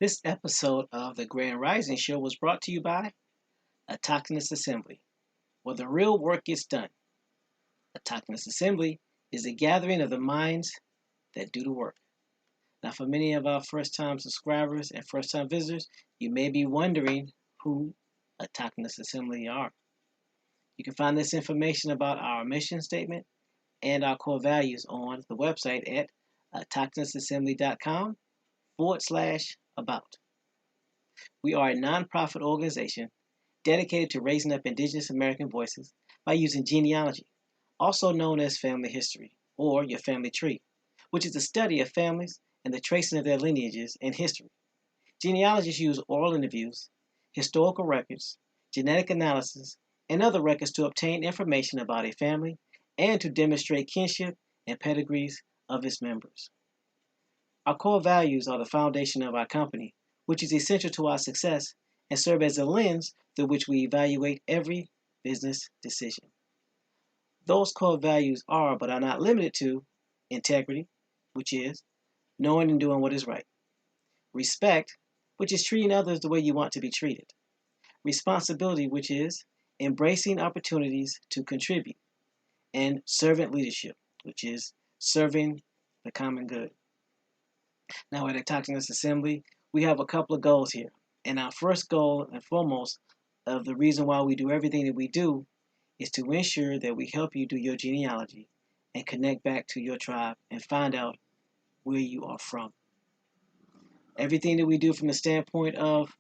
This episode of the Grand Rising Show was brought to you by Autochthonous Assembly, where the real work gets done. Autochthonous Assembly is a gathering of the minds that do the work. Now, for many of our first-time subscribers and first-time visitors, you may be wondering who Autochthonous Assembly are. You can find this information about our mission statement and our core values on the website at autochthonousassembly.com/about. We are a nonprofit organization dedicated to raising up Indigenous American voices by using genealogy, also known as family history, or your family tree, which is the study of families and the tracing of their lineages and history. Genealogists use oral interviews, historical records, genetic analysis, and other records to obtain information about a family and to demonstrate kinship and pedigrees of its members. Our core values are the foundation of our company, which is essential to our success and serve as a lens through which we evaluate every business decision. Those core values are, but are not limited to, integrity, which is knowing and doing what is right; respect, which is treating others the way you want to be treated; responsibility, which is embracing opportunities to contribute; and servant leadership, which is serving the common good. Now, at Autochthonous Assembly, we have a couple of goals here. And our first goal and foremost of the reason why we do everything that we do is to ensure that we help you do your genealogy and connect back to your tribe and find out where you are from. Everything that we do from the standpoint of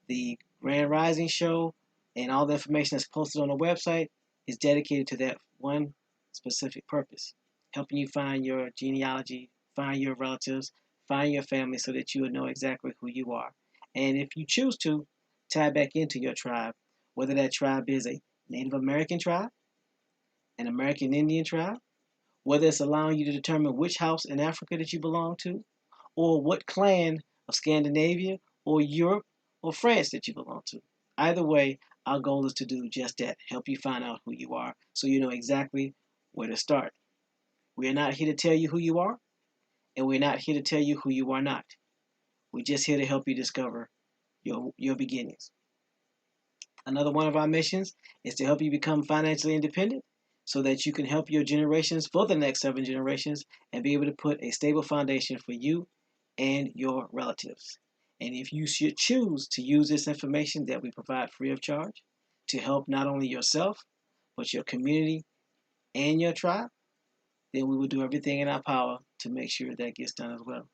the Grand Rising Show and all the information that's posted on the website is dedicated to that one specific purpose: helping you find your genealogy, find your relatives, find your family so that you will know exactly who you are. And if you choose to, tie back into your tribe, whether that tribe is a Native American tribe, an American Indian tribe, whether it's allowing you to determine which house in Africa that you belong to, or what clan of Scandinavia or Europe or France that you belong to. Either way, our goal is to do just that: help you find out who you are so you know exactly where to start. We are not here to tell you who you are, and we're not here to tell you who you are not. We're just here to help you discover your beginnings. Another one of our missions is to help you become financially independent so that you can help your generations for the next 7 generations and be able to put a stable foundation for you and your relatives. And if you should choose to use this information that we provide free of charge to help not only yourself, but your community and your tribe, then we will do everything in our power to make sure that gets done as well.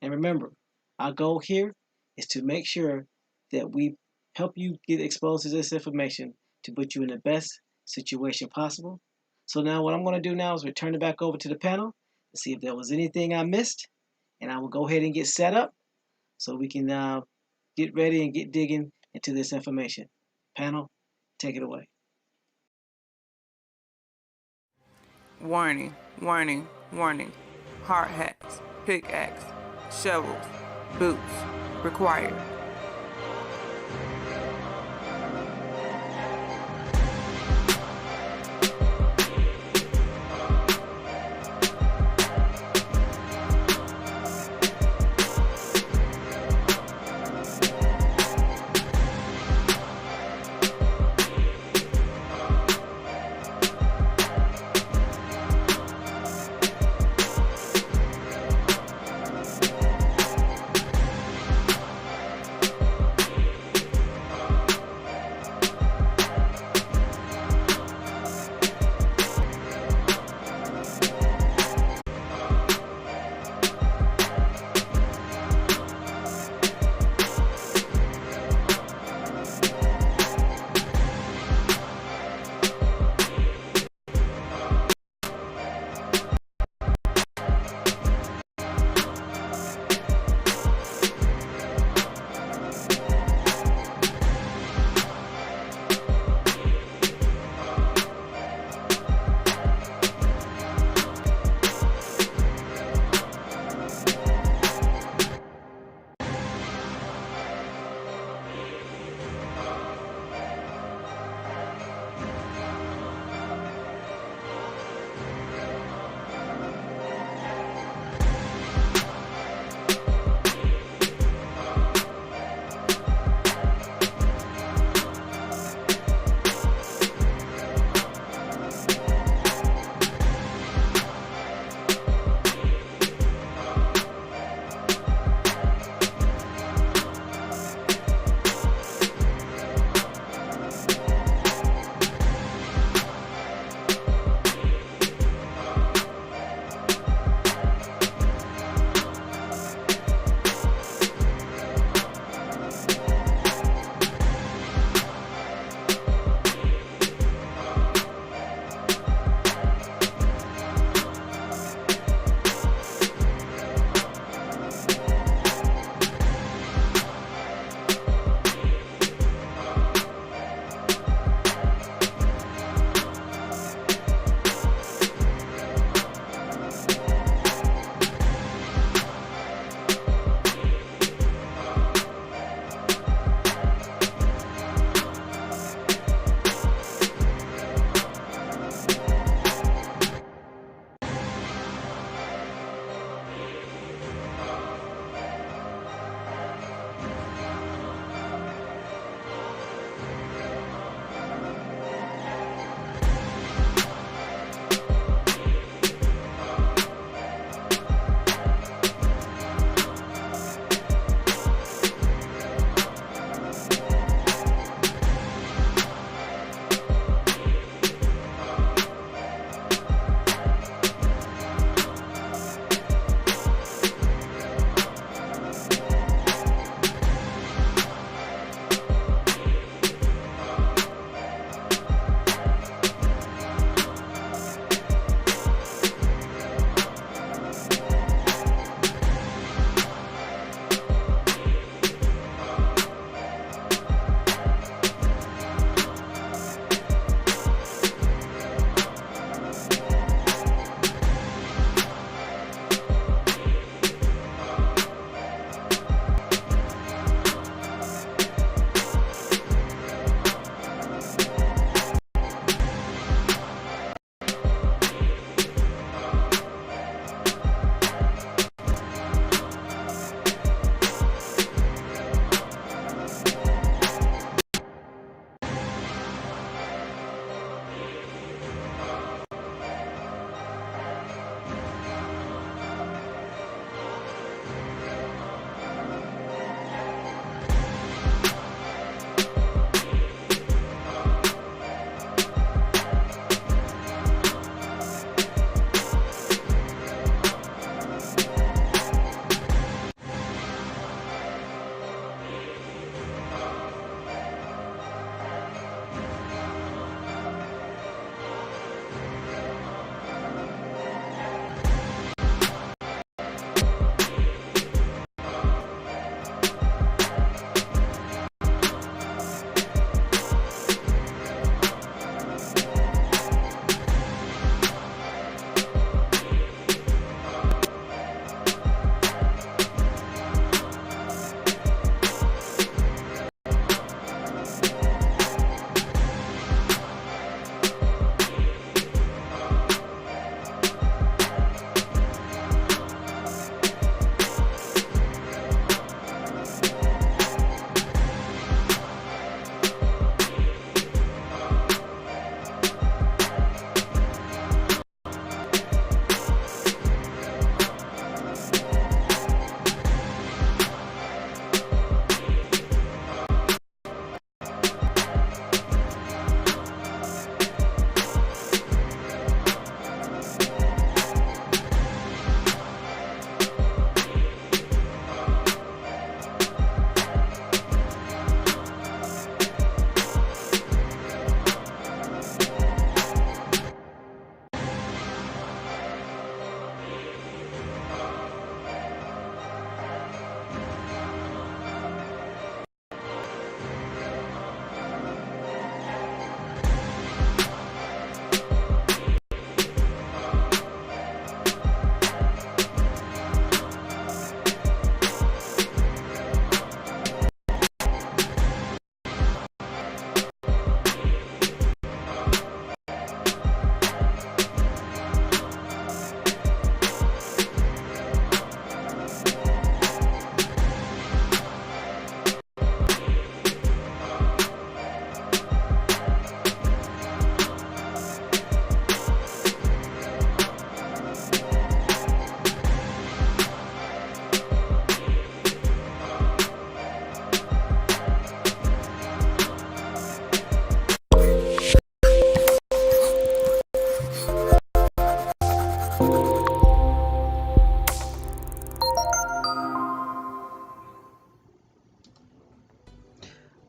And remember, our goal here is to make sure that we help you get exposed to this information to put you in the best situation possible. So now what I'm going to do now is return it back over to the panel to see if there was anything I missed, and I will go ahead and get set up so we can get ready and get digging into this information. Panel, take it away. Warning, warning, warning. Hard hats, pickaxe, shovels, boots required.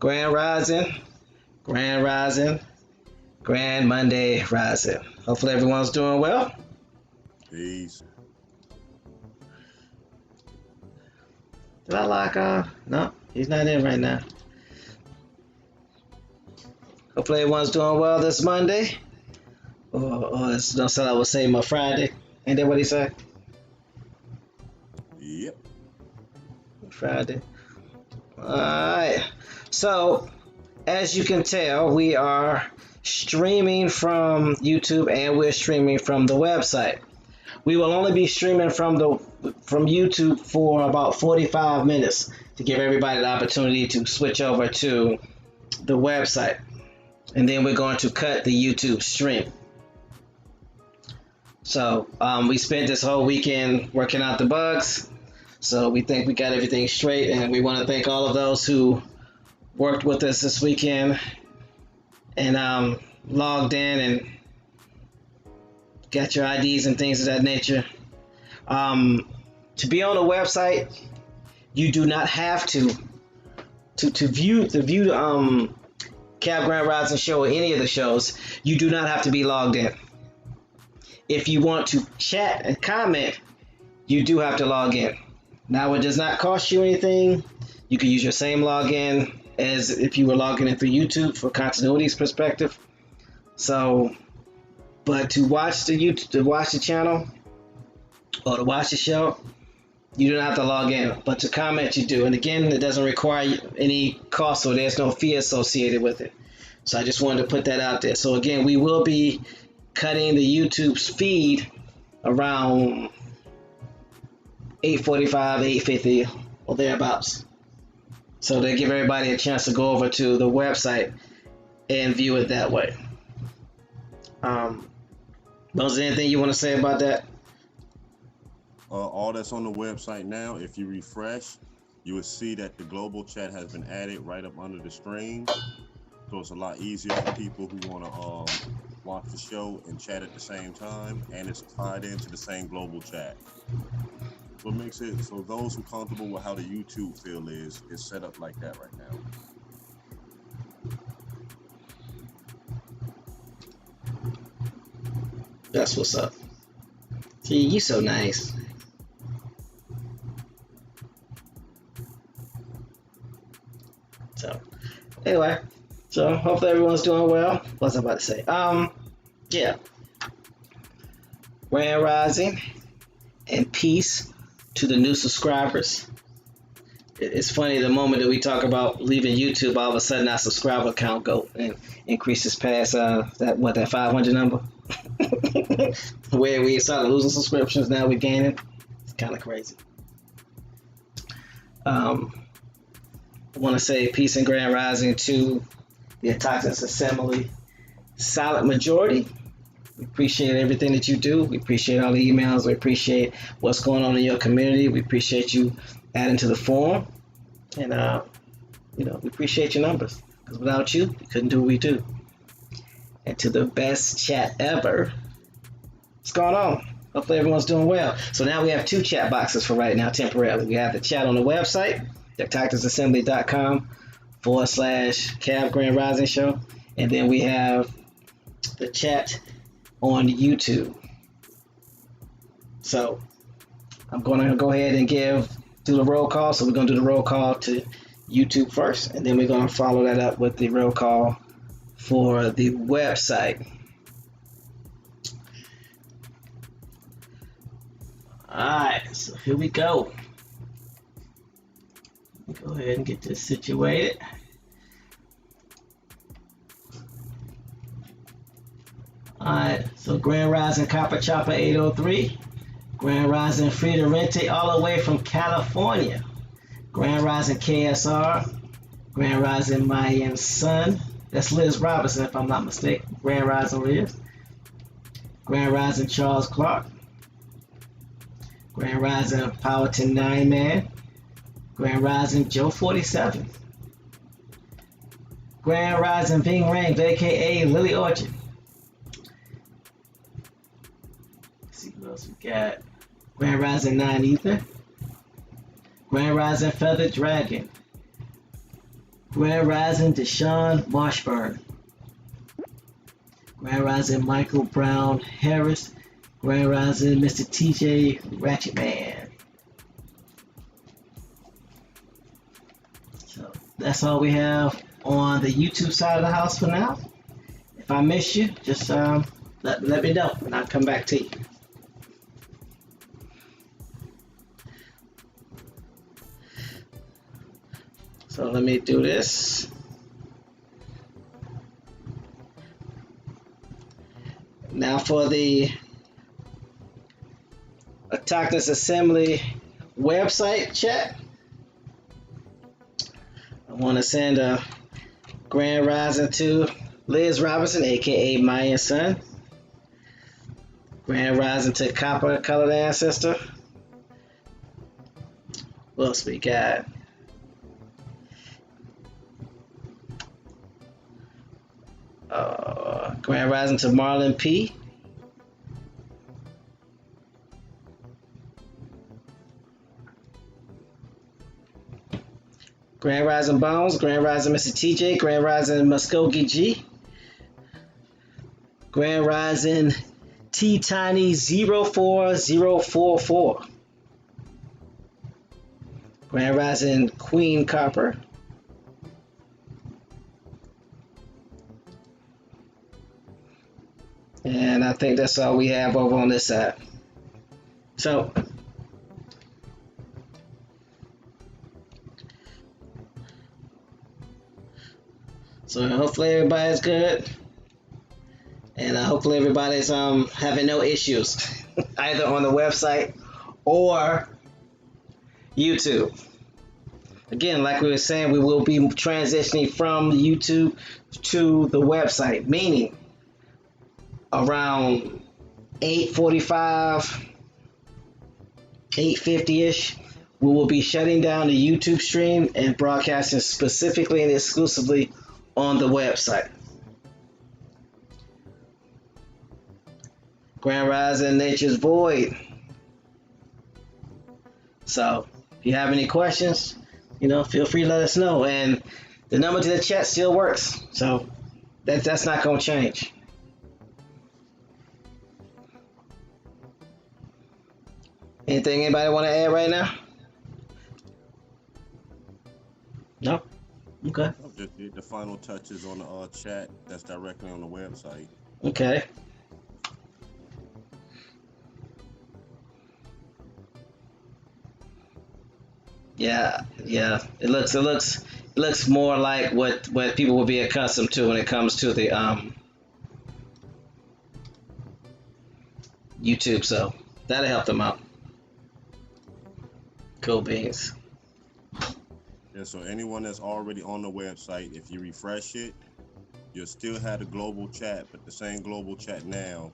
Grand Rising, Grand Rising, Grand Monday Rising. Hopefully everyone's doing well. Peace. Did I lock No, he's not in right now. Hopefully everyone's doing well this Monday. Or it's don't sound like I was saying my Friday. Ain't that what he said? Yep. Friday. Alright. So, as you can tell, we are streaming from YouTube and we're streaming from the website. We will only be streaming from YouTube for about 45 minutes to give everybody the opportunity to switch over to the website. And then we're going to cut the YouTube stream. So we spent this whole weekend working out the bugs. So we think we got everything straight, and we want to thank all of those who worked with us this weekend and logged in and got your IDs and things of that nature. To be on the website, you do not have to view Cab Grand Rising show or any of the shows. You do not have to be logged in. If you want to chat and comment, you do have to log in. Now, it does not cost you anything. You can use your same login as if you were logging in through YouTube for continuity's perspective. So, but to watch the channel or to watch the show, you do not have to log in. But to comment, you do. And again, it doesn't require any cost, so there's no fee associated with it. So I just wanted to put that out there. So again, we will be cutting the YouTube's feed around 8:45, 8:50, or thereabouts. So they give everybody a chance to go over to the website and view it that way. Was there anything you want to say about that? All that's on the website now, if you refresh, you will see that the global chat has been added right up under the stream. So it's a lot easier for people who want to watch the show and chat at the same time, and it's tied into the same global chat. So it makes it so those who are comfortable with how the YouTube feel is set up like that right now. That's what's up. Gee, you so nice. So, anyway, so hopefully everyone's doing well. What was I about to say? Yeah. Grand Rising and peace to the new subscribers. It's funny, the moment that we talk about leaving YouTube, all of a sudden our subscriber count go and increases past that 500 number. Where we started losing subscriptions, now we're gaining. It's kind of crazy. I want to say peace and Grand Rising to the Texans Assembly Silent Majority. We appreciate everything that you do. We appreciate all the emails. We appreciate what's going on in your community. We appreciate you adding to the forum. And, we appreciate your numbers. Because without you, we couldn't do what we do. And to the best chat ever, what's going on? Hopefully everyone's doing well. So now we have two chat boxes for right now, temporarily. We have the chat on the website, tacticsassembly.com/Cab Grand Rising Show. And then we have the chat on YouTube. So I'm going to go ahead and do the roll call. So we're going to do the roll call to YouTube first, and then we're going to follow that up with the roll call for the website. Alright, so here we go. Let me go ahead and get this situated. Alright, so Grand Rising Copper Chopper 803. Grand Rising Frida Rente all the way from California. Grand Rising KSR. Grand Rising Mayan Sun. That's Liz Robinson, if I'm not mistaken. Grand Rising Liz. Grand Rising Charles Clark. Grand Rising Powhatan 9 Man. Grand Rising Joe 47. Grand Rising Bing Rang, aka Lily Orchard. Let's see what else we got. Grand Rising 9 Ether. Grand Rising Feathered Dragon. Grand Rising Deshaun Marshburn. Grand Rising Michael Brown Harris. Grand Rising Mr. TJ Ratchetman. So that's all we have on the YouTube side of the house for now. If I miss you, just let me know and I'll come back to you. So let me do this. Now for the Attackers Assembly website chat. I want to send a grand rising to Liz Robinson, aka Mayan Son. Grand rising to Copper Colored Ancestor. What else we got? Grand rising to Marlon P. Grand rising Bones. Grand rising Mr. TJ. Grand rising Muskogee G. Grand rising T Tiny 04044. Grand rising Queen Copper. And I think that's all we have over on this side. So hopefully everybody's good, and hopefully everybody's having no issues either on the website or YouTube. Again, like we were saying, we will be transitioning from YouTube to the website, meaning around 8:45, 8:50-ish, we will be shutting down the YouTube stream and broadcasting specifically and exclusively on the website. Grand Rising Nature's Void. So if you have any questions, feel free to let us know. And the number to the chat still works, so that's not going to change. Anything anybody want to add right now? No? Okay. Just the final touches on the chat that's directly on the website. Okay. Yeah. It looks more like what people will be accustomed to when it comes to the YouTube, so that'll help them out. Cool beans. Yeah, so anyone that's already on the website, if you refresh it, you'll still have the global chat, but the same global chat now,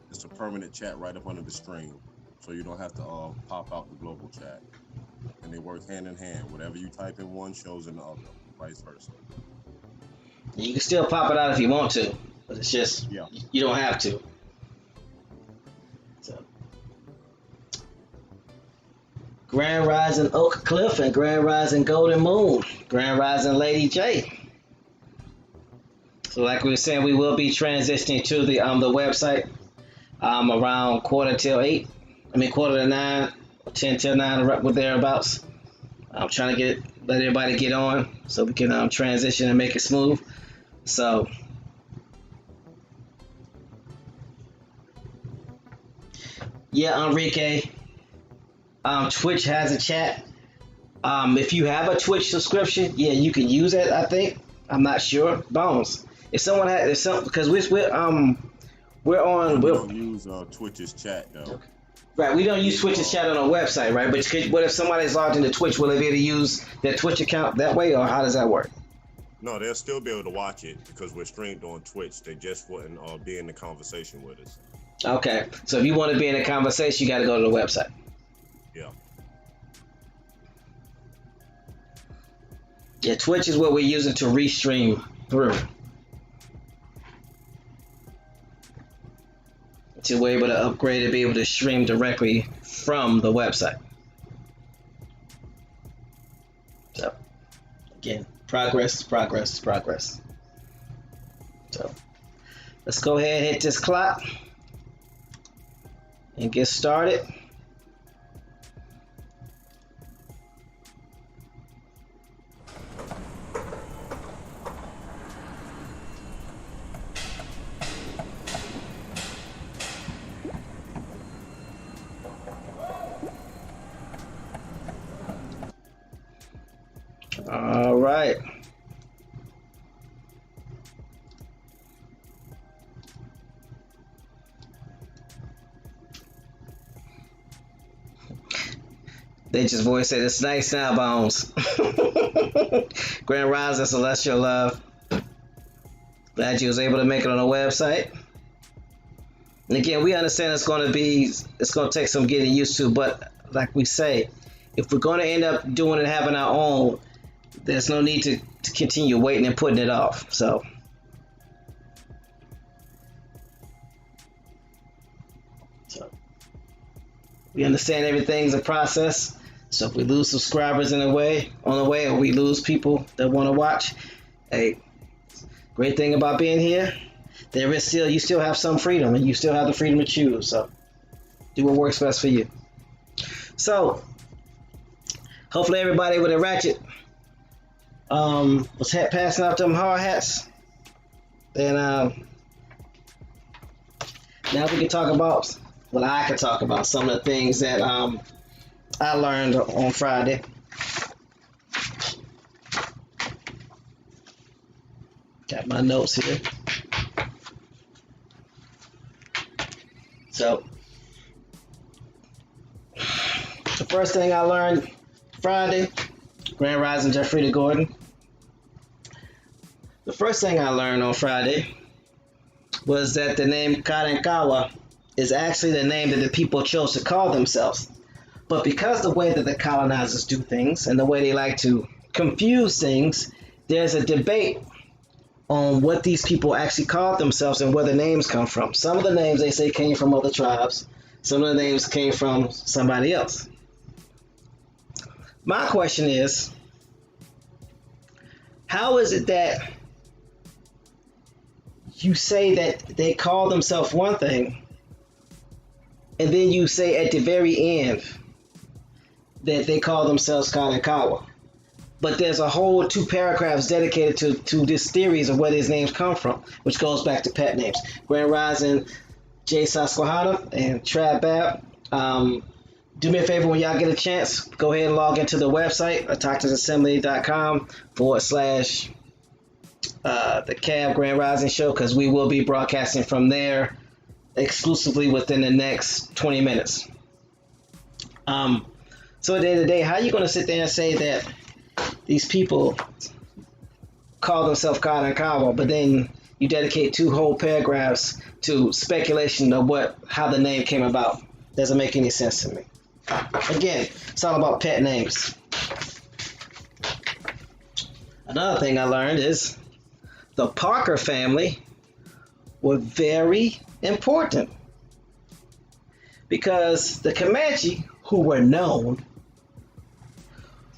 it's a permanent chat right up under the stream. So you don't have to pop out the global chat. And they work hand in hand. Whatever you type in one shows in the other, vice versa. You can still pop it out if you want to, but it's just, you don't have to. So, Grand Rising Oak Cliff and Grand Rising Golden Moon. Grand Rising Lady J. So like we were saying, we will be transitioning to the website around quarter to 9, 10 till 9, with thereabouts. I'm trying to let everybody get on so we can transition and make it smooth. So yeah, Enrique, Twitch has a chat. If you have a Twitch subscription, you can use it. I think, I'm not sure. Bones, if someone has, because we don't use Twitch's chat though. Right, we don't use Twitch's chat on our website, right? But what if somebody's logged into Twitch? Will they be able to use their Twitch account that way, or how does that work? No, they'll still be able to watch it because we're streamed on Twitch. They just wouldn't be in the conversation with us. Okay, so if you want to be in a conversation, you got to go to the website. Yeah. Yeah, Twitch is what we're using to restream through. So we're able to upgrade to be able to stream directly from the website. So, again, Progress, progress, progress. So let's go ahead and hit this clock and get started. All right. They just voice said it's nice now, Bones. Grand Rising, Celestial Love. Glad you was able to make it on the website. And again, we understand it's going to take some getting used to, but like we say, if we're going to end up doing it, having our own, there's no need to continue waiting and putting it off. So we understand everything's a process. So if we lose subscribers on the way, or we lose people that want to watch, hey, great thing about being here, you still have some freedom, and you still have the freedom to choose. So do what works best for you. So hopefully everybody with a ratchet was passing out them hard hats. Then now we can talk about, I can talk about some of the things that I learned on Friday. Got my notes here. So the first thing I learned Friday, Grand Rising Jeffrey Gordon. The first thing I learned on Friday was that the name Comancheria is actually the name that the people chose to call themselves. But because the way that the colonizers do things and the way they like to confuse things, there's a debate on what these people actually called themselves and where the names come from. Some of the names they say came from other tribes. Some of the names came from somebody else. My question is, how is it that you say that they call themselves one thing, and then you say at the very end that they call themselves Comancheria? But there's a whole 2 paragraphs dedicated to this theories of where these names come from, which goes back to pet names. Grand Rising, J. Susquehanna, and Trab Bab. Do me a favor when y'all get a chance, go ahead and log into the website, autochthonsassembly.com / the Cab Grand Rising Show, because we will be broadcasting from there exclusively within the next 20 minutes. So at the end of the day, how are you going to sit there and say that these people call themselves Comancheria, but then you dedicate 2 whole paragraphs to speculation of how the name came about? Doesn't make any sense to me. Again, it's all about pet names. Another thing I learned is the Parker family were very important, because the Comanche, who were known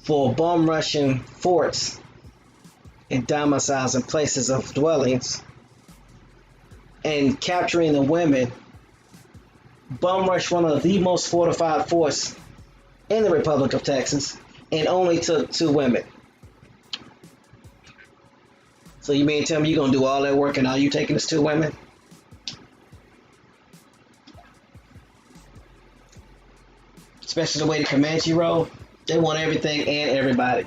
for bum rushing forts and domiciles and places of dwellings and capturing the women, bum rushed one of the most fortified forts in the Republic of Texas and only took 2 women. So you mean tell me you're going to do all that work and all you taking is 2 women? Especially the way the Comanche roll. They want everything and everybody.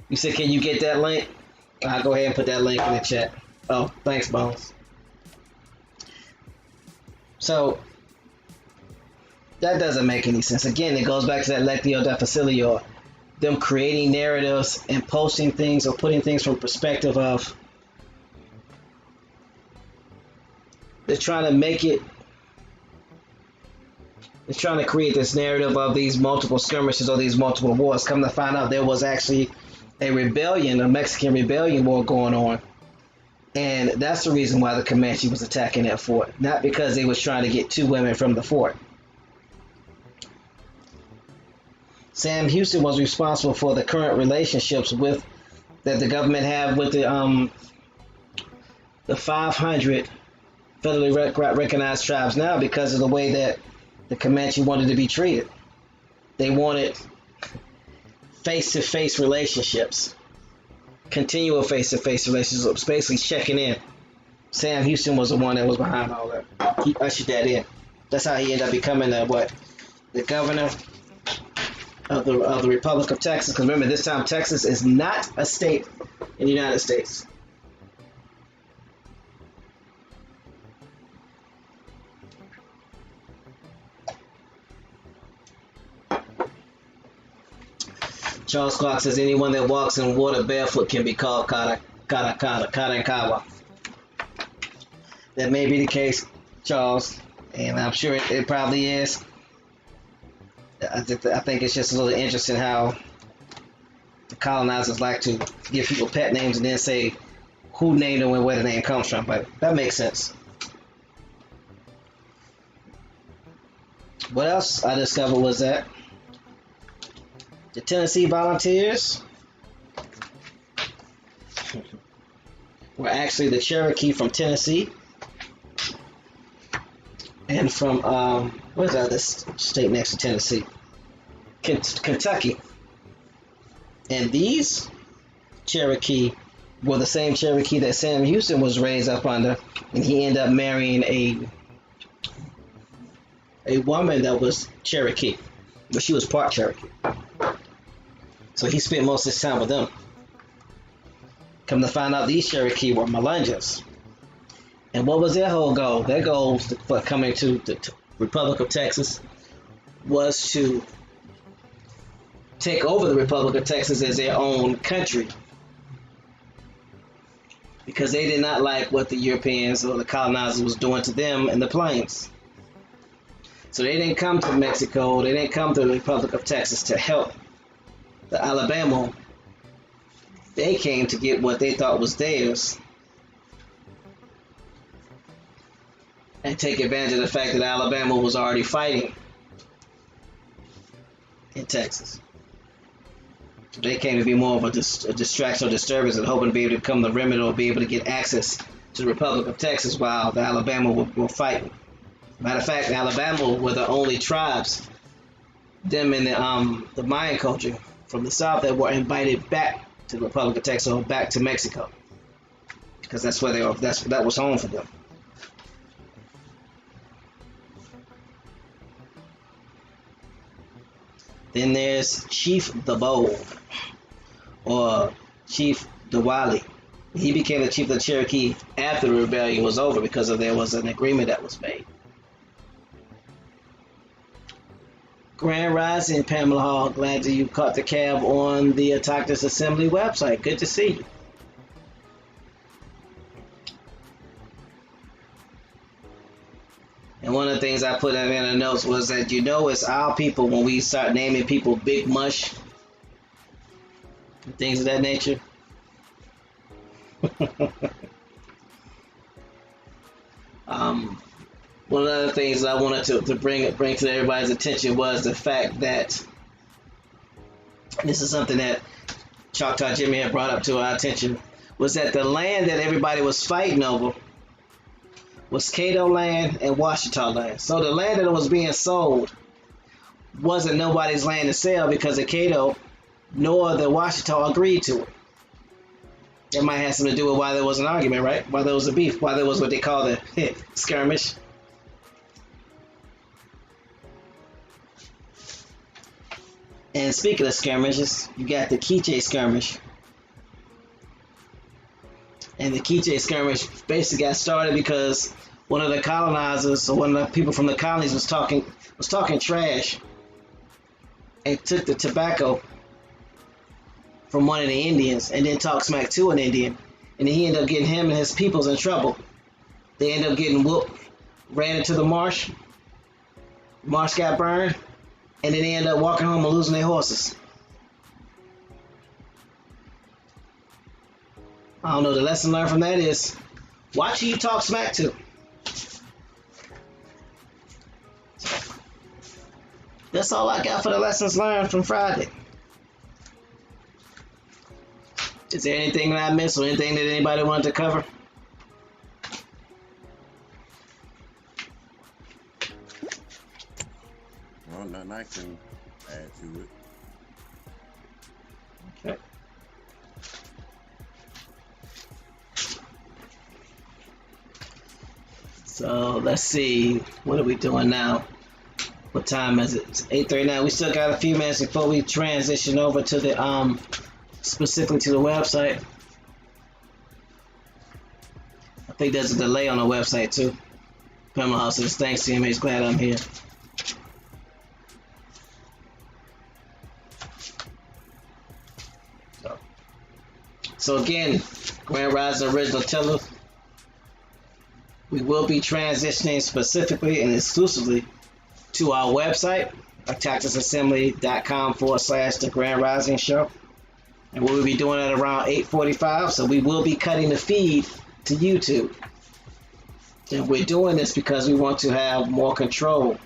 You said, can you get that link? I'll go ahead and put that link in the chat. Oh, thanks, Bones. So that doesn't make any sense. Again, it goes back to that lectio de facilio, them creating narratives and posting things or putting things from perspective of, they're trying to make it, they're trying to create this narrative of these multiple skirmishes or these multiple wars. Come to find out, there was actually a rebellion, a Mexican rebellion war going on. And that's the reason why the Comanche was attacking that fort. Not because they was trying to get 2 women from the fort. Sam Houston was responsible for the current relationships with that the government have with the 500 federally recognized tribes now because of the way that the Comanche wanted to be treated. They wanted face-to-face relationships, continual face-to-face relationships, basically checking in. Sam Houston was the one that was behind all that. He ushered that in. That's how he ended up becoming the governor of the Republic of Texas. Because remember, this time Texas is not a state in the United States. Charles Clark says anyone that walks in water barefoot can be called Kara and Kawa. That may be the case, Charles, and I'm sure it probably is. I think it's just a little interesting how the colonizers like to give people pet names and then say who named them and where the name comes from, but that makes sense. What else I discovered was that the Tennessee Volunteers were actually the Cherokee from Tennessee and from what is that other state next to Tennessee? Kentucky. And these Cherokee were the same Cherokee that Sam Houston was raised up under, and he ended up marrying a woman that was Cherokee, but she was part Cherokee. So he spent most of his time with them. Come to find out, these Cherokee were Melungeons. And what was their whole goal? Their goal for coming to the Republic of Texas was to take over the Republic of Texas as their own country. Because they did not like what the Europeans or the colonizers was doing to them in the plains. So they didn't come to Mexico, they didn't come to the Republic of Texas to help the Alabama. They came to get what they thought was theirs and take advantage of the fact that Alabama was already fighting in Texas. So they came to be more of a distraction or disturbance and hoping to be able to become the remnant or be able to get access to the Republic of Texas while the Alabama were fighting. Matter of fact, Alabama were the only tribes, them in the Mayan culture from the south, that were invited back to the Republic of Texas or back to Mexico, because that's where they were. That was home for them. Then there's Chief the Bold, or Chief Diwali. He became the chief of the Cherokee after the rebellion was over because there was an agreement that was made. Grand Rising, Pamela Hall. Glad that you caught the cab on the Autochthonous Assembly website. Good to see you. And one of the things I put in the notes was that, it's our people when we start naming people Big Mush, things of that nature. One of the things I wanted to bring to everybody's attention was the fact that this is something that Choctaw Jimmy had brought up to our attention, was that the land that everybody was fighting over was Caddo land and Washita land. So the land that was being sold wasn't nobody's land to sell because the Caddo nor the Washita agreed to it. That might have something to do with why there was an argument, right? Why there was a beef, why there was what they call the skirmish. And speaking of skirmishes, you got the Quiche skirmish. And the Quiche skirmish basically got started because one of the colonizers, or one of the people from the colonies, was talking trash and took the tobacco from one of the Indians and then talked smack to an Indian. And then he ended up getting him and his peoples in trouble. They ended up getting whooped, ran into the marsh. Marsh got burned. And then they ended up walking home and losing their horses. I don't know, the lesson learned from that is, watch who you talk smack to. That's all I got for the lessons learned from Friday. Is there anything that I missed or anything that anybody wanted to cover? Well, nothing I can add to it. Okay. So let's see. What are we doing now? What time is it? It's 8:39. We still got a few minutes before we transition over to the specifically to the website. I think there's a delay on the website too. Pamela House says, thanks, CMH. Glad I'm here. So again, Grand Rising Original Teller, we will be transitioning specifically and exclusively to our website, TexansAssembly.com/The Grand Rising Show. And we'll be doing it around 8:45, so we will be cutting the feed to YouTube. And we're doing this because we want to have more control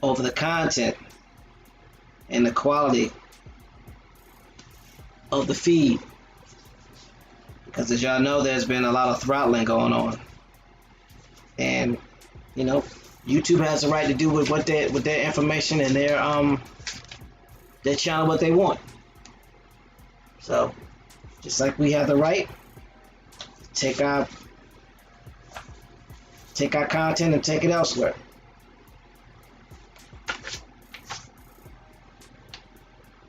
over the content and the quality of the feed. Because as y'all know, there's been a lot of throttling going on. And, you know, YouTube has the right to do with their information and their channel what they want. So, just like we have the right to take our content and take it elsewhere.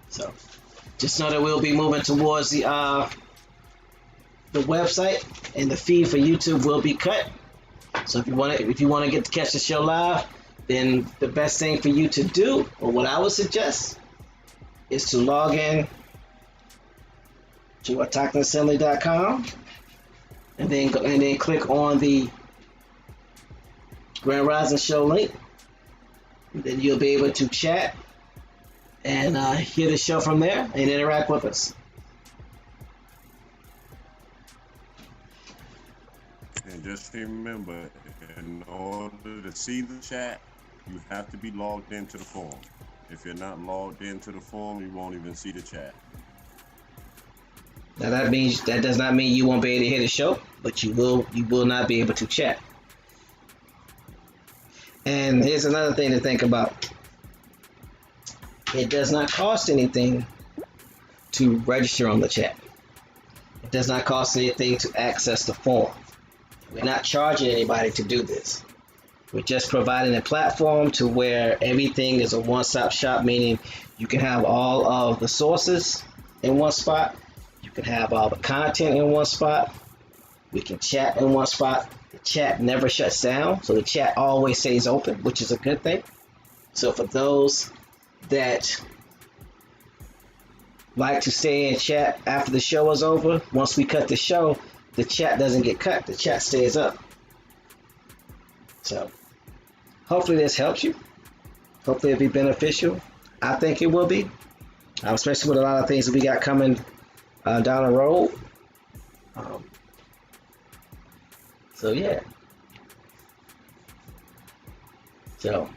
So, just know that we'll be moving towards the website, and the feed for YouTube will be cut. So if you want to get to catch the show live, then the best thing for you to do, or what I would suggest, is to log in to TexansAssembly.com and then click on the Grand Rising Show link. And then you'll be able to chat and hear the show from there and interact with us. And just remember, in order to see the chat, you have to be logged into the forum. If you're not logged into the forum, you won't even see the chat. Now that does not mean you won't be able to hear the show, but you will not be able to chat. And here's another thing to think about. It does not cost anything to register on the chat. It does not cost anything to access the forum. We're not charging anybody to do this. We're just providing a platform to where everything is a one-stop shop, meaning you can have all of the sources in one spot. You can have all the content in one spot. We can chat in one spot. The chat never shuts down, so the chat always stays open, which is a good thing. So for those that like to stay and chat after the show is over, once we cut the show, the chat doesn't get cut. The chat stays up. So hopefully this helps you. Hopefully it'll be beneficial. I think it will be, especially with a lot of things that we got coming down the road. So yeah. So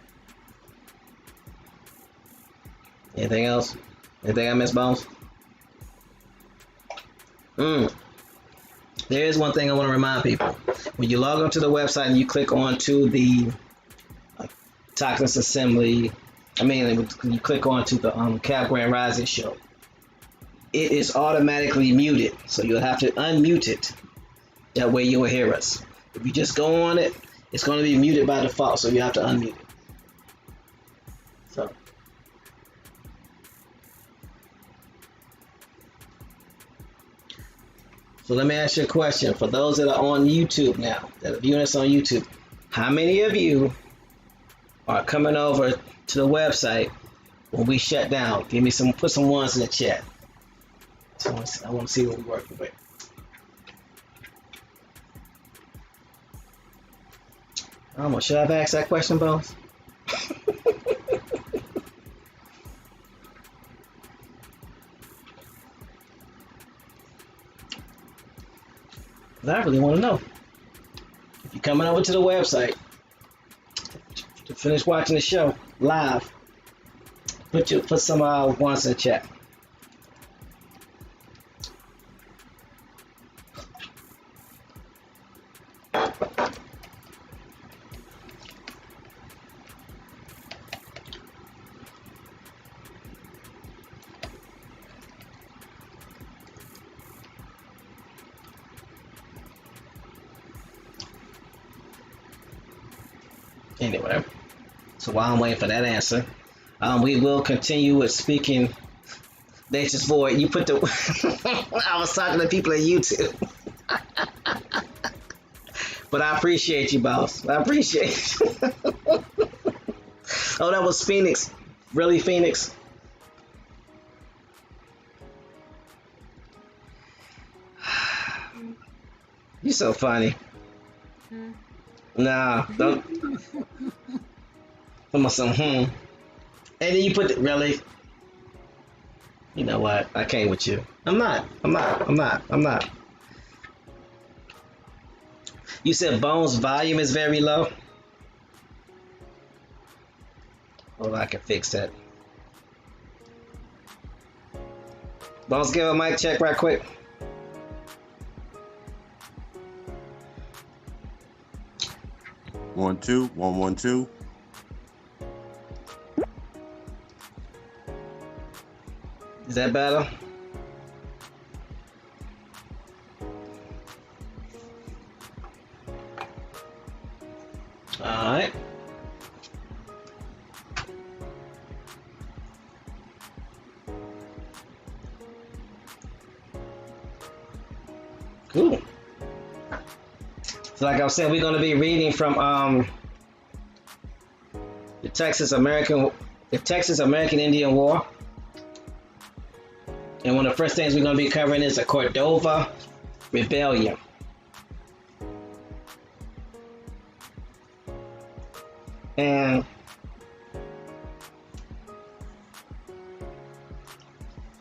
anything else? Anything I missed, Bones? There is one thing I want to remind people. When you log onto the website and you click onto the Texans Assembly, when you click onto the Cap Grand Rising Show, it is automatically muted. So you'll have to unmute it. That way you will hear us. If you just go on it, it's going to be muted by default, so you have to unmute it. So let me ask you a question. For those that are on YouTube now, that are viewing us on YouTube, how many of you are coming over to the website when we shut down? Put some ones in the chat. So I want to see what we're working with. I don't know. Should I have asked that question, Bones? I really want to know. If you're coming over to the website to finish watching the show, live. Put some ones in the chat. Anyway, so while I'm waiting for that answer, we will continue with speaking Nature's Void. You put the I was talking to people at YouTube. But I appreciate you, boss. I appreciate you. Oh, that was Phoenix. Really, Phoenix? You're so funny. Nah, don't. Come some And then you put the, really? You know what? I can't with you. I'm not. You said Bones' volume is very low? Hold on, I can fix that. Bones, give a mic check right quick. One, two, 1, 1, 2. Is that better? All right. Cool. So like I was saying, we're going to be reading from the Texas American Indian War. And one of the first things we're going to be covering is the Cordova Rebellion. And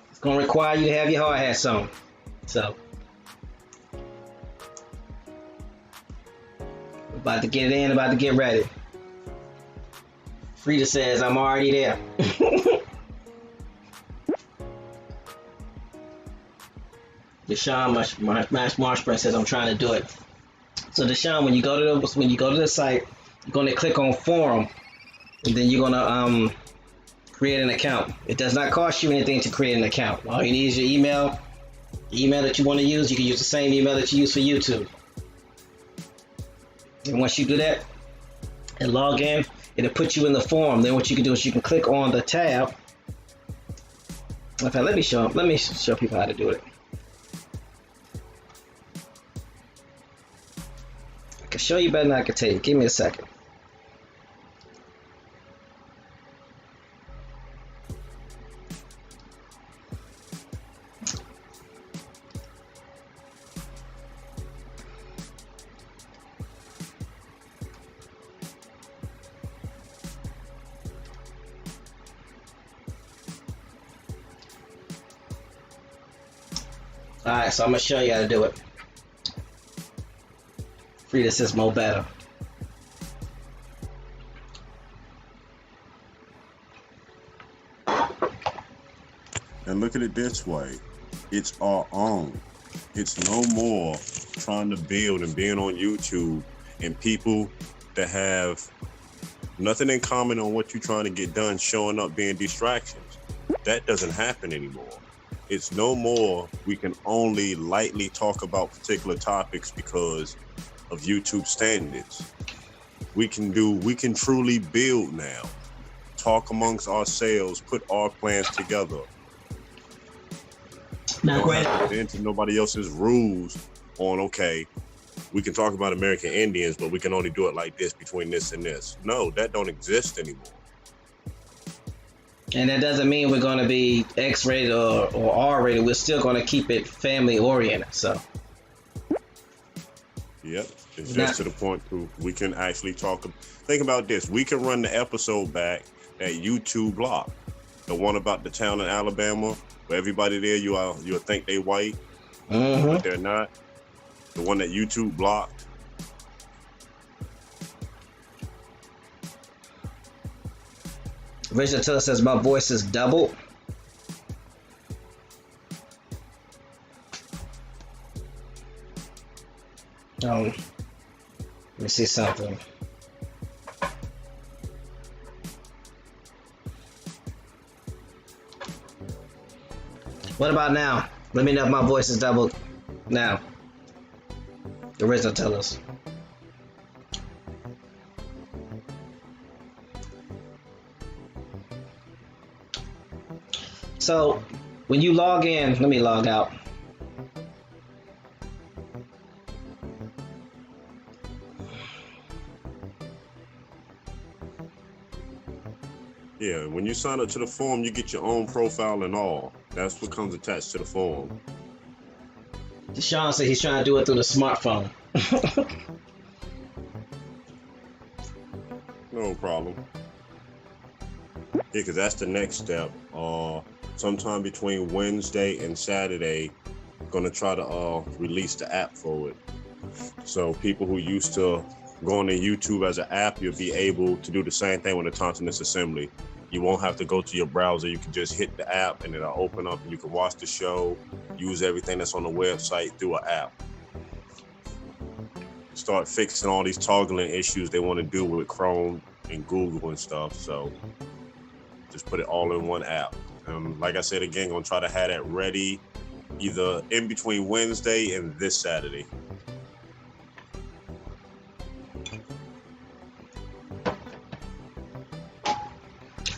it's going to require you to have your hard hats on. So, about to get in, about to get ready. Frida says, I'm already there. Deshaun Marshburn says, I'm trying to do it. So Deshaun, when you go to the site, you're going to click on forum, and then you're going to create an account. It does not cost you anything to create an account. All you need is your email. The email that you want to use, you can use the same email that you use for YouTube. And once you do that and log in, it'll put you in the forum. Then what you can do is you can click on the tab. In fact, let me show people how to do it. I can show you better than I can tell you. Give me a second. Alright, so I'm going to show you how to do it. Frida says more better. And look at it this way. It's our own. It's no more trying to build and being on YouTube and people that have nothing in common on what you're trying to get done showing up being distractions. That doesn't happen anymore. It's no more we can only lightly talk about particular topics because of YouTube standards. We can truly build now, talk amongst ourselves, put our plans together. Not don't have to bend to nobody else's rules on, okay, we can talk about American Indians, but we can only do it like this between this and this. No, that don't exist anymore. And that doesn't mean we're going to be X-rated or R-rated. We're still going to keep it family-oriented. So. Yep. It's just to the point too. We can actually talk. Think about this. We can run the episode back that YouTube blocked. The one about the town in Alabama where everybody there, you'll think they white, but they're not. The one that YouTube blocked. Original Teller says my voice is doubled. Let me see something. What about now? Let me know if my voice is doubled now. The original tellers. So when you log in, let me log out. Yeah, when you sign up to the form, you get your own profile and all. That's what comes attached to the form. Deshaun said he's trying to do it through the smartphone. No problem. Yeah, because that's the next step. Sometime between Wednesday and Saturday, gonna try to release the app for it. So people who used to going to YouTube as an app, you'll be able to do the same thing with the Tontonist Assembly. You won't have to go to your browser. You can just hit the app and it'll open up and you can watch the show, use everything that's on the website through an app. Start fixing all these toggling issues they want to do with Chrome and Google and stuff. So just put it all in one app. Like I said, again, gonna try to have that ready either in between Wednesday and this Saturday.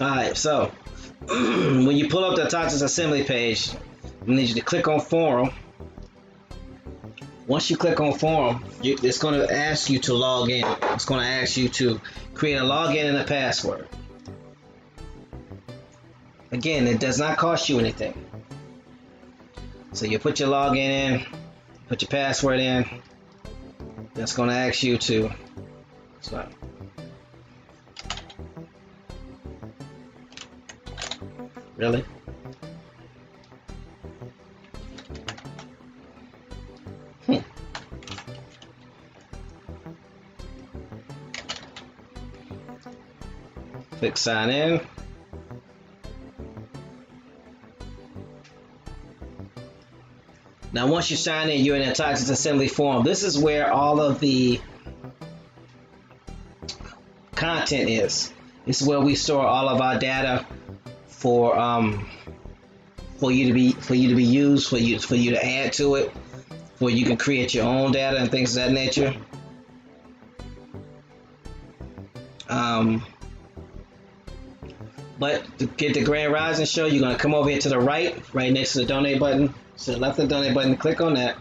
Alright, so when you pull up the Tontonist Assembly page, I need you to click on Forum. Once you click on Forum, it's going to ask you to log in. It's going to ask you to create a login and a password. Again, it does not cost you anything. So you put your login in, put your password in. That's going to ask you to. So, really? Click sign in. Now once you sign in, you're in a Tontonist Assembly form. This is where all of the content is. This is where we store all of our data for you to be used, for you to add to it, where you can create your own data and things of that nature. But to get the Grand Rising Show, you're gonna come over here to the right next to the donate button. So left of the donate button, click on that.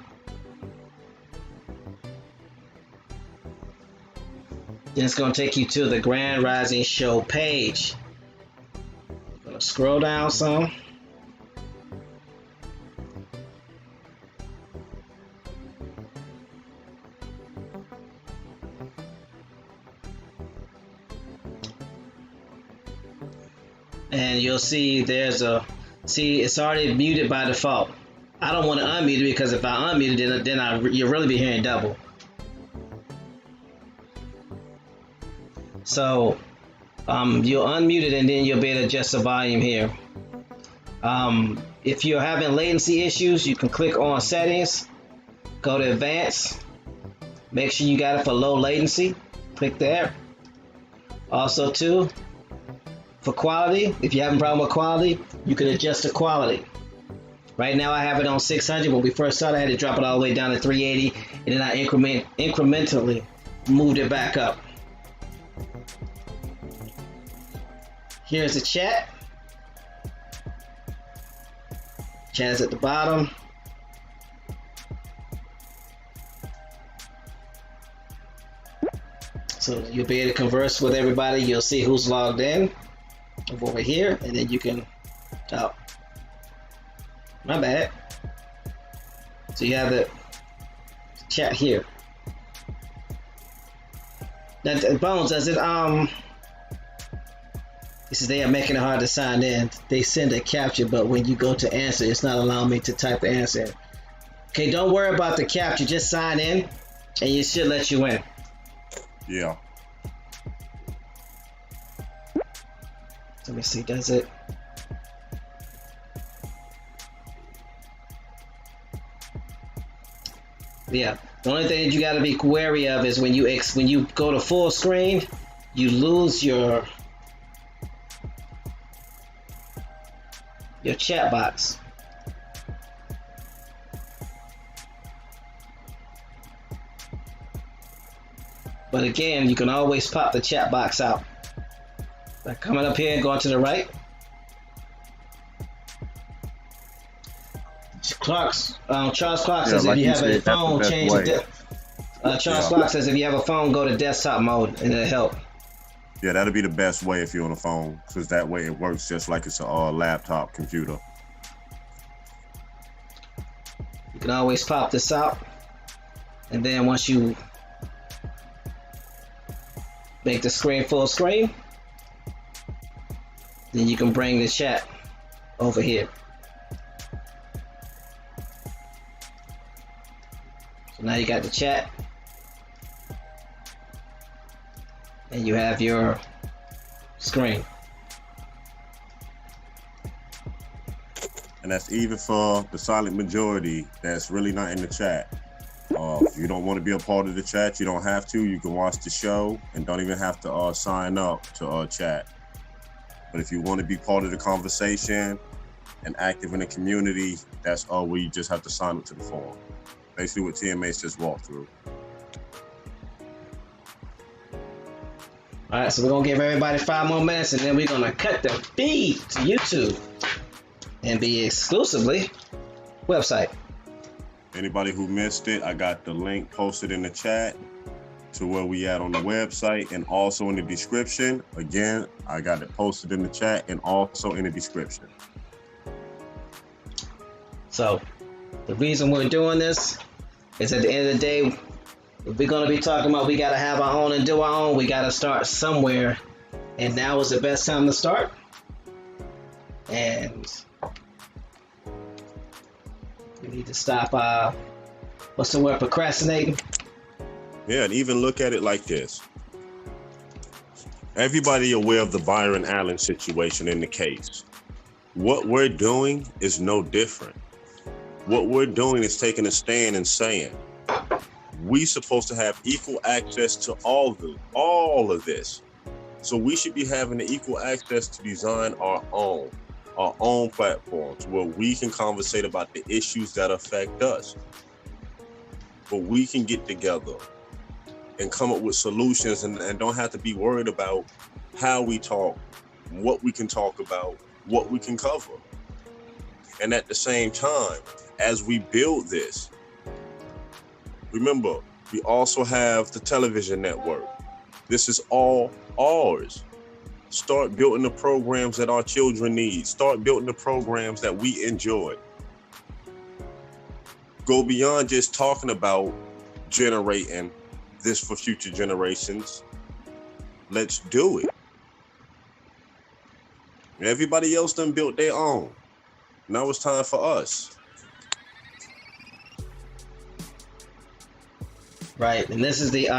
Then it's gonna take you to the Grand Rising Show page. Gonna scroll down some. And you'll see it's already muted by default. I don't want to unmute it because if I unmute it, then you'll really be hearing double. So you'll unmute it and then you'll be able to adjust the volume here. If you're having latency issues, you can click on settings, go to advanced, make sure you got it for low latency, click there. Also too, for quality, if you're having a problem with quality, you can adjust the quality. Right now I have it on 600. When we first started, I had to drop it all the way down to 380, and then I incrementally moved it back up. Here's the chat. Chat is at the bottom. So you'll be able to converse with everybody. You'll see who's logged in over here, and then you can, oh, my bad. So you have the chat here. That Bones, does it this is they are making it hard to sign in. They send a captcha, but when you go to answer, it's not allowing me to type the answer. Okay, don't worry about the captcha. Just sign in, and you should let you in. Yeah. Let me see, does it? Yeah. The only thing that you got to be wary of is when you go to full screen, you lose your chat box. But again, you can always pop the chat box out. By coming up here and going to the right. Charles Clark says if you have a phone, change it. Charles Clark says if you have a phone, go to desktop mode and it'll help. Yeah, that'll be the best way if you're on a phone, because that way it works just like it's a laptop computer. You can always pop this out, and then once you make the screen full screen, then you can bring the chat over here. So now you got the chat, and you have your screen. And that's even for the silent majority that's really not in the chat. If you don't want to be a part of the chat, you don't have to. You can watch the show and don't even have to sign up to chat. But if you want to be part of the conversation and active in the community, that's all where you just have to sign up to the forum. Basically what TMA's just walked through. All right, so we're going to give everybody 5 more minutes, and then we're going to cut the feed to YouTube and be exclusively website. Anybody who missed it, I got the link posted in the chat to where we at on the website and also in the description. Again, I got it posted in the chat and also in the description. So the reason we're doing this is at the end of the day, if we're going to be talking about we got to have our own and do our own, we got to start somewhere. And now is the best time to start. And we need to stop, what's the word, procrastinating? Yeah, and even look at it like this. Everybody aware of the Byron Allen situation in the case. What we're doing is no different. What we're doing is taking a stand and saying, we supposed to have equal access to all of this. So we should be having the equal access to design our own platforms where we can conversate about the issues that affect us. But we can get together and come up with solutions and don't have to be worried about how we talk, what we can talk about, what we can cover. And at the same time, as we build this, remember, we also have the television network. This is all ours. Start building the programs that our children need. Start building the programs that we enjoy. Go beyond just talking about generating this for future generations. Let's do it. Everybody else done built their own. Now it's time for us. Right, and this is the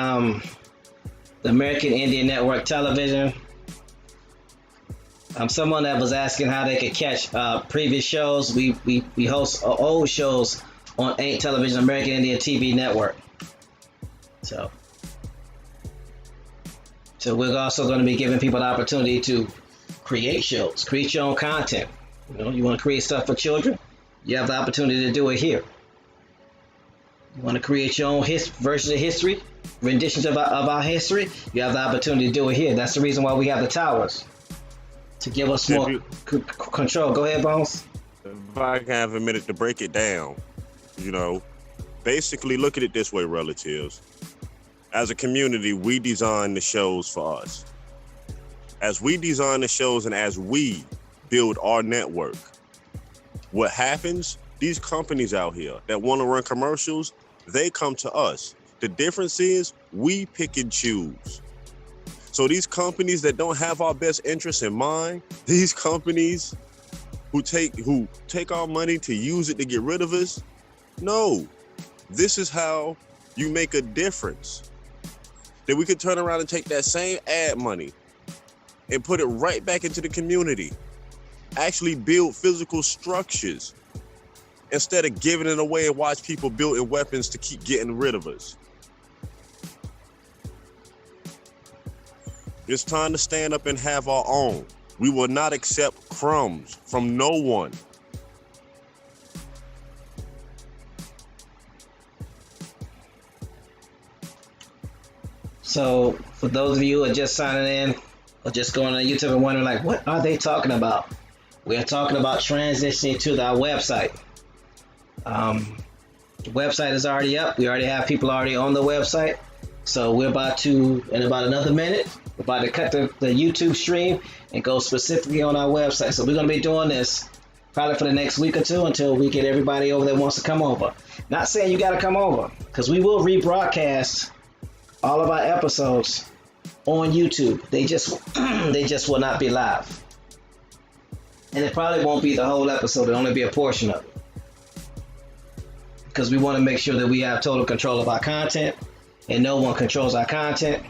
American Indian Network Television. Someone that was asking how they could catch previous shows. We host old shows on 8 Television, American Indian TV Network. So we're also going to be giving people the opportunity to create shows, create your own content. You know, you want to create stuff for children, you have the opportunity to do it here. You want to create your own version of history, renditions of our history, you have the opportunity to do it here. That's the reason why we have the towers, to give us more control. Go ahead, Bones. If I can have a minute to break it down, you know, basically look at it this way, relatives. As a community, we design the shows for us. As we design the shows and as we build our network, what happens, these companies out here that want to run commercials, they come to us. The difference is we pick and choose. So these companies that don't have our best interests in mind, these companies who take our money to use it to get rid of us, no, this is how you make a difference. That we could turn around and take that same ad money and put it right back into the community. Actually build physical structures instead of giving it away and watch people building weapons to keep getting rid of us. It's time to stand up and have our own. We will not accept crumbs from no one. So for those of you who are just signing in or just going on YouTube and wondering like, what are they talking about? We're talking about transitioning to our website. The website is already up. We already have people already on the website. So we're about to, in about another minute, we're about to cut the YouTube stream and go specifically on our website. So we're going to be doing this probably for the next week or two until we get everybody over that wants to come over. Not saying you got to come over, because we will rebroadcast all of our episodes on YouTube. They just will not be live. And it probably won't be the whole episode. It'll only be a portion of it. Because we want to make sure that we have total control of our content and no one controls our content.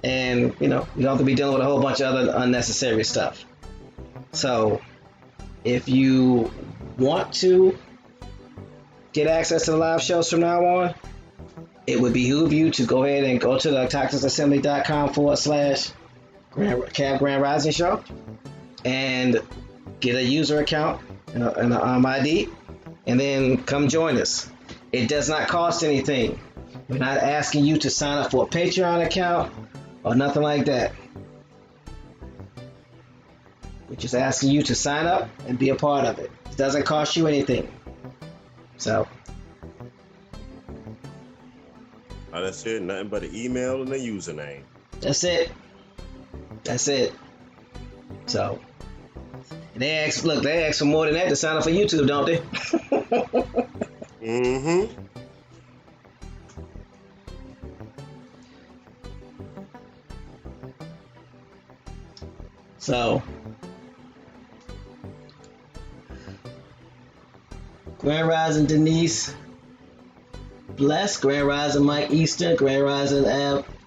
And, you know, we don't have to be dealing with a whole bunch of other unnecessary stuff. So if you want to get access to the live shows from now on, it would behoove you to go ahead and go to the TexansAssembly.com/Cab Grand Rising Show and get a user account and an ID, and then come join us. It does not cost anything. We're not asking you to sign up for a Patreon account or nothing like that. We're just asking you to sign up and be a part of it. It doesn't cost you anything. So that's it. Nothing but an email and a username. That's it. So, and they ask for more than that to sign up for YouTube, don't they? Mm-hmm. So, Grand Rising Denise, Bless, Grand Rising Mike Easter, Grand Rising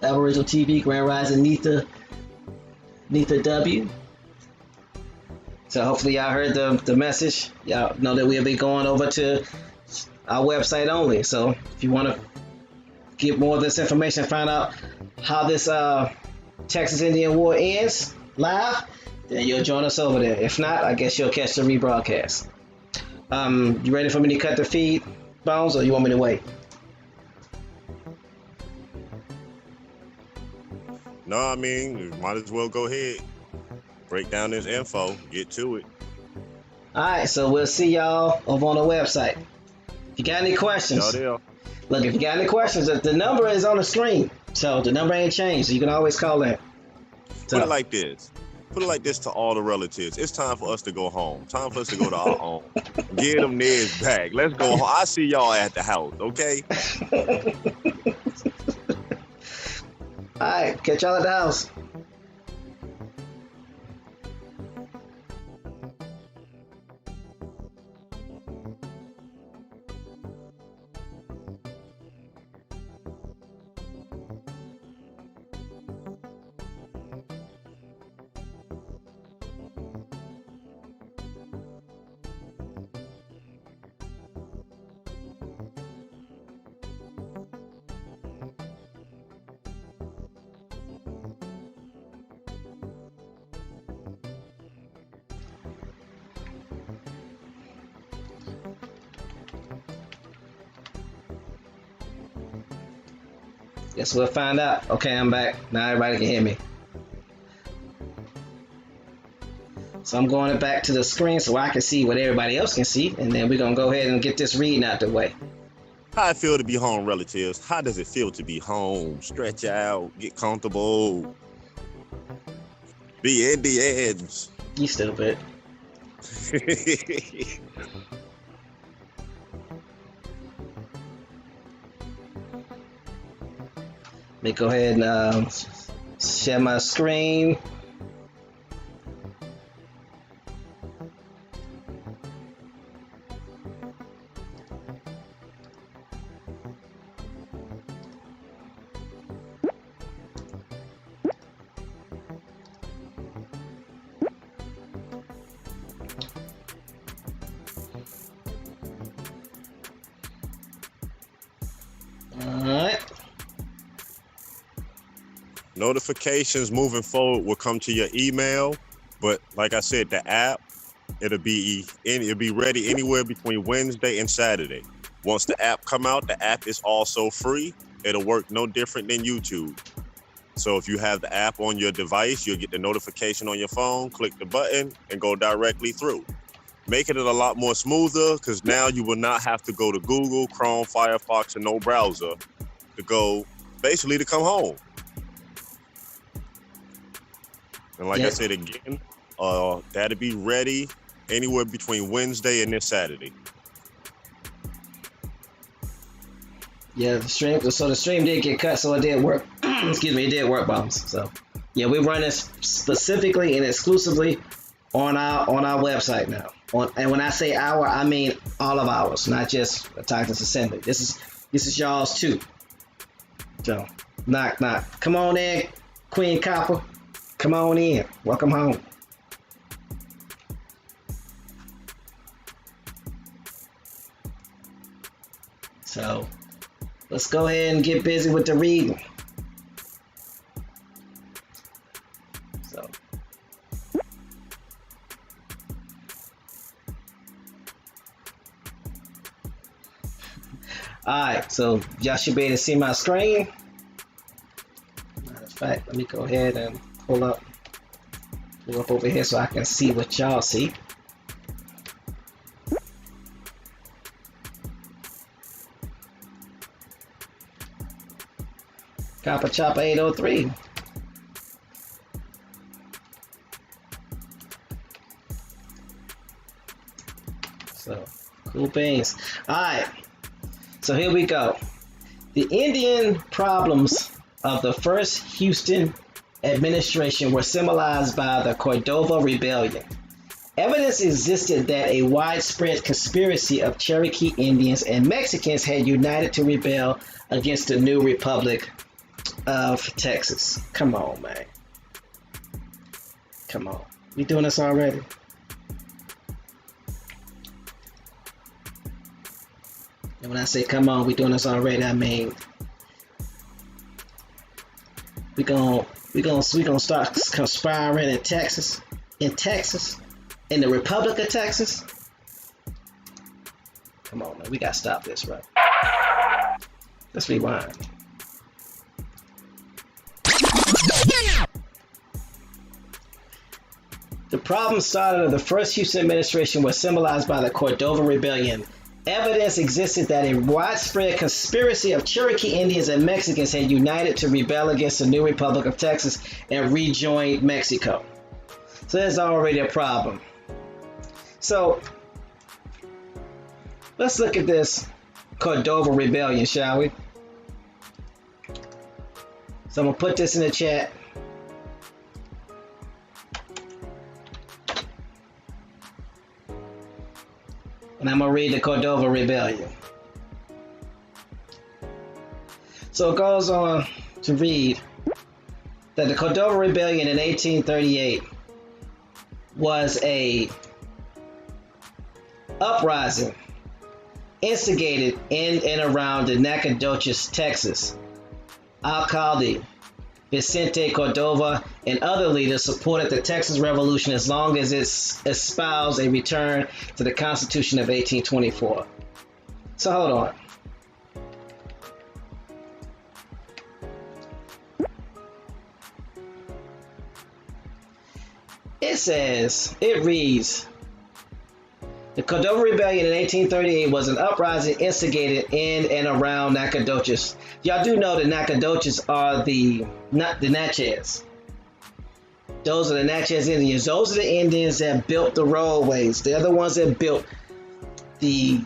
Aboriginal TV, Grand Rising Neetha W. So hopefully y'all heard the message. Y'all know that we'll be going over to our website only. So if you want to get more of this information, find out how this Texas Indian War ends live, then you'll join us over there. If not, I guess you'll catch the rebroadcast. You ready for me to cut the feed, Bones, or you want me to wait? No, I mean, you might as well go ahead. Break down this info. Get to it. All right, so we'll see y'all over on the website. If you got any questions, look, if you got any questions, the number is on the screen. So the number ain't changed. So you can always call in. So, Put it like this. Put it like this to all the relatives. It's time for us to go home. Time for us to go to our home. Get them Ned's back. Let's go home. I see y'all at the house, okay? All right, catch y'all at the house. Guess we'll find out. Okay, I'm back. Now everybody can hear me. So I'm going back to the screen so I can see what everybody else can see, and then we're going to go ahead and get this reading out the way. How it feel to be home, relatives? How does it feel to be home? Stretch out, get comfortable. Be Indians. You stupid. Let me go ahead and share my screen. Notifications moving forward will come to your email, but like I said, the app, it'll be ready anywhere between Wednesday and Saturday. Once the app come out, the app is also free. It'll work no different than YouTube. So if you have the app on your device, you'll get the notification on your phone, click the button, and go directly through. Making it a lot more smoother, because now you will not have to go to Google, Chrome, Firefox, and no browser to come home. And like I said again, that'll be ready anywhere between Wednesday and this Saturday. Yeah, the stream did get cut, so it did work. Excuse me, it did work, bombs. So yeah, we run this specifically and exclusively on our website now. And when I say our, I mean all of ours, not just the Texans Assembly. This is y'all's too. So knock. Come on in, Queen Copper. Come on in. Welcome home. So let's go ahead and get busy with the reading. So alright, so y'all should be able to see my screen. Matter of fact, let me go ahead and pull up over here so I can see what y'all see. Copper Chopper 803. So, cool beans. Alright, so here we go. The Indian problems of the first Houston administration were symbolized by the Cordova Rebellion. Evidence existed that a widespread conspiracy of Cherokee Indians and Mexicans had united to rebel against the new Republic of Texas. Come on, man. Come on. We doing this already? And when I say come on, we doing this already, I mean we gonna start conspiring in Texas, in the Republic of Texas. Come on, man, we gotta stop this, right? Let's rewind. The problem started of the first Houston administration was symbolized by the Cordova Rebellion. Evidence existed that a widespread conspiracy of Cherokee Indians and Mexicans had united to rebel against the new Republic of Texas and rejoined Mexico. So there's already a problem. So let's look at this Cordova Rebellion, shall we? So I'm gonna put this in the chat. And I'm going to read the Cordova Rebellion. So it goes on to read that the Cordova Rebellion in 1838 was a uprising instigated in and around the Nacogdoches, Texas. Alcalde Vicente Cordova and other leaders supported the Texas Revolution as long as it espoused a return to the Constitution of 1824. So hold on. It reads, the Cordova Rebellion in 1838 was an uprising instigated in and around Nacogdoches. Y'all do know the Nacogdoches are the Natchez. Those are the Natchez Indians. Those are the Indians that built the roadways. They're the ones that built the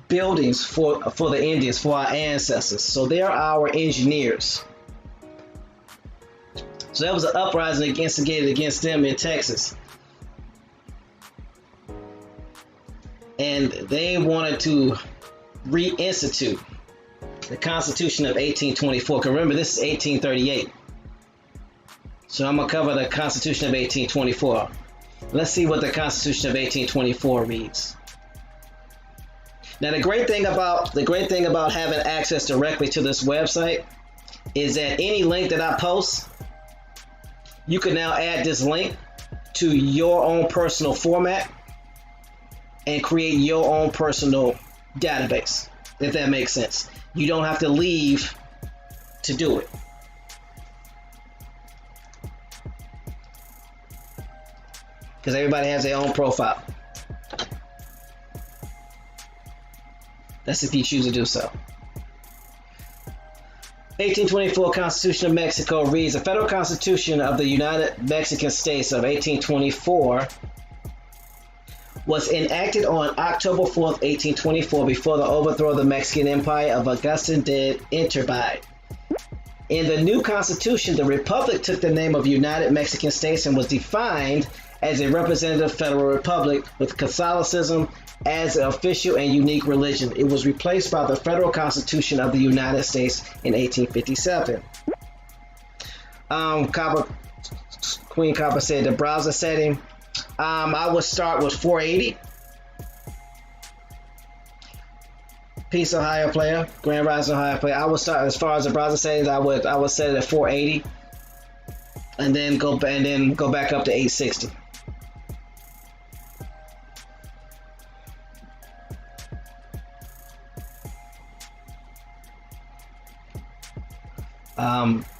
buildings for the Indians, for our ancestors. So they're our engineers. So that was an uprising instigated against them in Texas. And they wanted to reinstitute the Constitution of 1824. Because remember, this is 1838. So I'm going to cover the Constitution of 1824. Let's see what the Constitution of 1824 reads. Now, the great thing about having access directly to this website is that any link that I post you can now add this link to your own personal format and create your own personal database, if that makes sense. You don't have to leave to do it. Because everybody has their own profile. That's if you choose to do so. 1824 Constitution of Mexico reads, the Federal Constitution of the United Mexican States of 1824 was enacted on October 4th, 1824, before the overthrow of the Mexican Empire of Agustin de Iturbide. In the new Constitution, the Republic took the name of United Mexican States and was defined as a representative federal republic with Catholicism as an official and unique religion. It was replaced by the Federal Constitution of the United States in 1857. Queen Copper said the browser setting. I would start with 480. Peace Ohio player, Grand Rising Ohio player. I would start as far as the browser settings. I would set it at 480, and then go back up to 860.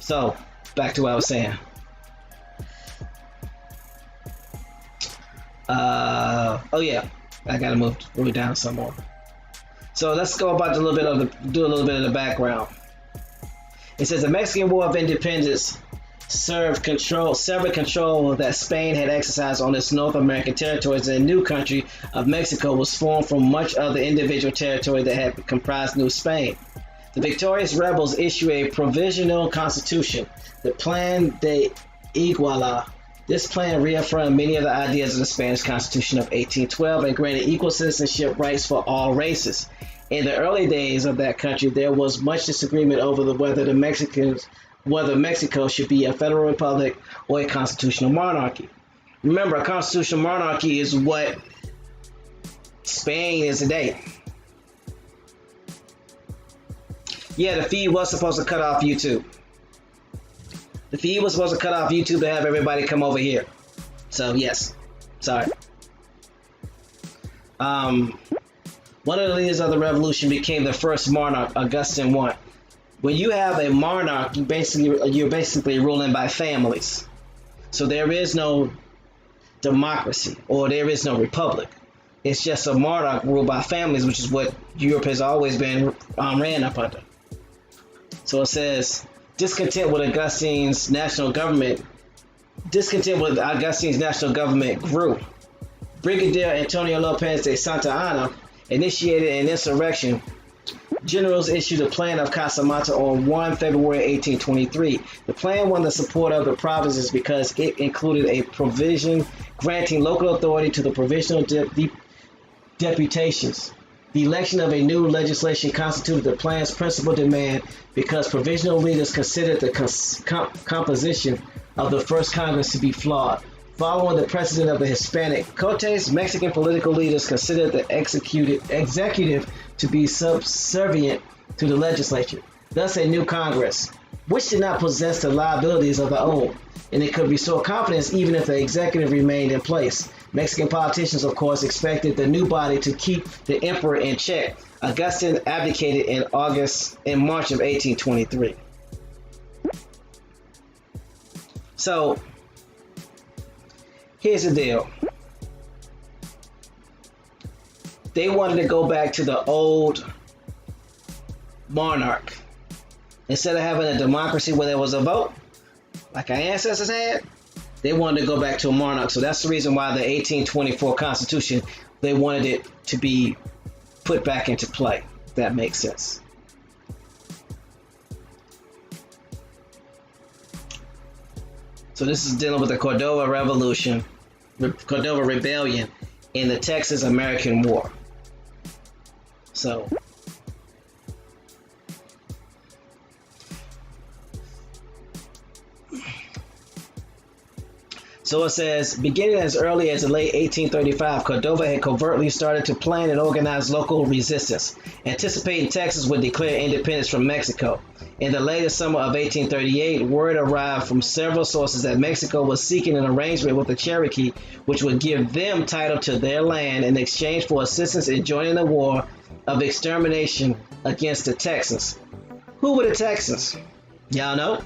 So back to what I was saying. Oh yeah, I gotta move down some more. So let's go about do a little bit of the background. It says the Mexican War of Independence severed control that Spain had exercised on its North American territories, and a new country of Mexico was formed from much of the individual territory that had comprised New Spain. The victorious rebels issued a provisional constitution, the Plan de Iguala. This plan reaffirmed many of the ideas of the Spanish Constitution of 1812 and granted equal citizenship rights for all races. In the early days of that country, there was much disagreement over whether Mexico should be a federal republic or a constitutional monarchy. Remember, a constitutional monarchy is what Spain is today. Yeah, the feed was supposed to cut off YouTube. The feed was supposed to cut off YouTube to have everybody come over here. So, yes. Sorry. One of the leaders of the revolution became the first monarch, Augustine I. When you have a monarch, you're basically ruling by families. So there is no democracy, or there is no republic. It's just a monarch ruled by families, which is what Europe has always been ran up under. So it says, discontent with Augustine's national government grew. Brigadier Antonio Lopez de Santa Anna initiated an insurrection. Generals issued a plan of Casamata on 1 February 1823. The plan won the support of the provinces because it included a provision granting local authority to the provisional deputations. The election of a new legislation constituted the plan's principal demand because provisional leaders considered the composition of the first Congress to be flawed. Following the precedent of the Hispanic Cortes, Mexican political leaders considered the executive to be subservient to the legislature. Thus, a new Congress, which did not possess the liabilities of the old, and it could restore confidence even if the executive remained in place. Mexican politicians, of course, expected the new body to keep the emperor in check. Augustine abdicated in March of 1823. So, here's the deal. They wanted to go back to the old monarch. Instead of having a democracy where there was a vote, like our ancestors had, they wanted to go back to a monarch. So that's the reason why the 1824 Constitution, they wanted it to be put back into play. If that makes sense. So this is dealing with the Cordova Rebellion in the Texas American War. So So it says, beginning as early as the late 1835, Cordova had covertly started to plan and organize local resistance, anticipating Texas would declare independence from Mexico. In the later summer of 1838, word arrived from several sources that Mexico was seeking an arrangement with the Cherokee, which would give them title to their land in exchange for assistance in joining the war of extermination against the Texans. Who were the Texans? Y'all know?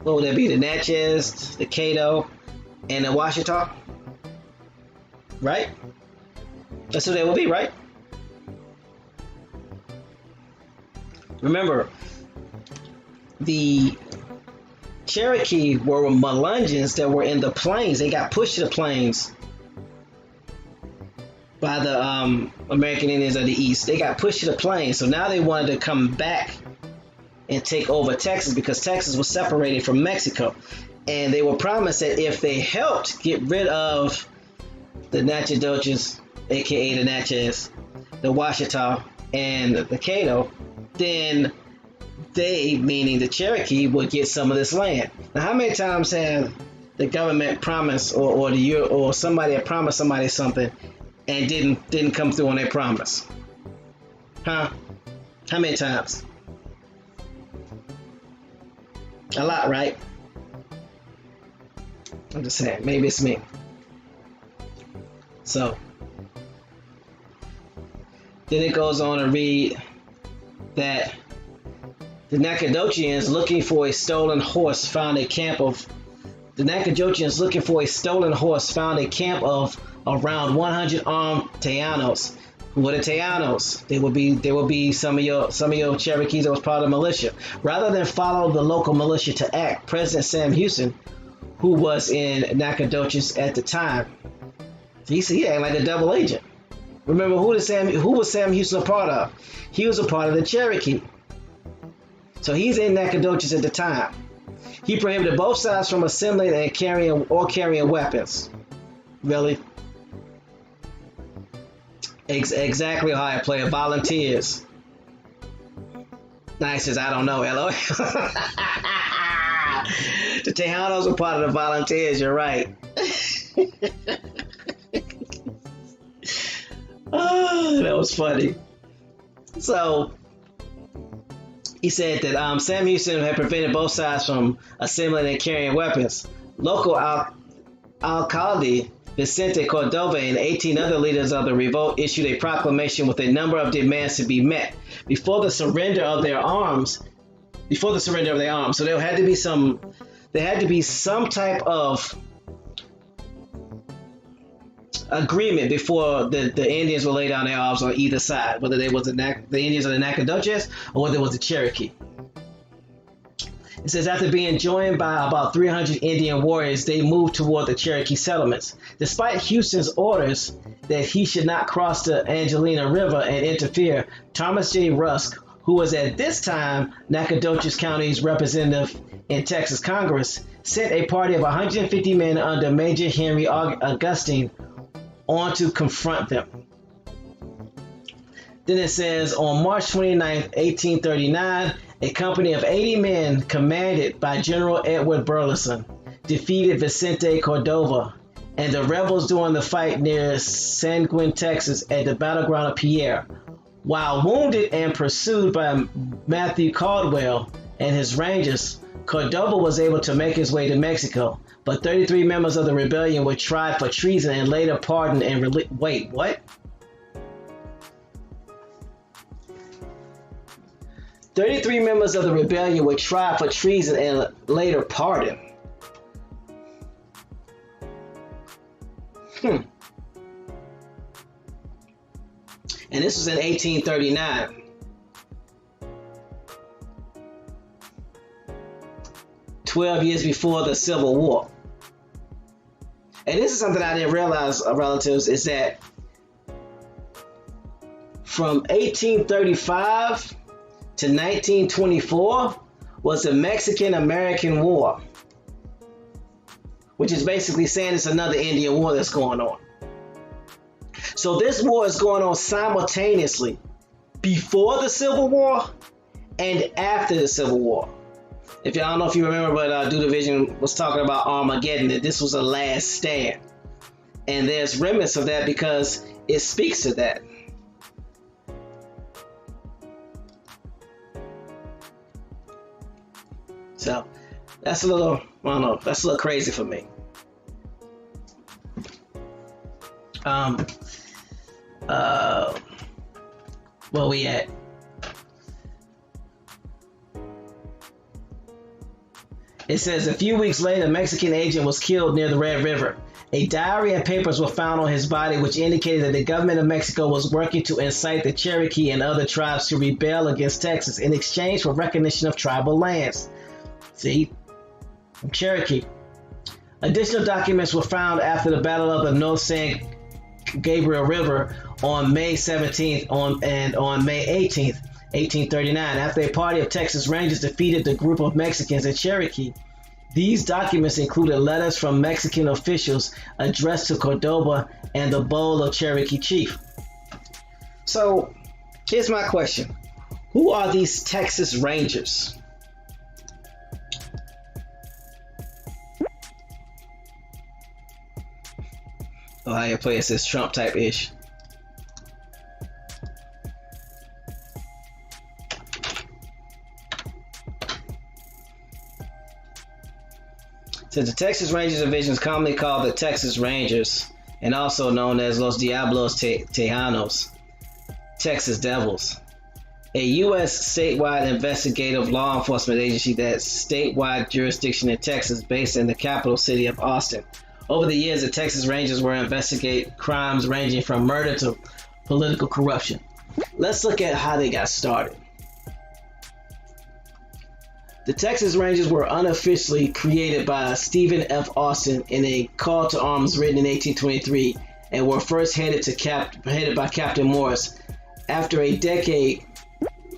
What would that be? The Natchez, the Caddo, and the Washita? Right? That's who they would be, right? Remember, the Cherokee were Melungeons that were in the plains. They got pushed to the plains by the American Indians of the East. They got pushed to the plains. So now they wanted to come back and take over Texas because Texas was separated from Mexico. And they were promised that if they helped get rid of the Natchitoches, aka the Natchez, the Washita, and the Caddo, then they, meaning the Cherokee, would get some of this land. Now, how many times have the government promised, or somebody had promised somebody something and didn't come through on their promise? Huh? How many times? A lot, right? I'm just saying, maybe it's me. So then it goes on to read that the Nacogdochians looking for a stolen horse found a camp of around 100 armed Tejanos. Who were the Tejanos? They would be some of your Cherokees that was part of the militia. Rather than follow the local militia to act, President Sam Houston, who was in Nacogdoches at the time, he acted like a double agent. Remember, who was Sam Houston a part of? He was a part of the Cherokee. So he's in Nacogdoches at the time. He prohibited both sides from assembling and carrying weapons. Really? Exactly how I play it. Volunteers. Nice as I don't know. LOL. The Tejanos are part of the volunteers. You're right. Oh, that was funny. So he said that Sam Houston had prevented both sides from assembling and carrying weapons. Local alcalde Vicente Cordova and 18 other leaders of the revolt issued a proclamation with a number of demands to be met before the surrender of their arms. So there had to be some type of agreement before the Indians would lay down their arms on either side, whether they was the Indians of the Nacogdoches or whether it was the Cherokee. It says, after being joined by about 300 Indian warriors, they moved toward the Cherokee settlements. Despite Houston's orders that he should not cross the Angelina River and interfere, Thomas J. Rusk, who was at this time Nacogdoches County's representative in Texas Congress, sent a party of 150 men under Major Henry Augustine on to confront them. Then it says, on March 29, 1839, a company of 80 men commanded by General Edward Burleson defeated Vicente Cordova and the rebels during the fight near Seguin, Texas at the battleground of Pierre. While wounded and pursued by Matthew Caldwell and his Rangers, Cordova was able to make his way to Mexico, but 33 members of the rebellion were tried for treason and later pardoned and released. Wait, what? 33 members of the rebellion were tried for treason and later pardoned. And this was in 1839. 12 years before the Civil War. And this is something I didn't realize, relatives, is that from 1835 to 1924 was the Mexican-American War, which is basically saying it's another Indian war that's going on. So this war is going on simultaneously before the Civil War and after the Civil War. If y'all don't know if you remember, but Do Division was talking about Armageddon, that this was a last stand. And there's remnants of that because it speaks to that. So that's a little, I don't know, that's a little crazy for me. Where we at? It says a few weeks later, a Mexican agent was killed near the Red River. A diary and papers were found on his body, which indicated that the government of Mexico was working to incite the Cherokee and other tribes to rebel against Texas in exchange for recognition of tribal lands. See? Cherokee. Additional documents were found after the Battle of the North San Gabriel River on May 17th and on May 18th, 1839, after a party of Texas Rangers defeated the group of Mexicans in Cherokee. These documents included letters from Mexican officials addressed to Cordoba and the Bowl of Cherokee chief. So, here's my question. Who are these Texas Rangers? Ohio player says Trump type-ish. Since the Texas Rangers Division is commonly called the Texas Rangers and also known as Los Diablos Tejanos, Texas Devils, a U.S. statewide investigative law enforcement agency that's statewide jurisdiction in Texas based in the capital city of Austin. Over the years, the Texas Rangers will investigate crimes ranging from murder to political corruption. Let's look at how they got started. The Texas Rangers were unofficially created by Stephen F. Austin in a call to arms written in 1823 and were first headed by Captain Morris. After a decade,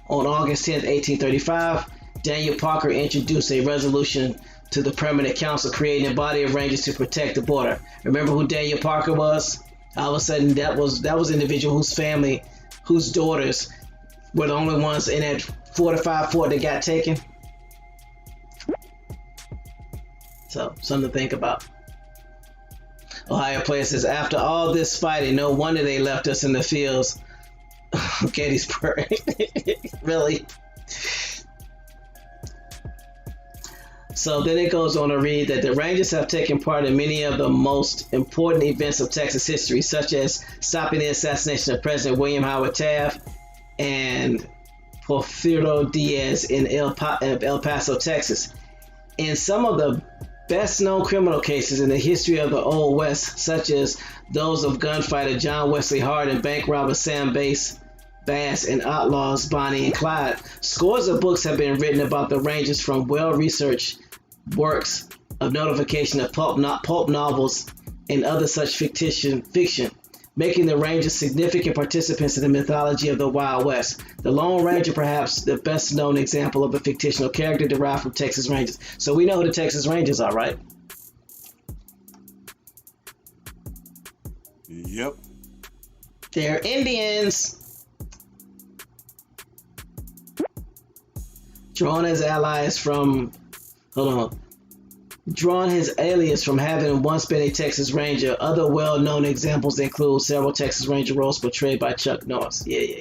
on August 10, 1835, Daniel Parker introduced a resolution to the Permanent Council creating a body of rangers to protect the border. Remember who Daniel Parker was? All of a sudden, that was an individual whose family, whose daughters were the only ones in that fortified fort that got taken. So, something to think about. Ohio player says, after all this fighting, no wonder they left us in the fields. Gettysburg. Really? So then it goes on to read that the Rangers have taken part in many of the most important events of Texas history, such as stopping the assassination of President William Howard Taft and Porfirio Diaz in El Paso, Texas. In some of the best-known criminal cases in the history of the Old West, such as those of gunfighter John Wesley Hart and bank robber Sam Bass and outlaws Bonnie and Clyde, scores of books have been written about the Rangers, from well-researched works of notification of pulp novels and other such fiction, making the Rangers significant participants in the mythology of the Wild West. The Lone Ranger, perhaps the best known example of a fictional character derived from Texas Rangers. So we know who the Texas Rangers are, right? Yep. They're Indians. Drawn his alias from, drawn his alias from having once been a Texas Ranger. Other well-known examples include several Texas Ranger roles portrayed by Chuck Norris. Yeah.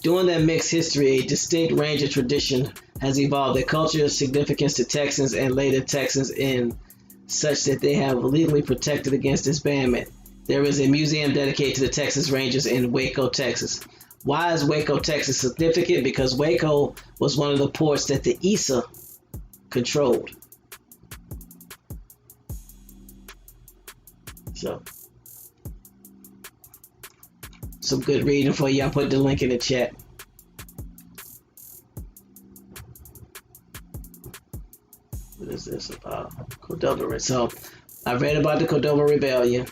During that mixed history, a distinct Ranger tradition has evolved. Their cultural significance to Texans and later Texans in such that they have legally protected against disbandment. There is a museum dedicated to the Texas Rangers in Waco, Texas. Why is Waco, Texas significant? Because Waco was one of the ports that the ESA controlled. So, some good reading for you. I'll put the link in the chat. What is this about? Cordova. So, I read about the Cordova Rebellion.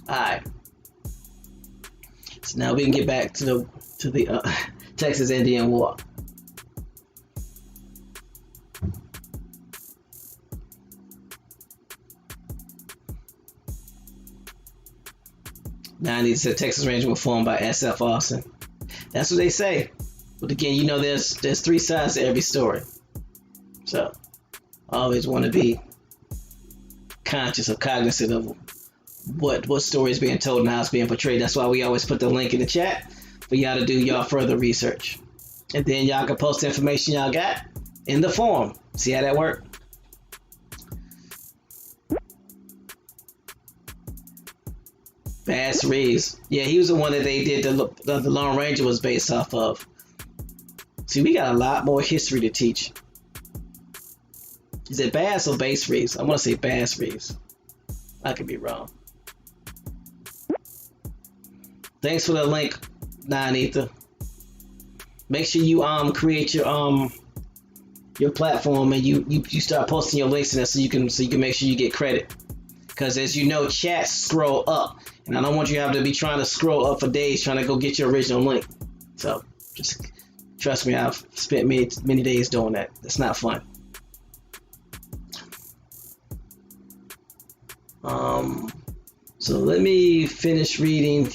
Alright. So now we can get back to the Texas Indian War. 90 said Texas Rangers were formed by S.F. Austin. That's what they say. But again, you know, there's three sides to every story. So I always want to be conscious or cognizant of what story is being told and how it's being portrayed. That's why we always put the link in the chat for y'all to do y'all further research. And then y'all can post the information y'all got in the forum. See how that works? Bass Reeves. Yeah, he was the one that they did the Lone Ranger was based off of. See, we got a lot more history to teach. Is it Bass or Bass Reeves? I want to say Bass Reeves. I could be wrong. Thanks for the link, 9ether. Make sure you create your platform and you start posting your links in there so you can make sure you get credit. Because as you know, chats scroll up. And I don't want you to have to be trying to scroll up for days trying to go get your original link. So just trust me, I've spent many days doing that. It's not fun. So let me finish reading.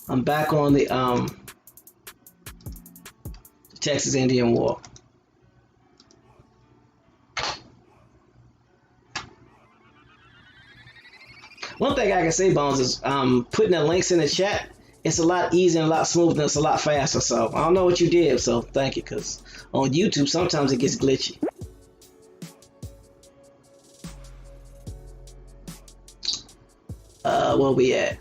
I'm back on the Texas Indian War. One thing I can say, Bones, is putting the links in the chat. It's a lot easier and a lot smoother and it's a lot faster. So I don't know what you did, so thank you. Because on YouTube, sometimes it gets glitchy. Where we at?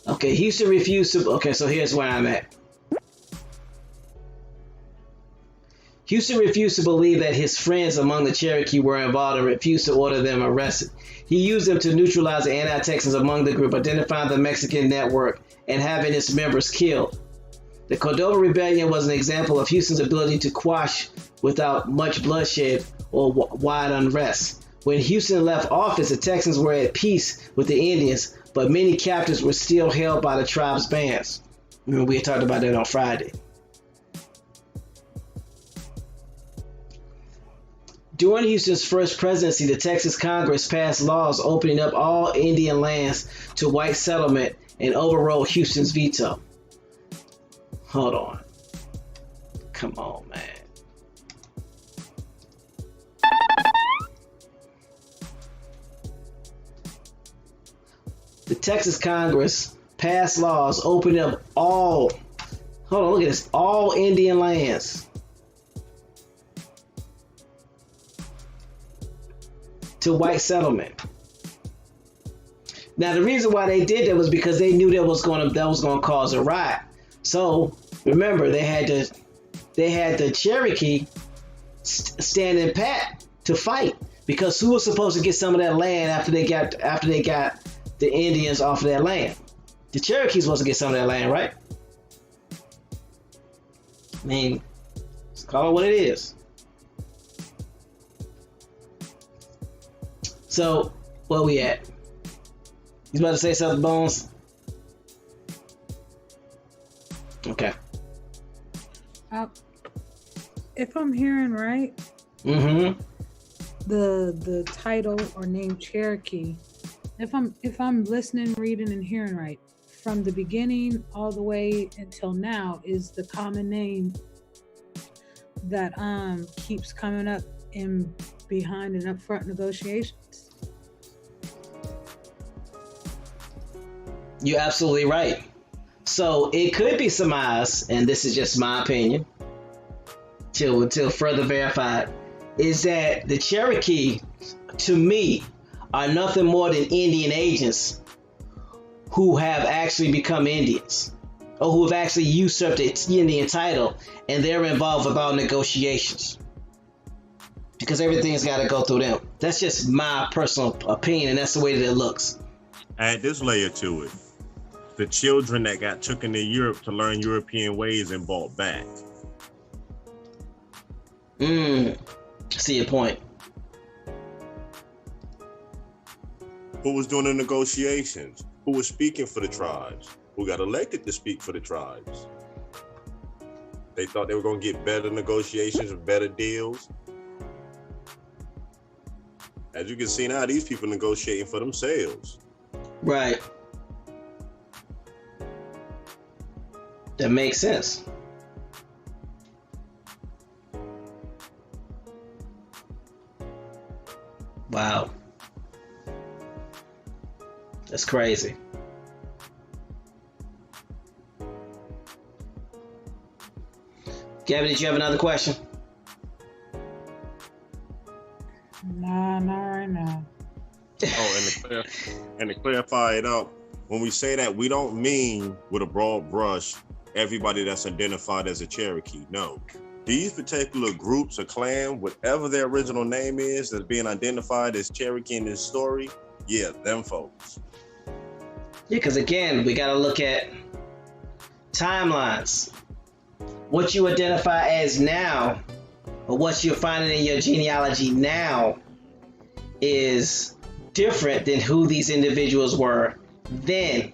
Okay, Houston refused to. Okay, so here's where I'm at. Houston refused to believe that his friends among the Cherokee were involved and refused to order them arrested. He used them to neutralize the anti-Texans among the group, identifying the Mexican network, and having its members killed. The Cordova Rebellion was an example of Houston's ability to quash without much bloodshed or wide unrest. When Houston left office, the Texans were at peace with the Indians, but many captives were still held by the tribe's bands. Remember, we had talked about that on Friday. During Houston's first presidency, the Texas Congress passed laws opening up all Indian lands to white settlement and overrode Houston's veto. Hold on. Come on, man. The Texas Congress passed laws opening up all, hold on, look at this, all Indian lands to white settlement. Now, the reason why they did that was because they knew that was going to cause a riot. So remember, they had the Cherokee standing pat to fight, because who was supposed to get some of that land after they got the Indians off of that land? The Cherokees supposed to get some of that land, right? I mean, let's call it what it is. So, where we at? You about to say something, Bones? Okay. If I'm hearing right, the title or name Cherokee, if I'm listening, reading, and hearing right, from the beginning all the way until now, is the common name that keeps coming up in behind and upfront negotiations. You're absolutely right. So it could be surmised, and this is just my opinion, till further verified, is that the Cherokee, to me, are nothing more than Indian agents who have actually become Indians, or who have actually usurped the Indian title, and they're involved with all negotiations, because everything's got to go through them. That's just my personal opinion, and that's the way that it looks. Add this layer to it. The children that got taken to Europe to learn European ways and brought back. See your point. Who was doing the negotiations? Who was speaking for the tribes? Who got elected to speak for the tribes? They thought they were going to get better negotiations and better deals. As you can see now, these people negotiating for themselves. Right. That makes sense. Wow. That's crazy. Gabby, did you have another question? Nah, not right now. Oh, and to clarify it up, when we say that, we don't mean with a broad brush everybody that's identified as a Cherokee. No. These particular groups or clan, whatever their original name is that's being identified as Cherokee in this story, yeah, them folks. Yeah, because again, we got to look at timelines. What you identify as now, or what you're finding in your genealogy now, is different than who these individuals were then.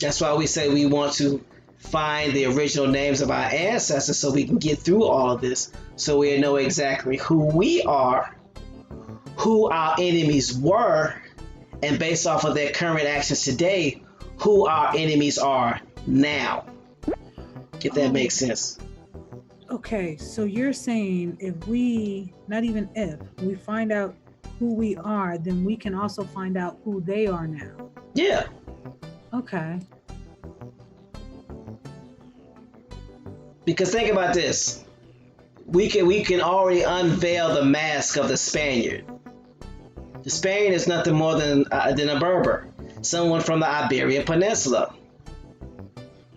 That's why we say we want to find the original names of our ancestors so we can get through all of this, so we know exactly who we are, who our enemies were, and based off of their current actions today, who our enemies are now. If that makes sense. Okay, so you're saying if we, not even if, we find out who we are, then we can also find out who they are now. Yeah. Okay. Because think about this. We can already unveil the mask of the Spaniard. The Spaniard is nothing more than a Berber, someone from the Iberian Peninsula.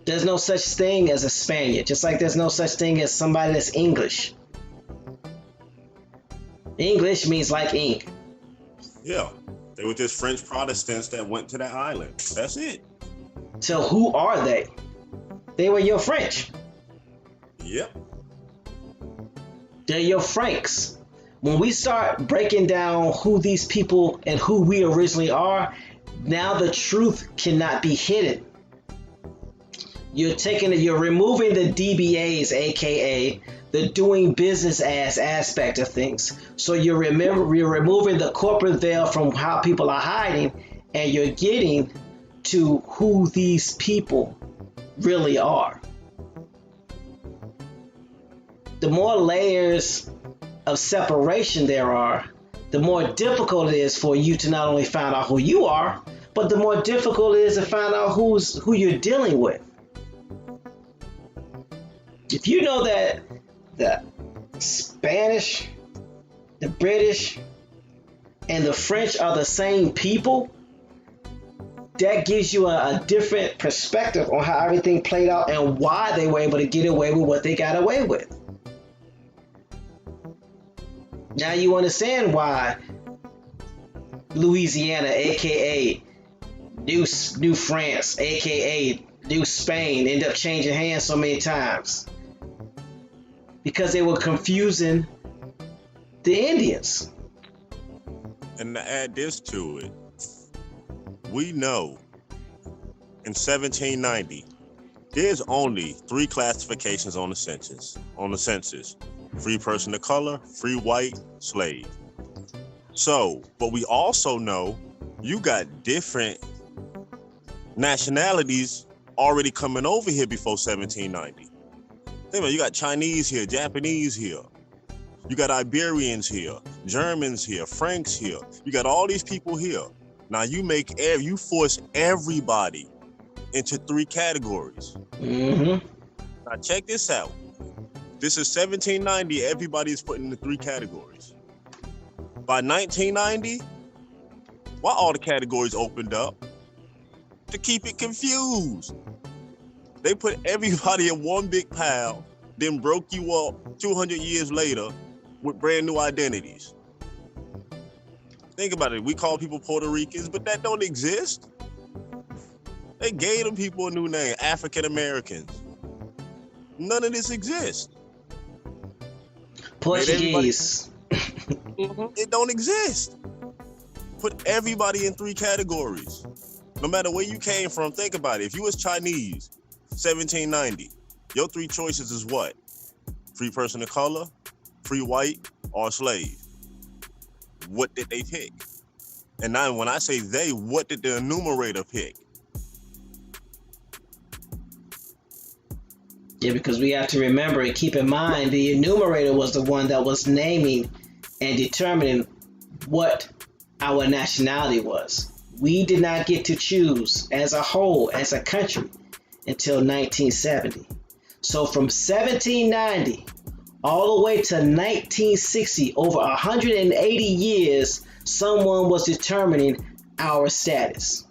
There's no such thing as a Spaniard, just like there's no such thing as somebody that's English. English means like ink. Yeah, they were just French Protestants that went to that island. That's it. So who are they? They were your French. Yep. They're your Franks. When we start breaking down who these people and who we originally are, now the truth cannot be hidden. You're removing the DBAs, aka the doing business as aspect of things. So you're removing the corporate veil from how people are hiding, and you're getting to who these people really are. The more layers of separation there are, the more difficult it is for you to not only find out who you are, but the more difficult it is to find out who you're dealing with. If you know that the Spanish, the British, and the French are the same people, that gives you a different perspective on how everything played out and why they were able to get away with what they got away with. Now you understand why Louisiana, aka New France, aka New Spain, ended up changing hands so many times. Because they were confusing the Indians. And to add this to it, we know in 1790, there's only 3 classifications on the census. Free person of color, free white, slave. So, but we also know you got different nationalities already coming over here before 1790. Think about it, you got Chinese here, Japanese here. You got Iberians here, Germans here, Franks here. You got all these people here. Now you force everybody into 3 categories. Mm-hmm. Now check this out. This is 1790, everybody is put into 3 categories. By 1990, why all the categories opened up? To keep it confused. They put everybody in one big pile, then broke you up 200 years later with brand new identities. Think about it. We call people Puerto Ricans, but that don't exist. They gave them people a new name, African Americans. None of this exists. Portuguese. It don't exist. Put everybody in 3 categories. No matter where you came from, think about it. If you was Chinese, 1790, your 3 choices is what? Free person of color, free white, or slave. what did they pick? And now when I say they, what did the enumerator pick? Yeah, because we have to remember and keep in mind the enumerator was the one that was naming and determining what our nationality was. We did not get to choose as a whole, as a country, until 1970. So from 1790 all the way to 1960, over 180 years, someone was determining our status.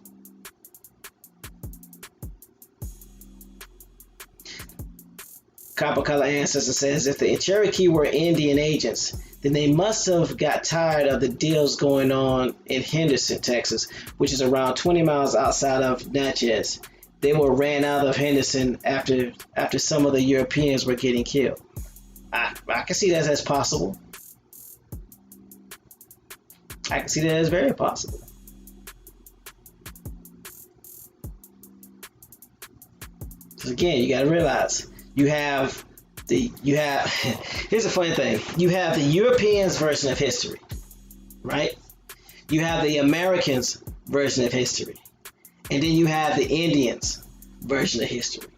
Copper Color Ancestor says, if the Cherokee were Indian agents, then they must have got tired of the deals going on in Henderson, Texas, which is around 20 miles outside of Natchez. They were ran out of Henderson after some of the Europeans were getting killed. I can see that as possible. I can see that as very possible. Because again, you got to realize here's a funny thing. You have the Europeans version of history, right? You have the Americans version of history. And then you have the Indians version of history.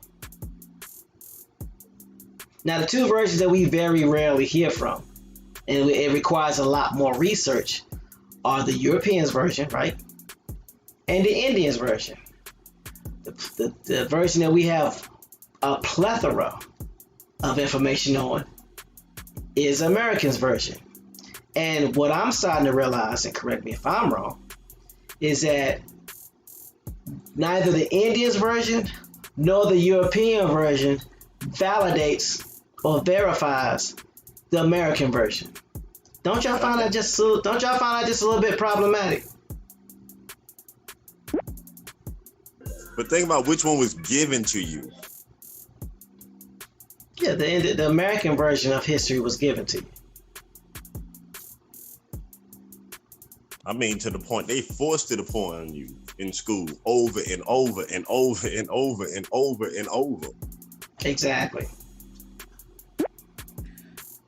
Now, the two versions that we very rarely hear from, and it requires a lot more research, are the Europeans version, right? And the Indians version. The version that we have a plethora of information on is Americans version. And what I'm starting to realize, and correct me if I'm wrong, is that neither the Indians version nor the European version validates or verifies the American version. Don't y'all find that just a little bit problematic? But think about which one was given to you. Yeah, the American version of history was given to you. I mean, to the point they forced it upon you in school over and over and over and over and over and over. Exactly.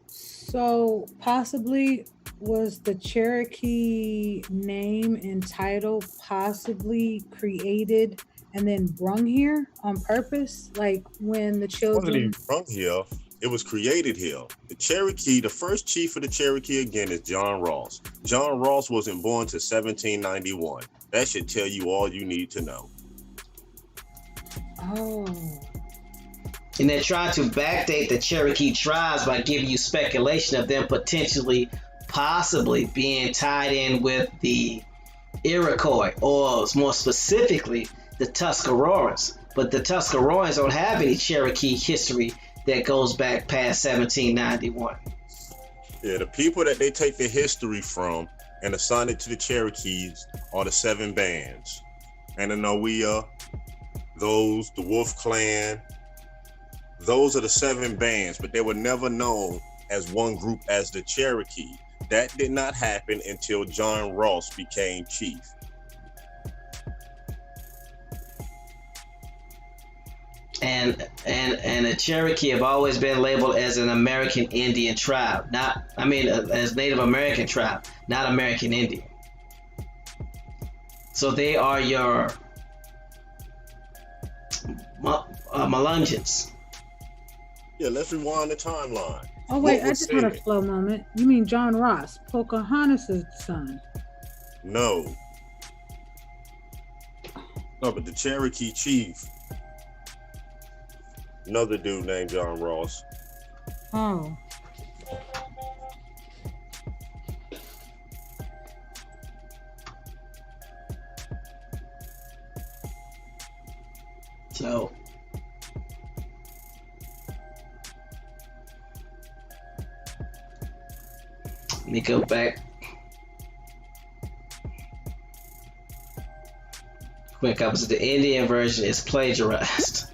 So possibly was the Cherokee name and title possibly created and then brung here on purpose? Like when the children... It wasn't even brung here. It was created here. The Cherokee, the first chief of the Cherokee again is John Ross. John Ross wasn't born till 1791. That should tell you all you need to know. Oh. And they're trying to backdate the Cherokee tribes by giving you speculation of them possibly being tied in with the Iroquois, or more specifically, the Tuscaroras. But the Tuscaroras don't have any Cherokee history that goes back past 1791. Yeah, the people that they take the history from and assign it to the Cherokees are the 7 bands. Ananoia, the Wolf Clan. Those are the 7 bands, but they were never known as one group as the Cherokee. That did not happen until John Ross became chief. And the Cherokee have always been labeled as an American Indian tribe, as Native American tribe, not American Indian. So they are your Melungeons. Yeah, let's rewind the timeline. Oh wait, I just had a slow moment. You mean John Ross, Pocahontas' son? No, but the Cherokee chief, another dude named John Ross. Oh. So let me go back quick. Opposite, the Indian version is plagiarized.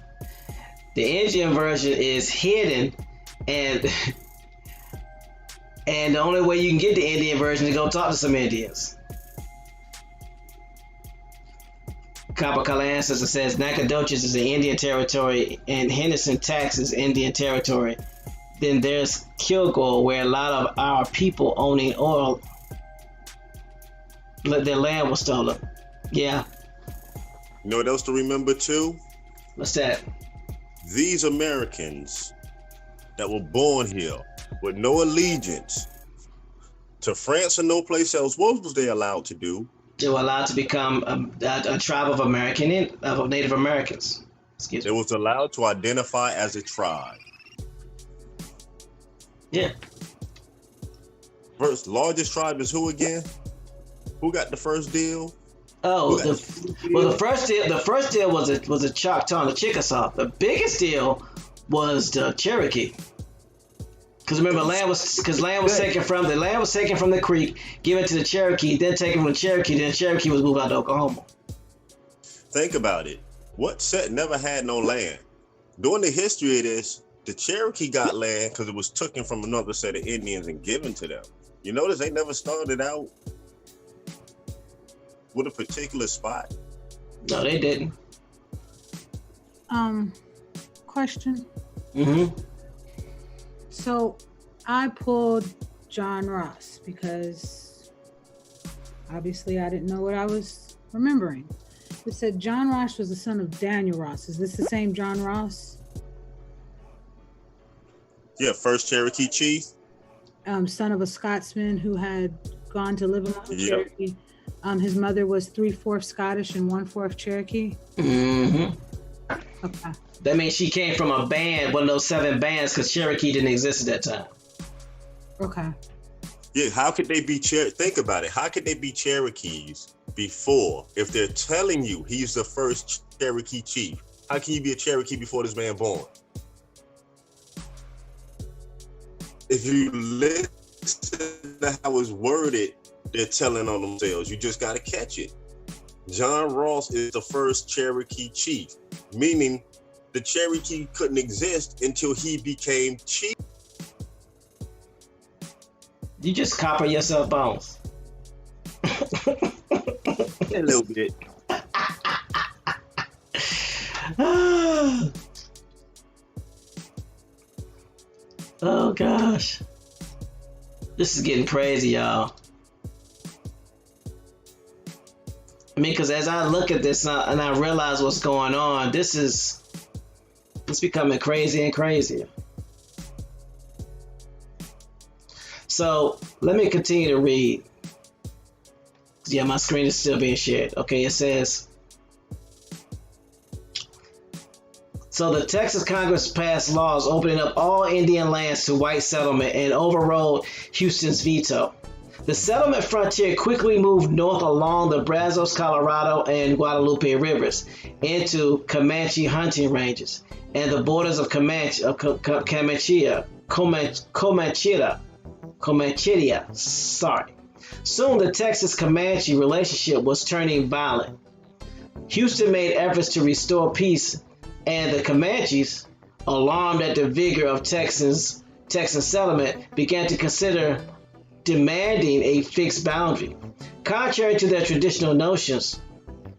The Indian version is hidden, and the only way you can get the Indian version is to go talk to some Indians. Copper Color Ancestor says Nacogdoches is an Indian territory and Henderson, Texas, Indian territory. Then there's Kilgore, where a lot of our people owning oil Their land was stolen. Yeah. You know what else to remember too? What's that? These Americans that were born here with no allegiance to France or no place else, what was they allowed to do? They were allowed to become a tribe of Native Americans. Excuse They me. was allowed to identify as a tribe. Yeah. First largest tribe is who again? Who got the first deal? Oh, the first deal was a Choctaw and a Chickasaw. The biggest deal was the Cherokee. Because remember, land was taken from the Creek, given to the Cherokee, then taken from the Cherokee, then Cherokee was moved out to Oklahoma. Think about it. What set never had no land? During the history of this, the Cherokee got land because it was taken from another set of Indians and given to them. You notice they never started out with a particular spot. No, they didn't. Question. Mm-hmm. So I pulled John Ross because obviously I didn't know what I was remembering. It said John Ross was the son of Daniel Ross. Is this the same John Ross? Yeah, first Cherokee chief. Son of a Scotsman who had gone to live among the Yep. Cherokee. His mother was 3/4 Scottish and 1/4 Cherokee. Mm-hmm. Okay. That means she came from a band, one of those 7 bands, because Cherokee didn't exist at that time. Okay. Yeah, how could they be think about it. How could they be Cherokees before? If they're telling you he's the first Cherokee chief, how can you be a Cherokee before this man born? If you listen to how it's worded, they're telling on themselves. You just got to catch it. John Ross is the first Cherokee chief, meaning the Cherokee couldn't exist until he became chief. You just copper yourself bones. A little bit. Oh gosh. This is getting crazy, y'all. I mean, because as I look at this and I realize what's going on, it's becoming crazy and crazier. So let me continue to read. Yeah, my screen is still being shared. Okay, it says, so the Texas Congress passed laws opening up all Indian lands to white settlement and overrode Houston's veto. The settlement frontier quickly moved north along the Brazos, Colorado, and Guadalupe rivers into Comanche hunting ranges and the borders of Comancheria. Sorry. Soon the Texas-Comanche relationship was turning violent. Houston made efforts to restore peace, and the Comanches, alarmed at the vigor of Texan settlement, began to consider demanding a fixed boundary. Contrary to their traditional notions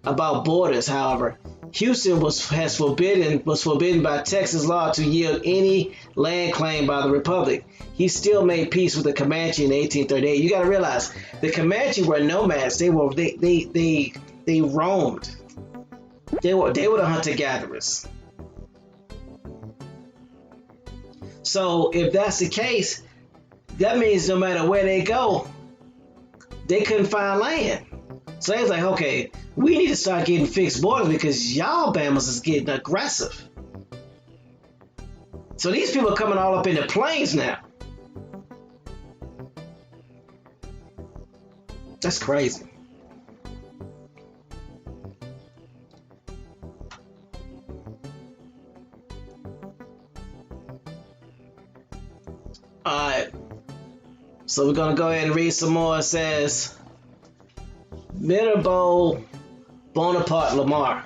about borders, however, Houston was forbidden by Texas law to yield any land claimed by the Republic. He still made peace with the Comanche in 1838. You got to realize the Comanche were nomads. They roamed. They were the hunter-gatherers. So if that's the case, that means no matter where they go, they couldn't find land. So they was like, okay, we need to start getting fixed borders because y'all Bamas is getting aggressive. So these people are coming all up in the plains now. That's crazy. All right. So we're going to go ahead and read some more. It says, Middleborough Bonaparte Lamar,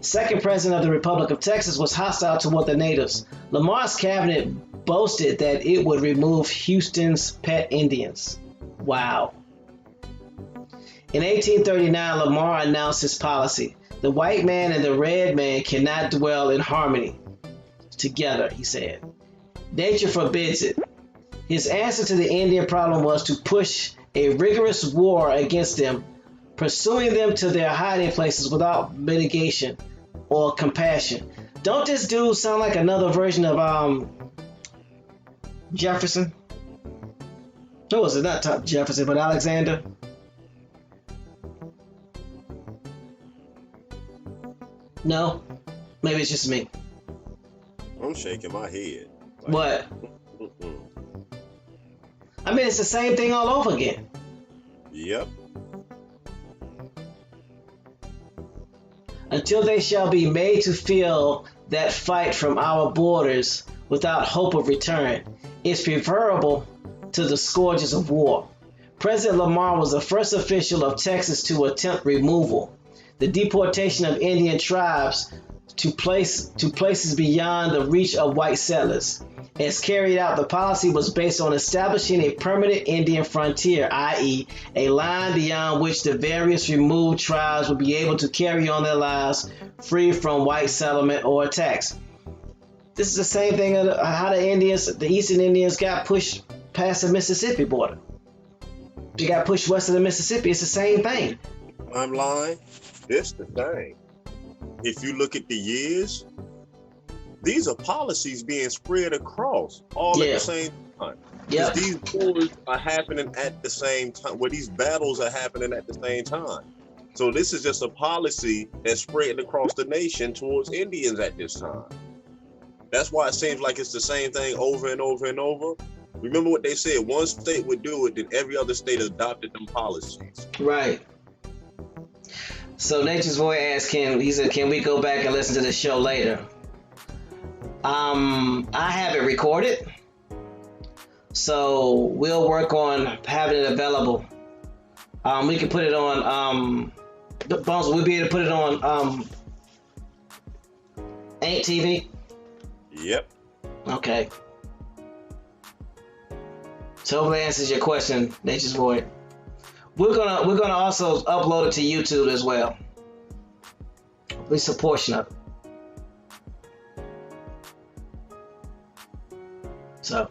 second president of the Republic of Texas, was hostile toward the natives. Lamar's cabinet boasted that it would remove Houston's pet Indians. Wow. In 1839, Lamar announced his policy. The white man and the red man cannot dwell in harmony together, he said. Nature forbids it. His answer to the Indian problem was to push a rigorous war against them pursuing them to their hiding places without mitigation or compassion. Don't this dude sound like another version of Jefferson? Who was it? Not Jefferson, but Alexander. No? Maybe it's just me. I'm shaking my head. Like, What? I mean, it's the same thing all over again. Yep. Until they shall be made to feel that fight from our borders without hope of return is preferable to the scourges of war. President Lamar was the first official of Texas to attempt removal, the deportation of Indian tribes to places beyond the reach of white settlers. As carried out, the policy was based on establishing a permanent Indian frontier, i.e., a line beyond which the various removed tribes would be able to carry on their lives free from white settlement or attacks. This is the same thing how the Eastern Indians got pushed past the Mississippi border. They got pushed west of the Mississippi. It's the same thing. I'm lying. This the thing. If you look at the years, these are policies being spread across all at the same time. Yeah. These wars are happening at the same time, where these battles are happening at the same time. So this is just a policy that's spreading across the nation towards Indians at this time. That's why it seems like it's the same thing over and over and over. Remember what they said, one state would do it, then every other state adopted them policies. Right. So Nature's Boy asked can we go back and listen to the show later? I have it recorded, so we'll work on having it available. We can put it on Bones, we'll be able to put it on Ain't TV. Yep. Okay. So hopefully that answers your question, Nature's Boy. We're gonna also upload it to YouTube as well. At least a portion of it. So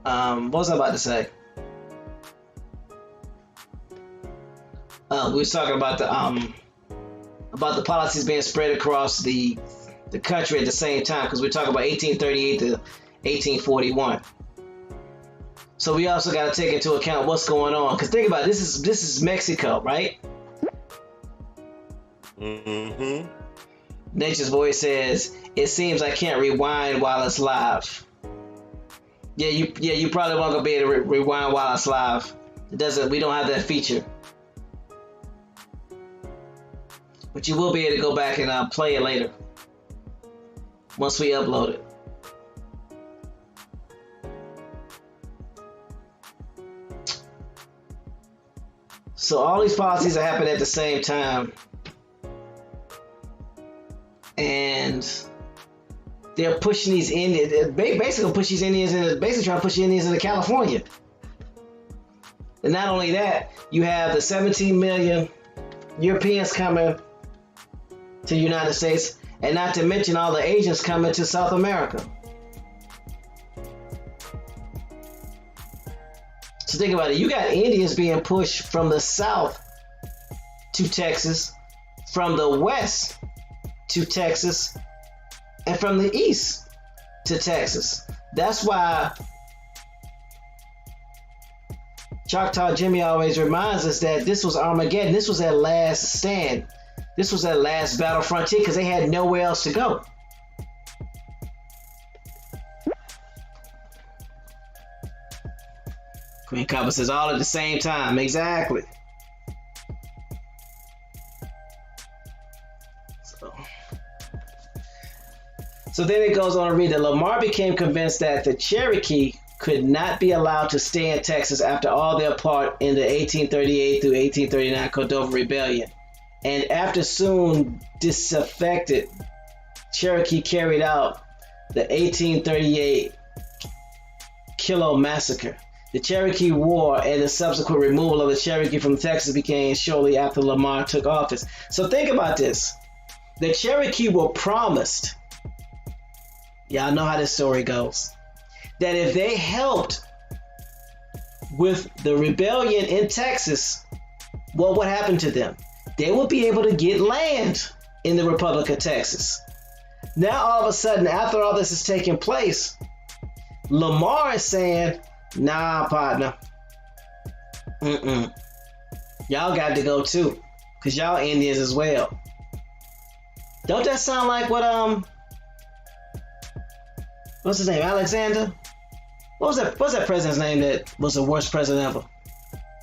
what was I about to say? We were talking about the policies being spread across the country at the same time, because we're talking about 1838 to 1841. So we also got to take into account what's going on, because think about it, this is Mexico, right? Mm-hmm. Nature's Voice says it seems I can't rewind while it's live. Yeah, you probably won't gonna be able to rewind while it's live. We don't have that feature. But you will be able to go back and play it later once we upload it. So all these policies are happening at the same time, and they're pushing these Indians. Basically, push these Indians into basically trying to push Indians into California. And not only that, you have the 17 million Europeans coming to the United States, and not to mention all the Asians coming to South America. So think about it. You got Indians being pushed from the south to Texas, from the west to Texas, and from the east to Texas. That's why Choctaw Jimmy always reminds us that this was Armageddon. This was their last stand. This was their last battle frontier, because they had nowhere else to go. Queen Copper says all at the same time. Exactly. So then it goes on to read that Lamar became convinced that the Cherokee could not be allowed to stay in Texas after all their part in the 1838 through 1839 Cordova Rebellion. And after soon disaffected, Cherokee carried out the 1838 Kilo Massacre. The Cherokee War and the subsequent removal of the Cherokee from Texas began shortly after Lamar took office. So think about this. The Cherokee were promised, y'all know how this story goes, that if they helped with the rebellion in Texas, well, what happened to them? They will be able to get land in the Republic of Texas. Now, all of a sudden, after all this is taking place, Lamar is saying, nah, partner. Y'all got to go too, because y'all Indians as well. Don't that sound like what, what's his name, Alexander? What's that president's name that was the worst president ever?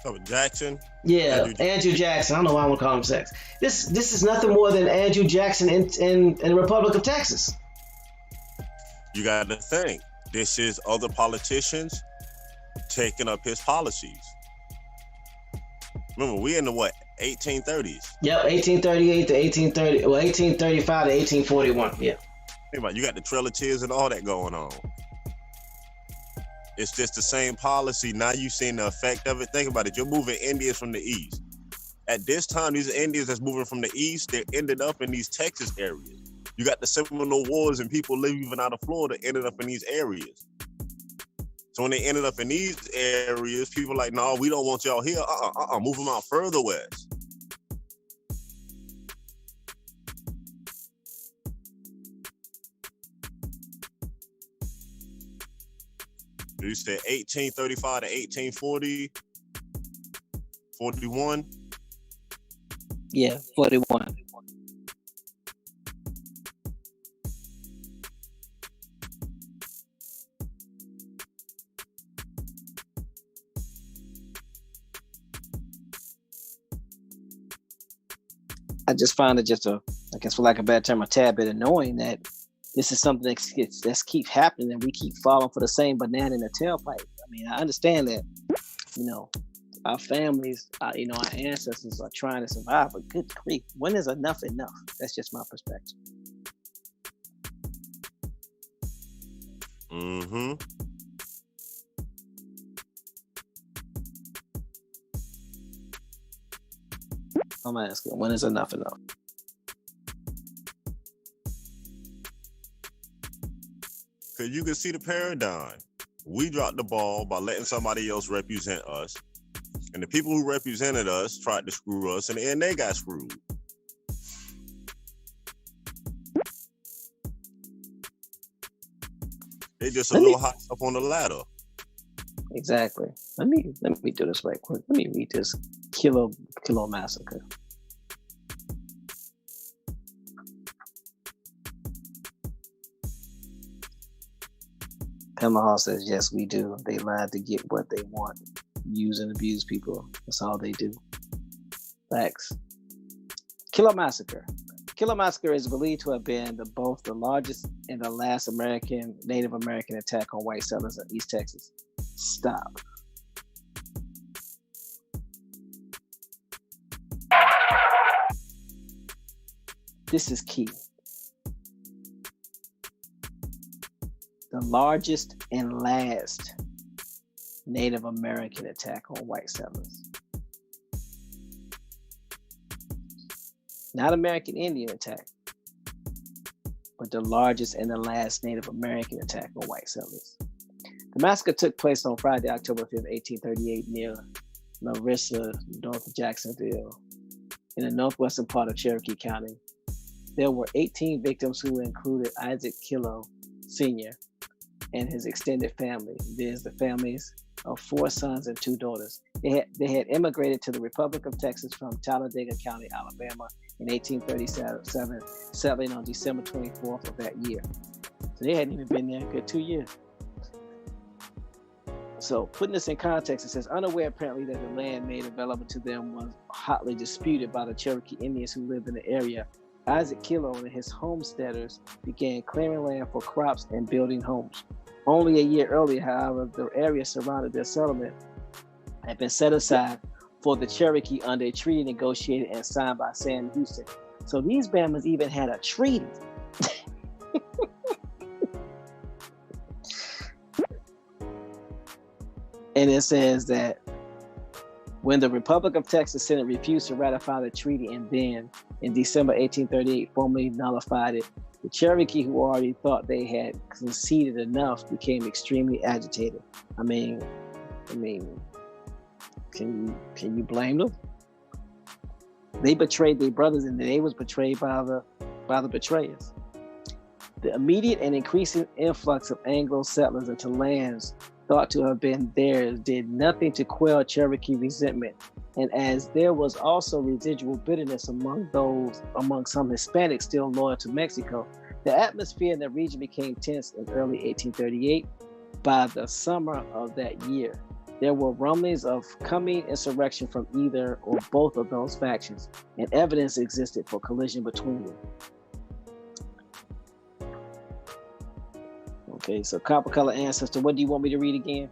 Oh, Jackson? Yeah, Andrew Jackson. I don't know why I want to call him sex. This is nothing more than Andrew Jackson in the Republic of Texas. You got to think, this is other politicians taking up his policies. Remember, we in the what, 1830s? Yep, 1838 to 1830, well, 1835 to 1841, yeah. Think about it, you got the Trail of Tears and all that going on. It's just the same policy. Now you've seen the effect of it. Think about it. You're moving Indians from the east. At this time, these Indians that's moving from the east, they ended up in these Texas areas. You got the Seminole Wars and people living out of Florida ended up in these areas. So when they ended up in these areas, people like, no, we don't want y'all here. Move them out further west. You said 1835 to 1840, 41? Yeah, 41. I just found it just I guess for lack of a bad term, a tad bit annoying that this is something that keeps happening and we keep falling for the same banana in the tailpipe. I mean, I understand that, our families, our ancestors are trying to survive, but good grief, when is enough enough? That's just my perspective. Mm-hmm. I'm asking, when is enough enough? Because you can see the paradigm. We dropped the ball by letting somebody else represent us. And the people who represented us tried to screw us, and in the end, they got screwed. They just a little high up on the ladder. Exactly. Let me do this right quick. Let me read this Kilo Massacre. Pemaha says, yes, we do. They lied to get what they want. Use and abuse people. That's all they do. Facts. Kilo Massacre. Kilo Massacre is believed to have been both the largest and the last Native American attack on white settlers in East Texas. Stop. This is key. The largest and last Native American attack on white settlers. Not American Indian attack, but the largest and the last Native American attack on white settlers. The massacre took place on Friday, October 5th, 1838, near Larissa, north of Jacksonville, in the northwestern part of Cherokee County. There were 18 victims who included Isaac Kilo Sr. and his extended family. There's the families of 4 sons and 2 daughters. They had immigrated to the Republic of Texas from Talladega County, Alabama in 1837, settling on December 24th of that year. So they hadn't even been there a good 2 years. So putting this in context, it says, unaware apparently that the land made available to them was hotly disputed by the Cherokee Indians who lived in the area. Isaac Kilo and his homesteaders began clearing land for crops and building homes. Only a year earlier, however, the area surrounding their settlement had been set aside for the Cherokee under a treaty negotiated and signed by Sam Houston. So these Bamas even had a treaty. And it says that when the Republic of Texas Senate refused to ratify the treaty and then, in December 1838, formally nullified it, the Cherokee, who already thought they had conceded enough, became extremely agitated. I mean, Can you blame them? They betrayed their brothers, and they was betrayed by the betrayers. The immediate and increasing influx of Anglo settlers into lands thought to have been theirs did nothing to quell Cherokee resentment, and as there was also residual bitterness among some Hispanics still loyal to Mexico, the atmosphere in the region became tense in early 1838. By the summer of that year, there were rumblings of coming insurrection from either or both of those factions, and evidence existed for collision between them. Okay, so Copper Color Ancestor, what do you want me to read again?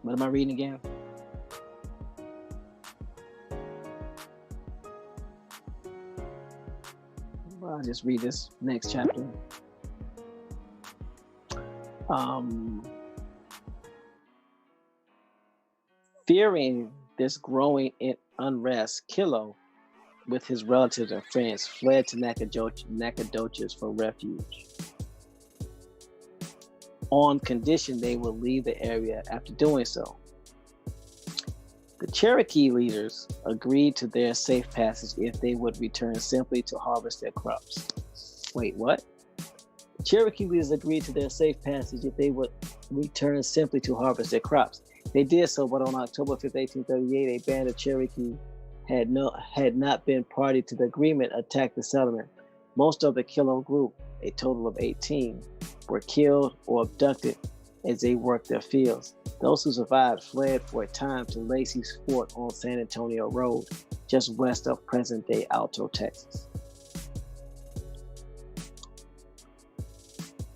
What am I reading again? Well, I'll just read this next chapter. Fearing this growing unrest, Kilo, with his relatives and friends, fled to Nacogdoches for refuge, on condition they would leave the area after doing so. The Cherokee leaders agreed to their safe passage if they would return simply to harvest their crops. Wait, what? The Cherokee leaders agreed to their safe passage if they would return simply to harvest their crops. They did so, but on October 5th, 1838, a band of Cherokee had not been party to the agreement, attacked the settlement. Most of the Kilo group, a total of 18, were killed or abducted as they worked their fields. Those who survived fled for a time to Lacey's Fort on San Antonio Road, just west of present-day Alto, Texas.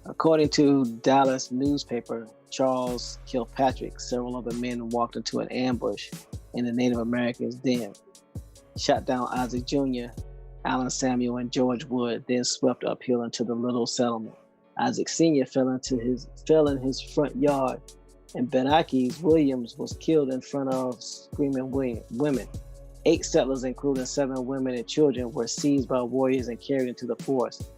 According to Dallas newspaper Charles Kilpatrick, several of the men walked into an ambush in the Native Americans' den, shot down Isaac Jr., Allen Samuel, and George Wood, then swept uphill into the little settlement. Isaac Sr. fell in his front yard, and Benakis Williams was killed in front of screaming women. 8 settlers, including 7 women and children, were seized by warriors and carried into the forest.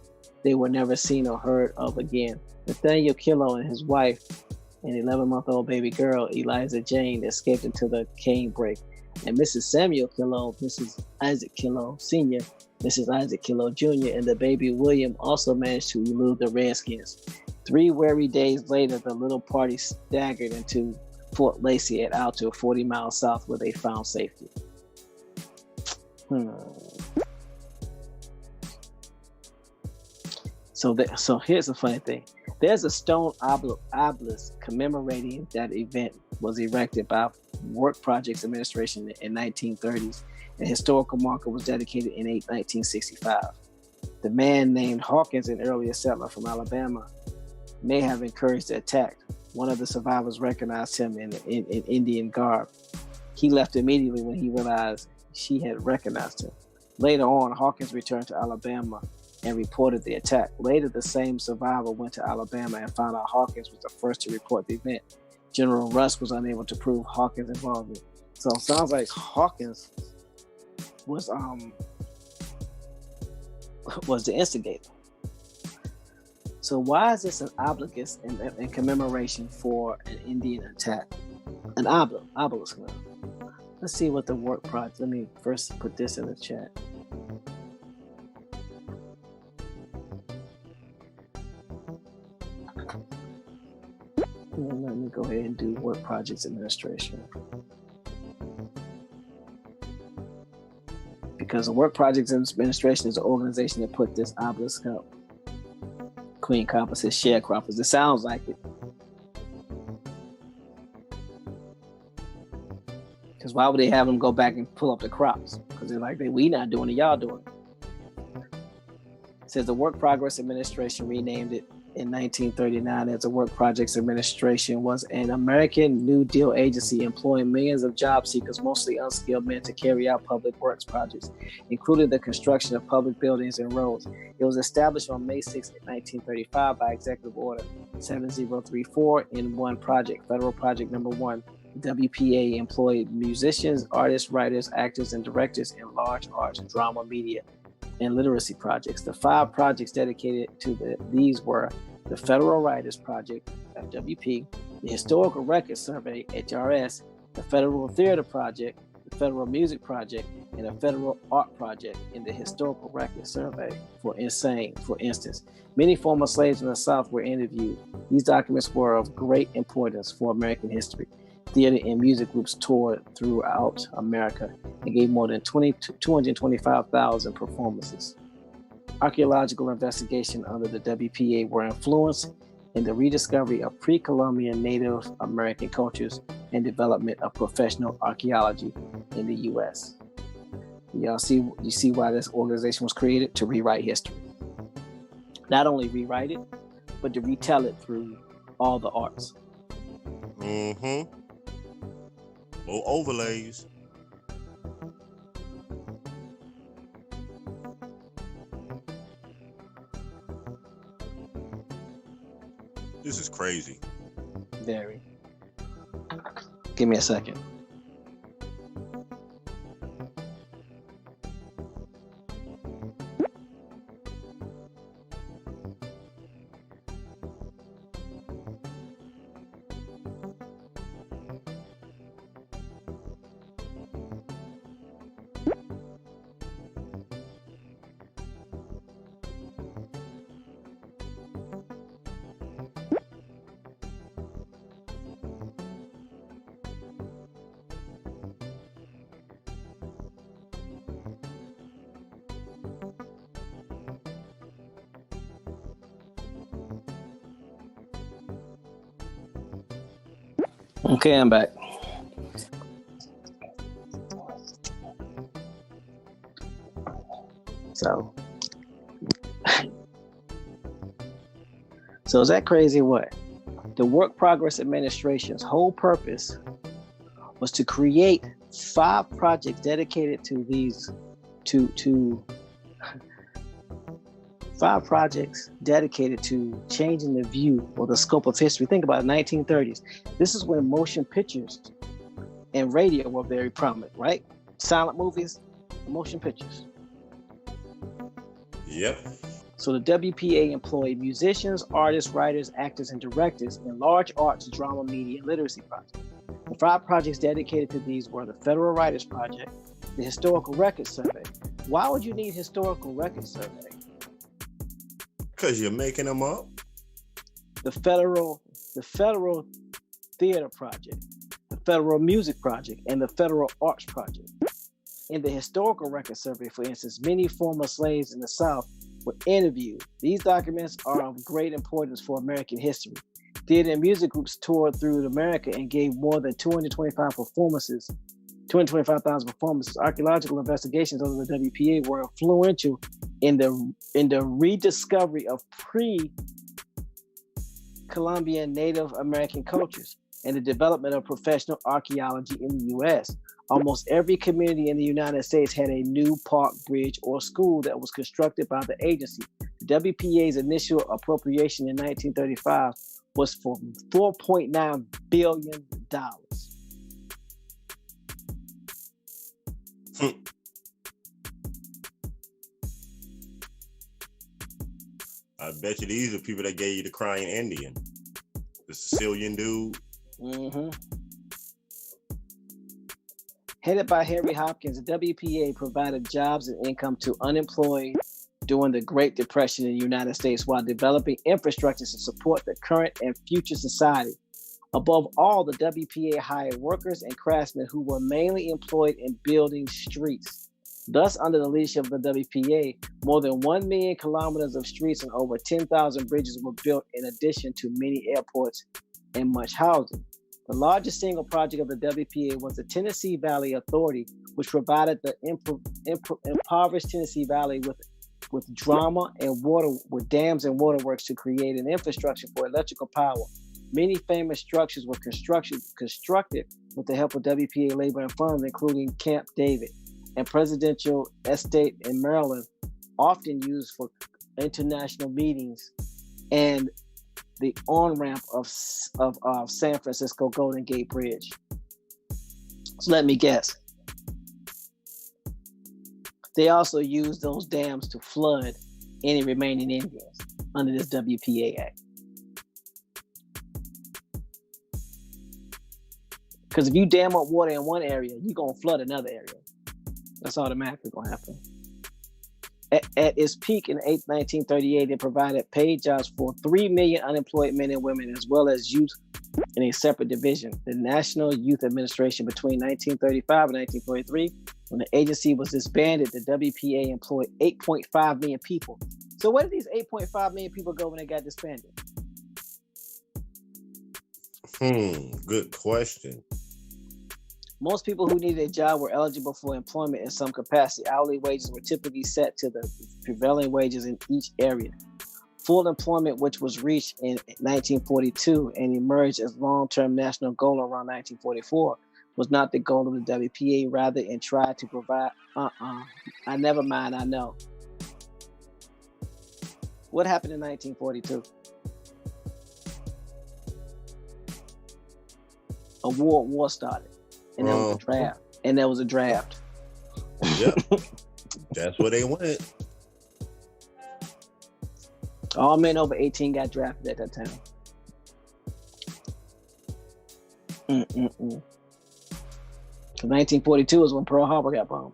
They were never seen or heard of again. Nathaniel Kilo and his wife, an 11-month-old baby girl, Eliza Jane, escaped into the canebrake, and Mrs. Samuel Kilo, Mrs. Isaac Kilo Sr., Mrs. Isaac Kilo Jr., and the baby William also managed to elude the Redskins. 3 weary days later, the little party staggered into Fort Lacey at Alto, 40 miles south, where they found safety. So here's the funny thing. There's a stone obelisk commemorating that event was erected by Work Projects Administration in 1930s. A historical marker was dedicated in 1965. The man named Hawkins, an earlier settler from Alabama, may have encouraged the attack. One of the survivors recognized him in Indian garb. He left immediately when he realized she had recognized him. Later on, Hawkins returned to Alabama and reported the attack. Later, the same survivor went to Alabama and found out Hawkins was the first to report the event. General Rusk was unable to prove Hawkins' involvement. So it sounds like Hawkins was the instigator. So why is this an obelisk in commemoration for an Indian attack? An obelisk. Let's see what the work project. Let me first put this in the chat. Let me go ahead and do Work Projects Administration. Because the Work Projects Administration is the organization that put this obelisk up. Queen Copper says sharecroppers. It sounds like it. Because why would they have them go back and pull up the crops? Because they're like, we not doing it, y'all doing it. It says the Work Progress Administration renamed it in 1939 as the Work Projects Administration was an American New Deal agency employing millions of job seekers, mostly unskilled men, to carry out public works projects, including the construction of public buildings and roads. It was established on May 6, 1935 by Executive Order 7034 in one project, Federal Project Number 1. WPA employed musicians, artists, writers, actors, and directors in large arts, drama, media, and literacy projects. The 5 projects dedicated to these were the Federal Writers Project, FWP, the Historical Records Survey, HRS, the Federal Theater Project, the Federal Music Project, and the Federal Art Project in the Historical Records Survey. For instance, many former slaves in the South were interviewed. These documents were of great importance for American history. Theater and music groups toured throughout America and gave more than 225,000 performances. Archaeological investigation under the WPA were influenced in the rediscovery of pre-Columbian Native American cultures and development of professional archaeology in the U.S. You see why this organization was created? To rewrite history. Not only rewrite it, but to retell it through all the arts. More overlays. This is crazy. Very. Give me a second. Okay, I'm back. So is that crazy? What? The Work Progress Administration's whole purpose was to create 5 projects dedicated to these, to 5 projects dedicated to changing the view or the scope of history. Think about the 1930s. This is when motion pictures and radio were very prominent, right? Silent movies, motion pictures. Yep. So the WPA employed musicians, artists, writers, actors, and directors in large arts, drama, media, and literacy projects. The 5 projects dedicated to these were the Federal Writers Project, the Historical Records Survey. Why would you need Historical Records Survey? Because you're making them up. The Federal Theater Project, the Federal Music Project, and the Federal Arts Project. In the Historical Records Survey, for instance, many former slaves in the South were interviewed. These documents are of great importance for American history. Theater and music groups toured through America and gave more than 225,000 performances. Archaeological investigations under the WPA were influential in the rediscovery of pre-Columbian Native American cultures and the development of professional archaeology in the U.S. Almost every community in the United States had a new park, bridge, or school that was constructed by the agency. The WPA's initial appropriation in 1935 was for $4.9 billion. I bet you these are people that gave you the crying Indian, the Sicilian dude. Mm-hmm. Headed by Harry Hopkins, the WPA provided jobs and income to unemployed during the Great Depression in the United States while developing infrastructures to support the current and future society. Above all, the WPA hired workers and craftsmen who were mainly employed in building streets. Thus, under the leadership of the WPA, more than 1 million kilometers of streets and over 10,000 bridges were built, in addition to many airports and much housing. The largest single project of the WPA was the Tennessee Valley Authority, which provided the impoverished Tennessee Valley with drama and water, with dams and waterworks to create an infrastructure for electrical power. Many famous structures were constructed with the help of WPA labor and funds, including Camp David and Presidential Estate in Maryland, often used for international meetings, and the on-ramp of San Francisco Golden Gate Bridge. So let me guess. They also used those dams to flood any remaining Indians under this WPA Act. Because if you dam up water in one area, you're going to flood another area. That's automatically going to happen. At its peak in 1938, it provided paid jobs for 3 million unemployed men and women, as well as youth in a separate division, the National Youth Administration. Between 1935 and 1943, when the agency was disbanded, the WPA employed 8.5 million people. So where did these 8.5 million people go when they got disbanded? Good question. Most people who needed a job were eligible for employment in some capacity. Hourly wages were typically set to the prevailing wages in each area. Full employment, which was reached in 1942 and emerged as long-term national goal around 1944, was not the goal of the WPA. Rather, it tried to provide. I never mind. I know. What happened in 1942? A world war started. And there was a draft. And there was a draft. Yep. That's where they went. All men over 18 got drafted at that time. 1942 is when Pearl Harbor got bombed.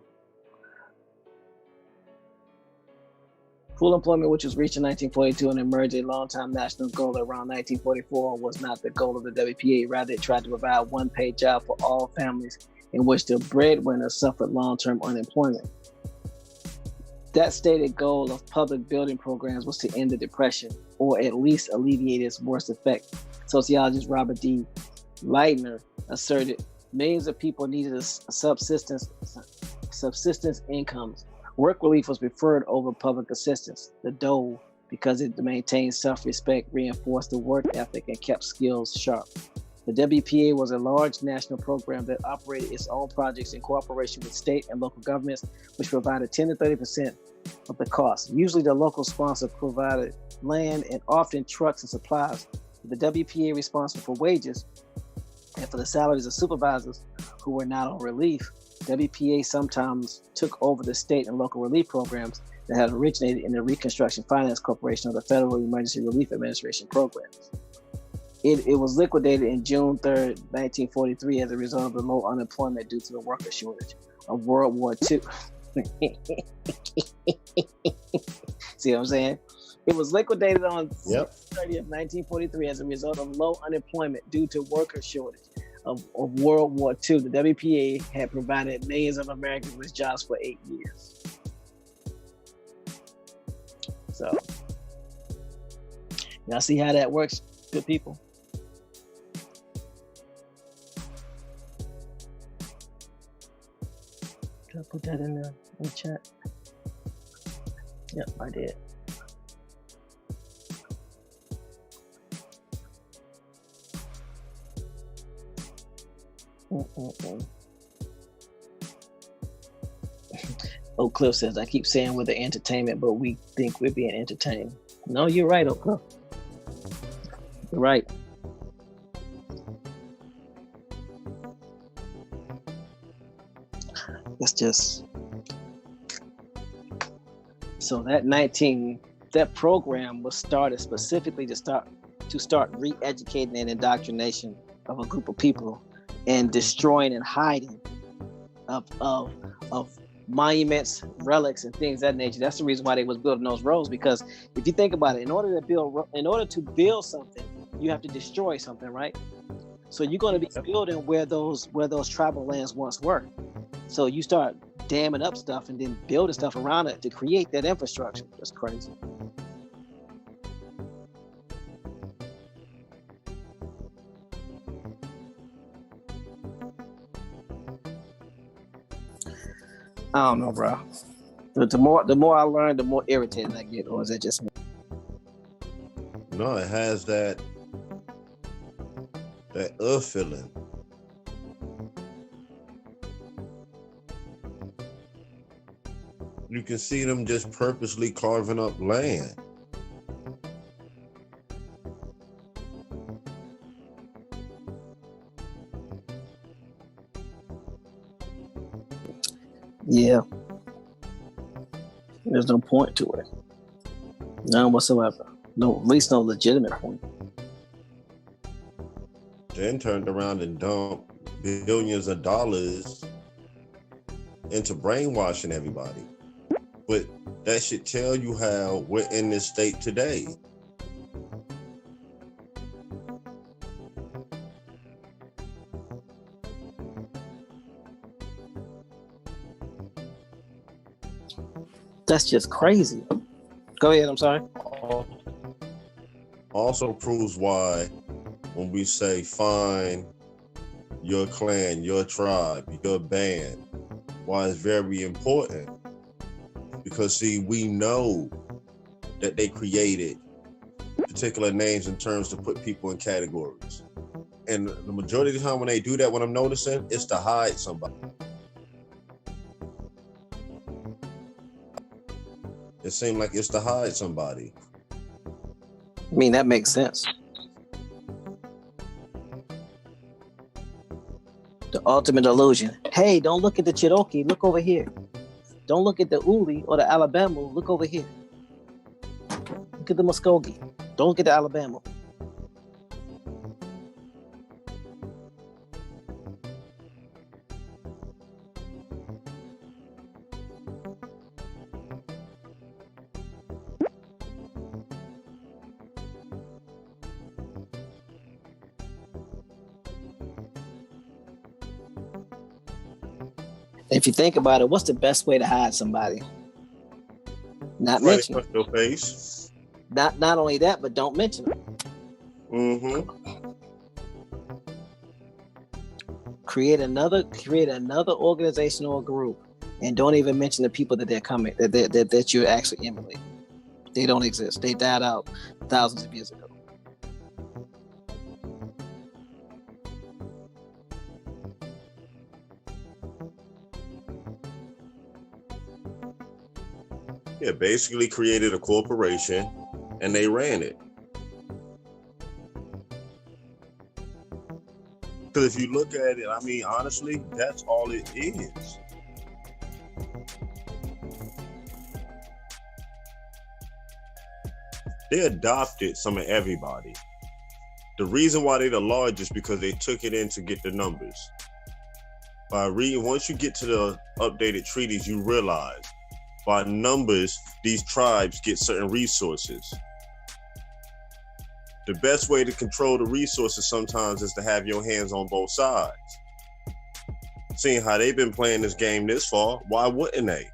Full employment, which was reached in 1942 and emerged a long-time national goal around 1944, was not the goal of the WPA. Rather, it tried to provide one paid job for all families in which the breadwinner suffered long-term unemployment. That stated goal of public building programs was to end the Depression, or at least alleviate its worst effect. Sociologist Robert D. Leitner asserted millions of people needed a subsistence incomes. Work relief was preferred over public assistance, the dole, because it maintained self-respect, reinforced the work ethic, and kept skills sharp. The WPA was a large national program that operated its own projects in cooperation with state and local governments, which provided 10 to 30% of the cost. Usually the local sponsor provided land and often trucks and supplies. The WPA responsible for wages and for the salaries of supervisors who were not on relief. WPA sometimes took over the state and local relief programs that had originated in the Reconstruction Finance Corporation of the Federal Emergency Relief Administration programs. It was liquidated in June 3rd, 1943 as a result of the low unemployment due to the worker shortage of World War II. See what I'm saying? It was liquidated on June 30th, 1943 as a result of low unemployment due to worker shortage of World War II. The WPA had provided millions of Americans with jobs for 8 years. So, y'all see how that works, good people? Did I put that in the chat? Yep, I did. Oak Cliff says, I keep saying we're the entertainment, but we think we're being entertained. No, you're right, Oak Cliff. You're right. That's just so that program was started specifically to start re-educating and indoctrination of a group of people and destroying and hiding of monuments, relics, and things of that nature. That's the reason why they was building those roads, because if you think about it, in order to build something, you have to destroy something, right? So you're going to be building where those tribal lands once were. So you start damming up stuff and then building stuff around it to create that infrastructure. That's crazy. I don't know, bro. The more I learn, the more irritated I get. Or is that just me? No, it has that feeling. You can see them just purposely carving up land. Yeah. There's no point to it. None whatsoever. No, at least no legitimate point. Then turned around and dumped billions of dollars into brainwashing everybody. But that should tell you how we're in this state today. That's just crazy. Go ahead, I'm sorry. Also proves why when we say find your clan, your tribe, your band, why it's very important. Because see, we know that they created particular names and terms to put people in categories. And the majority of the time when they do that, what I'm noticing, it's to hide somebody. It seems like it's to hide somebody. I mean, that makes sense. The ultimate illusion. Hey, don't look at the Cherokee, look over here. Don't look at the Uli or the Alabama, look over here. Look at the Muskogee. Don't look at the Alabama. If you think about it, what's the best way to hide somebody? Not mention them. Your face. Not only that, but don't mention them. Mm-hmm. Create another organization or group, and don't even mention the people that they're coming that you're actually emulating. They don't exist. They died out thousands of years ago. Yeah, basically created a corporation and they ran it. Because if you look at it, I mean, honestly, that's all it is. They adopted some of everybody. The reason why they're the largest because they took it in to get the numbers. By reading, once you get to the updated treaties, you realize by numbers, these tribes get certain resources. The best way to control the resources sometimes is to have your hands on both sides. Seeing how they've been playing this game this far, why wouldn't they?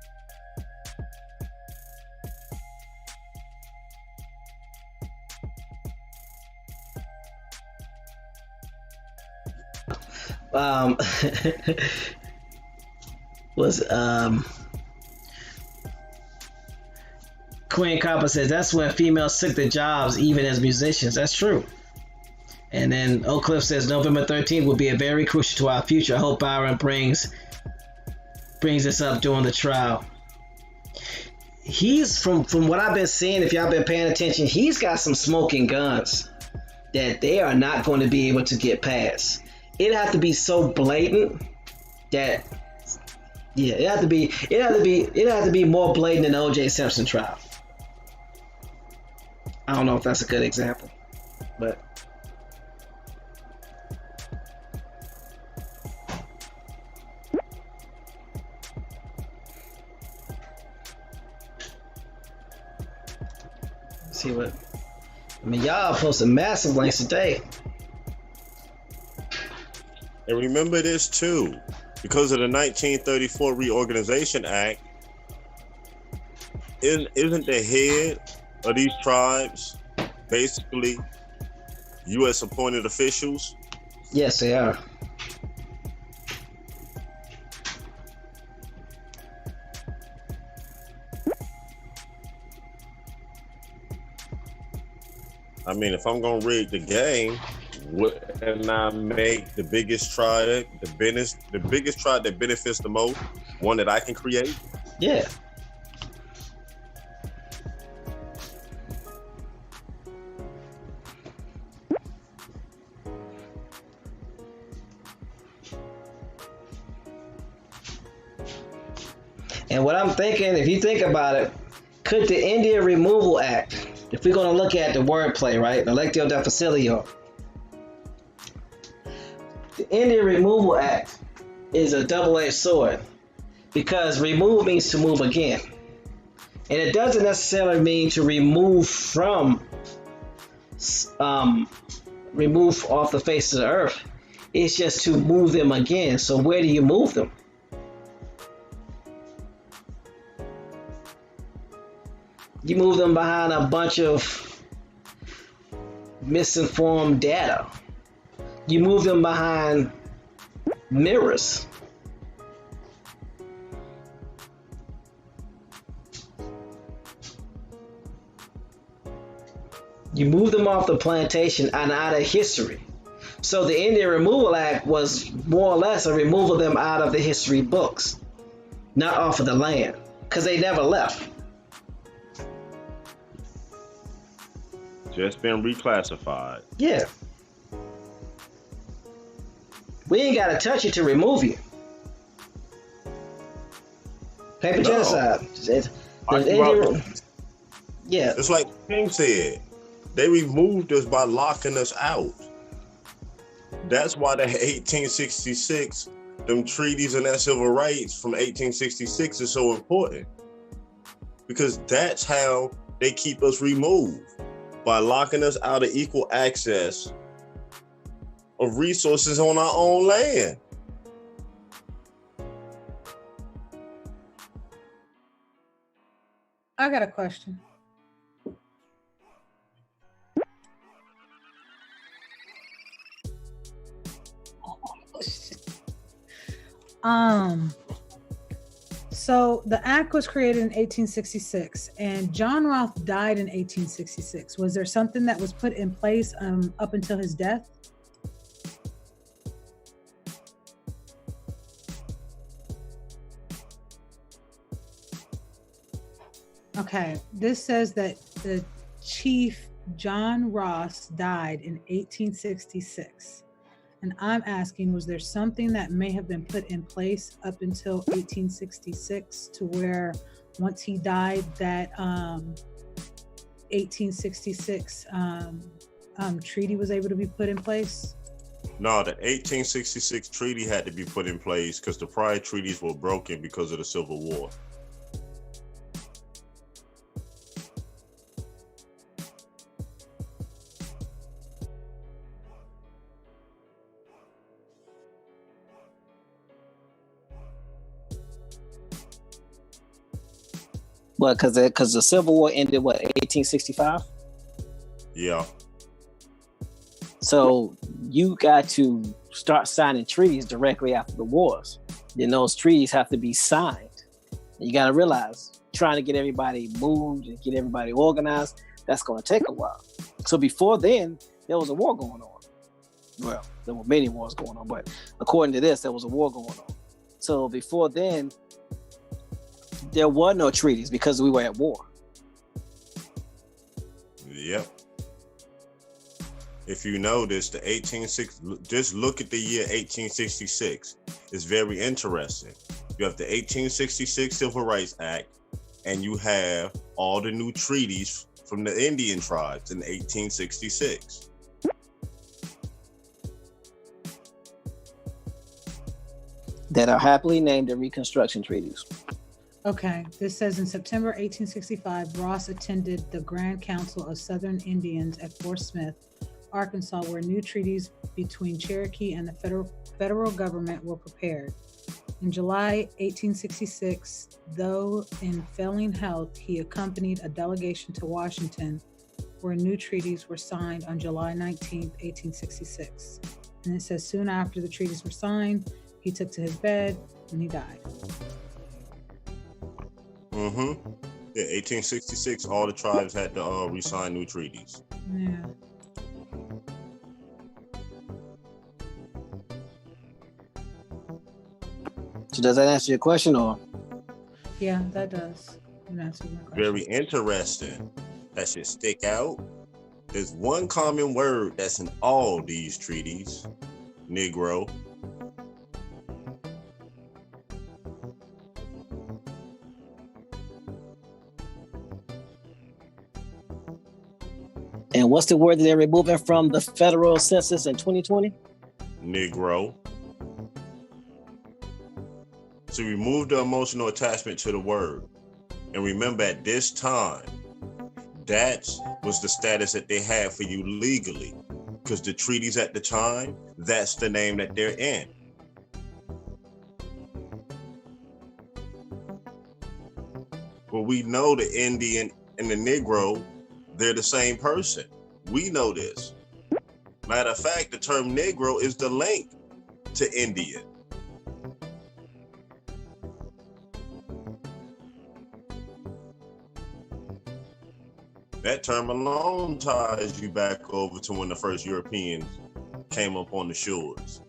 Queen Copper says that's when females took the jobs even as musicians. That's true. And then Oak Cliff says November 13th will be a very crucial to our future. I hope Byron brings this up during the trial. He's from what I've been seeing, if y'all been paying attention, he's got some smoking guns that they are not going to be able to get past. It'd have to be so blatant that it'd have to be more blatant than the O.J. Simpson trial. I don't know if that's a good example, but see what I mean. Y'all posted massive links today. And remember this too, because of the 1934 Reorganization Act, isn't the head of these tribes basically U.S. appointed officials? Yes, they are. I mean, if I'm gonna rig the game, wouldn't I make the biggest tribe, the biggest tribe that benefits the most, one that I can create? Yeah. And what I'm thinking, if you think about it, could the Indian Removal Act, if we're going to look at the wordplay, right, electio de facilio, The Indian Removal Act is a double-edged sword because remove means to move again. And it doesn't necessarily mean to remove from, remove off the face of the earth. It's just to move them again. So where do you move them? You move them behind a bunch of misinformed data. You move them behind mirrors. You move them off the plantation and out of history. So the Indian Removal Act was more or less a removal of them out of the history books, not off of the land, because they never left. Just been reclassified. Yeah. We ain't got to touch it to remove you. Paper genocide. Yeah. It's like King said. They removed us by locking us out. That's why the 1866, them treaties and that civil rights from 1866 is so important. Because that's how they keep us removed, by locking us out of equal access of resources on our own land. I got a question. So the act was created in 1866 and John Roth died in 1866. Was there something that was put in place up until his death? Okay, this says that the chief John Ross died in 1866. And I'm asking, was there something that may have been put in place up until 1866 to where once he died, that 1866 treaty was able to be put in place? No, the 1866 treaty had to be put in place because the prior treaties were broken because of the Civil War. Well, because the Civil War ended, what, 1865? Yeah. So you got to start signing treaties directly after the wars. Then those treaties have to be signed. And you got to realize, trying to get everybody moved and get everybody organized, that's going to take a while. So before then, there was a war going on. Well, there were many wars going on, but according to this, there was a war going on. So before then, there were no treaties because we were at war. Yep. If you notice, just look at the year 1866. It's very interesting. You have the 1866 Civil Rights Act, and you have all the new treaties from the Indian tribes in 1866. That are happily named the Reconstruction Treaties. Okay, this says in September 1865, Ross attended the Grand Council of Southern Indians at Fort Smith, Arkansas, where new treaties between Cherokee and the federal government were prepared. In July 1866, though in failing health, he accompanied a delegation to Washington, where new treaties were signed on July 19, 1866. And it says soon after the treaties were signed, he took to his bed and he died. Mm-hmm. Yeah, 1866, all the tribes had to re-sign new treaties. Yeah. So does that answer your question, or? Yeah, that does. That answers my question. Very interesting. That should stick out. There's one common word that's in all these treaties: Negro. And what's the word that they're removing from the federal census in 2020? Negro. To remove the emotional attachment to the word. And remember, at this time, that was the status that they had for you legally. Because the treaties at the time, that's the name that they're in. But we know the Indian and the Negro, they're the same person. We know this. Matter of fact, the term Negro is the link to Indian. That term alone ties you back over to when the first Europeans came up on the shores.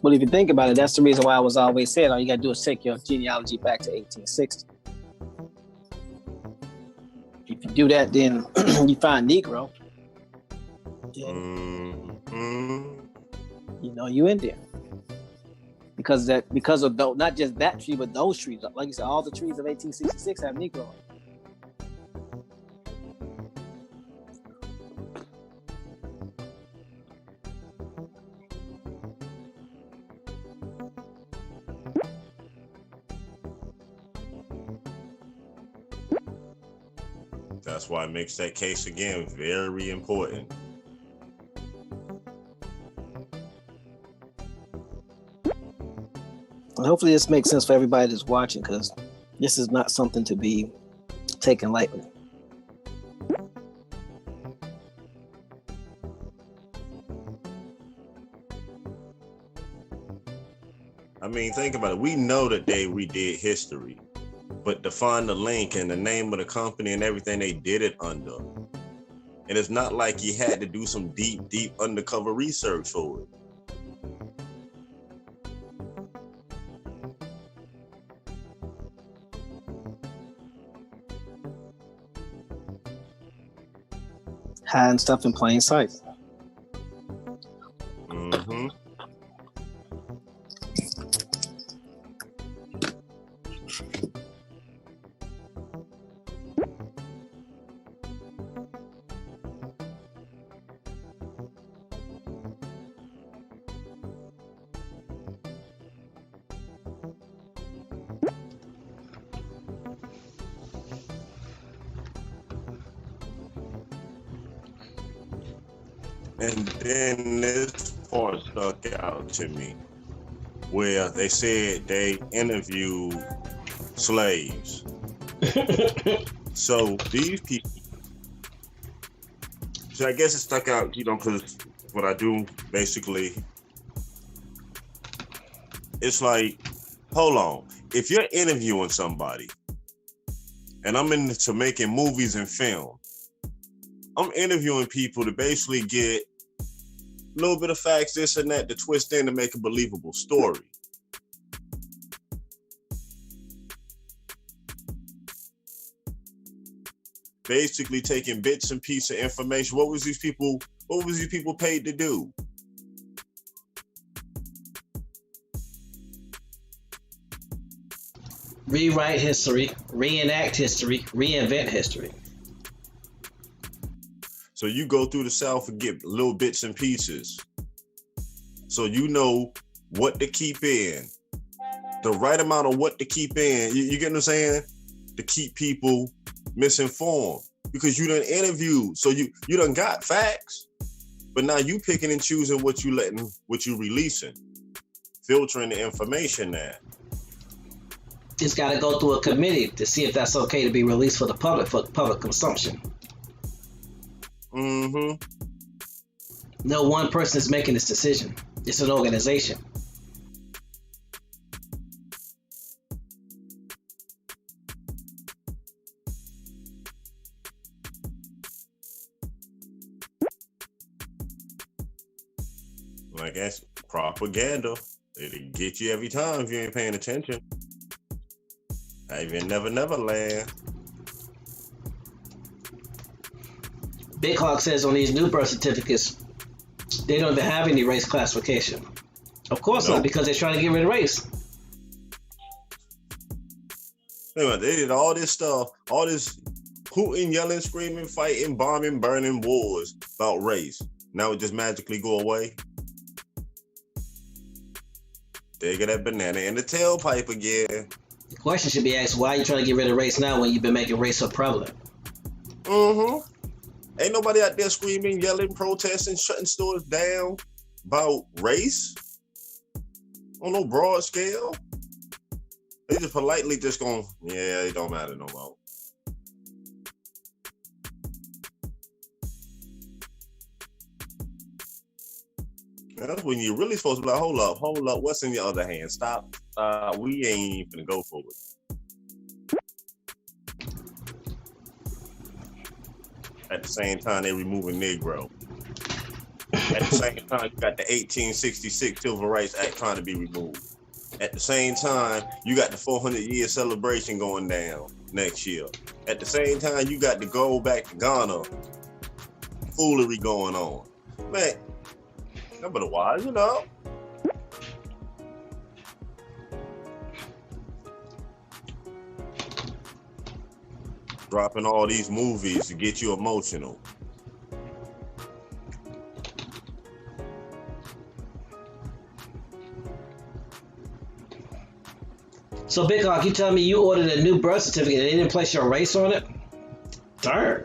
Well, if you think about it, that's the reason why I was always saying all you got to do is take your genealogy back to 1860. If you do that, then you find Negro. You know you Indian. Because of those, not just that tree, but those trees. Like you said, all the trees of 1866 have Negro. That's why it makes that case again very important. Hopefully this makes sense for everybody that's watching, because this is not something to be taken lightly. I mean, think about it. We know that they redid history, but to find the link and the name of the company and everything they did it under. And it's not like he had to do some deep undercover research for it. Hiding stuff in plain sight. Mm-hmm. And then this part stuck out to me, where they said they interviewed slaves. So these people, so I guess it stuck out, you know, because what I do basically, it's like, hold on, if you're interviewing somebody, and I'm into making movies and film, I'm interviewing people to basically get a little bit of facts, this and that, to twist in to make a believable story. Basically taking bits and pieces of information. What was these people paid to do? Rewrite history, reenact history, reinvent history. So you go through the South and get little bits and pieces. So you know what to keep in. The right amount of what to keep in. You get what I'm saying? To keep people misinformed. Because you done interviewed. So you done got facts. But now you picking and choosing what you releasing. Filtering the information there. It's got to go through a committee to see if that's okay to be released for public consumption. Mm-hmm. No one person is making this decision. It's an organization. Like that's propaganda. It'll get you every time if you ain't paying attention. Even Never Land. Big Hawk says on these new birth certificates, they don't even have any race classification. Of course not, because they're trying to get rid of race. Anyway, they did all this stuff, all this hooting, yelling, screaming, fighting, bombing, burning wars about race. Now it just magically go away. There get that banana in the tailpipe again. The question should be asked, why are you trying to get rid of race now when you've been making race so prevalent? Ain't nobody out there screaming, yelling, protesting, shutting stores down about race on no broad scale. They just politely just going, yeah, it don't matter no more. That's when you're really supposed to be like, hold up, what's in your other hand? Stop, we ain't even gonna go for it. At the same time, they removing Negro. At the same time, you got the 1866 Civil Rights Act trying to be removed. At the same time, you got the 400-year celebration going down next year. At the same time, you got the go back to Ghana foolery going on. Man, that's been a while, you know. Dropping all these movies to get you emotional. So Big Hawk, you tell me you ordered a new birth certificate and they didn't place your race on it? Darn.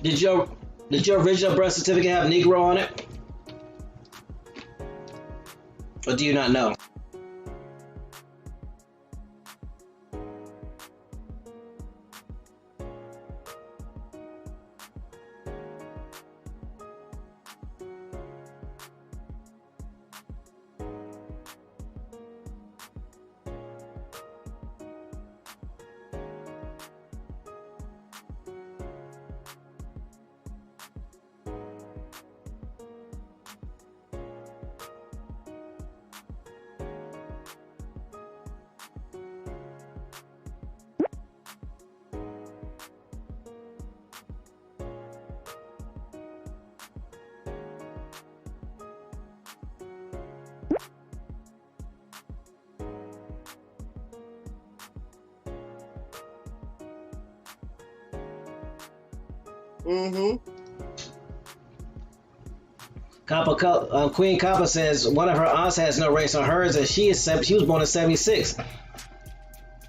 Did your original birth certificate have Negro on it? Or do you not know? Queen Copper says one of her aunts has no race on hers, and she was born in '76.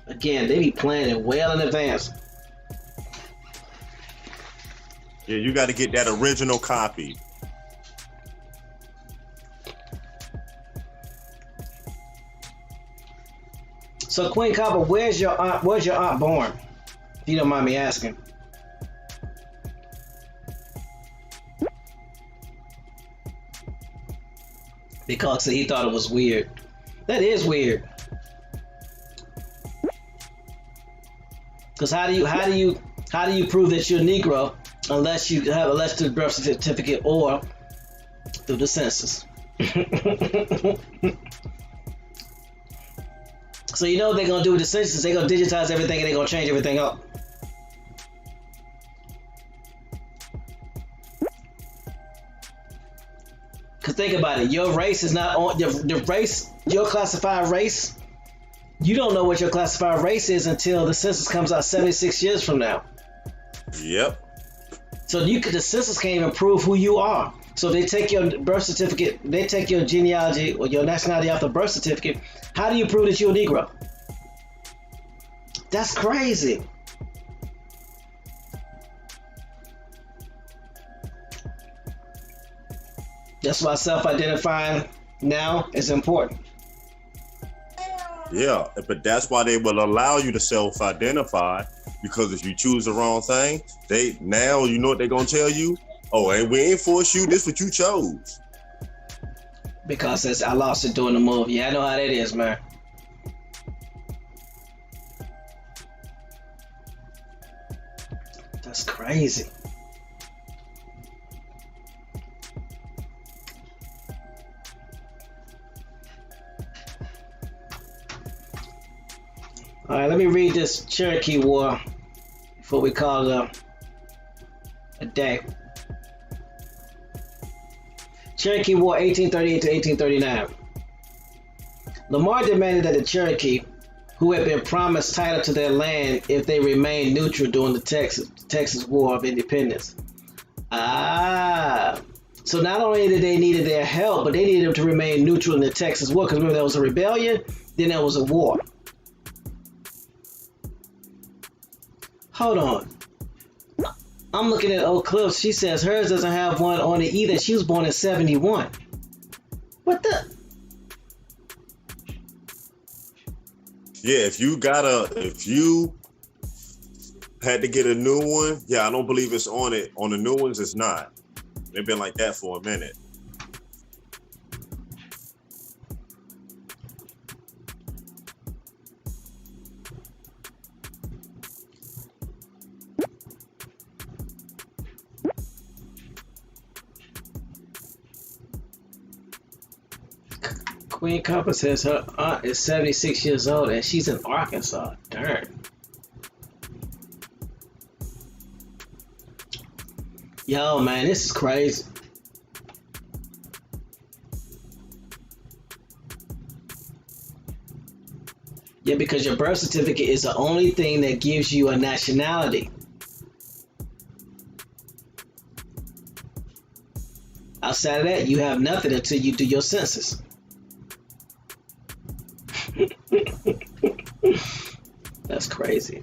Again, they be planning well in advance. Yeah, you got to get that original copy. So Queen Copper, where's your aunt born? If you don't mind me asking. Because he thought it was weird. That is weird. Because how do you prove that you're Negro unless you have a elected birth certificate or through the census? So you know what they're gonna do with the census? They're gonna digitize everything and they're gonna change everything up. Cause think about it, your race is not on the race, your classified race. You don't know what your classified race is until the census comes out 76 years from now. Yep. So the census can't even prove who you are. So they take your birth certificate, they take your genealogy or your nationality off the birth certificate. How do you prove that you're a Negro? That's crazy. That's why self-identifying now is important. Yeah, but that's why they will allow you to self-identify, because if you choose the wrong thing, now you know what they're gonna tell you? Oh, and we ain't force you, this what you chose. Because I lost it doing the move. Yeah, I know how that is, man. That's crazy. All right, let me read this Cherokee War before we call it a day. Cherokee War 1838 to 1839. Lamar demanded that the Cherokee, who had been promised title to their land if they remained neutral during the Texas War of Independence. So not only did they needed their help, but they needed them to remain neutral in the Texas War, because remember there was a rebellion, then there was a war. Hold on. I'm looking at old clips. She says hers doesn't have one on it either. She was born in 71. What the? Yeah, if you had to get a new one, yeah, I don't believe it's on it. On the new ones, it's not. They've been like that for a minute. Queen Copper says her aunt is 76 years old and she's in Arkansas. Darn. Yo, man, this is crazy. Yeah, because your birth certificate is the only thing that gives you a nationality. Outside of that, you have nothing until you do your census. That's crazy.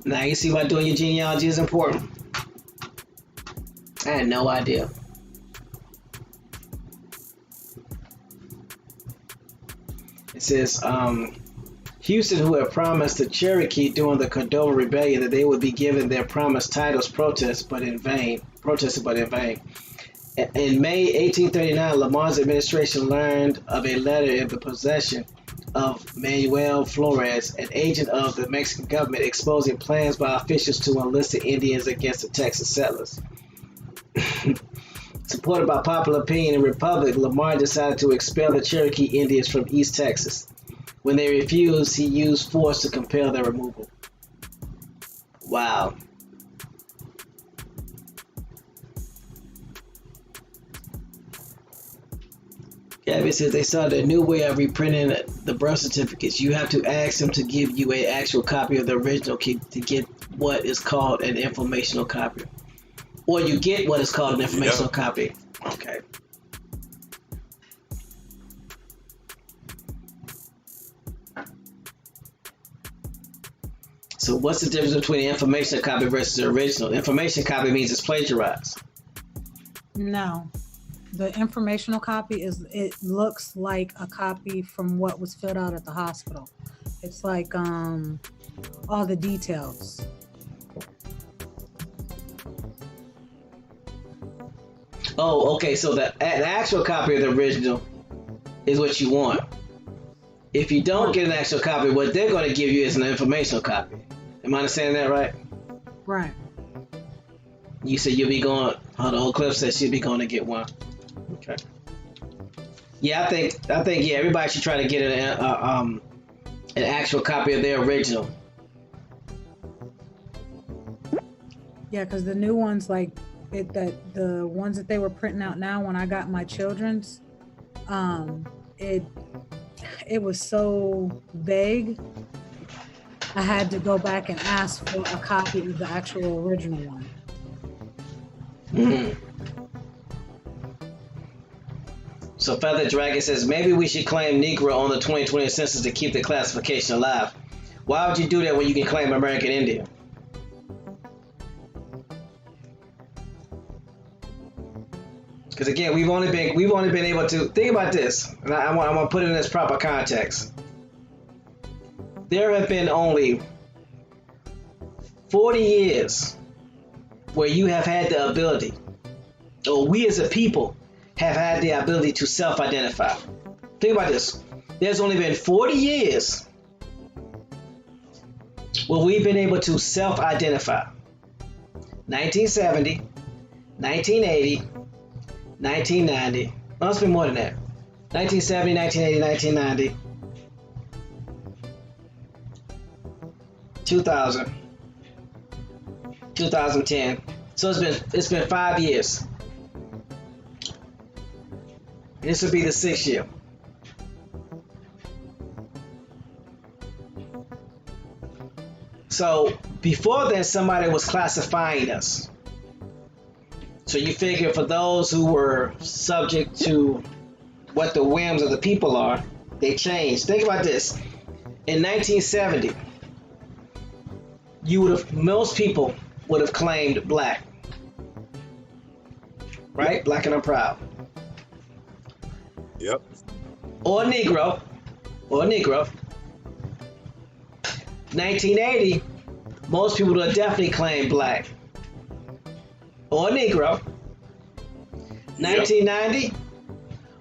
Now you see why doing your genealogy is important. I had no idea. It says, Houston, who had promised the Cherokee during the Cordova Rebellion that they would be given their promised titles, protested but in vain. In May 1839, Lamar's administration learned of a letter in the possession of Manuel Flores, an agent of the Mexican government, exposing plans by officials to enlist the Indians against the Texas settlers. Supported by popular opinion in the Republic, Lamar decided to expel the Cherokee Indians from East Texas. When they refused, he used force to compel their removal. Wow. Gabby says they started a new way of reprinting the birth certificates. You have to ask them to give you an actual copy of the original to get what is called an informational copy. Or you get what is called an informational copy. Okay. So what's the difference between an informational copy versus the original? Information copy means it's plagiarized. No. The informational copy it looks like a copy from what was filled out at the hospital. It's like all the details. Oh, okay. So the actual copy of the original is what you want. If you don't get an actual copy, what they're going to give you is an informational copy. Am I understanding that right? Right. You said you'll be going. The old clip said she'll be going to get one. Okay. Yeah, I think yeah, everybody should try to get an actual copy of their original. Yeah, because the new ones the ones that they were printing out now when I got my children's, it was so vague. I had to go back and ask for a copy of the actual original one. Mm-hmm. So Feather Dragon says, maybe we should claim Negro on the 2020 census to keep the classification alive. Why would you do that when you can claim American Indian? Because again, we've only been able to think about this, and I'm gonna put it in its proper context. There have been only 40 years where you have had the ability, or we as a people have had the ability to self-identify. Think about this. There's only been 40 years where we've been able to self-identify. 1970, 1980, 1990. No, it's been more than that. 1970, 1980, 1990, 2000, 2010. So it's been 5 years. This will be the 6th year. So before then, somebody was classifying us. So you figure for those who were subject to what the whims of the people are, they changed. Think about this. In 1970, most people would have claimed black. Right? Black and I'm proud. Yep. Or Negro. 1980, most people would have definitely claimed black. Or Negro. 1990,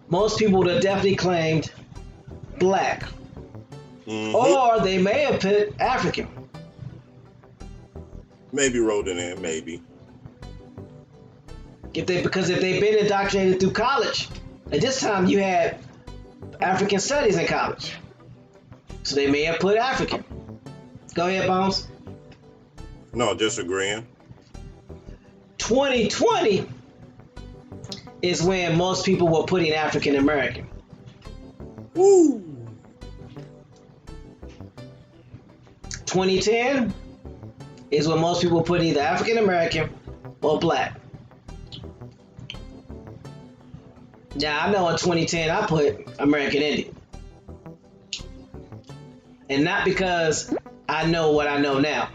most people would have definitely claimed black. Mm-hmm. Or they may have put African. Maybe wrote it in, maybe. Because if they've been indoctrinated through college, at this time you had African studies in college. So they may have put African. Go ahead, Bones. No, just agreeing. 2020 is when most people were putting African American. Woo! 2010 is when most people put either African American or black. Now I know in 2010 I put American Indian. And not because I know what I know now.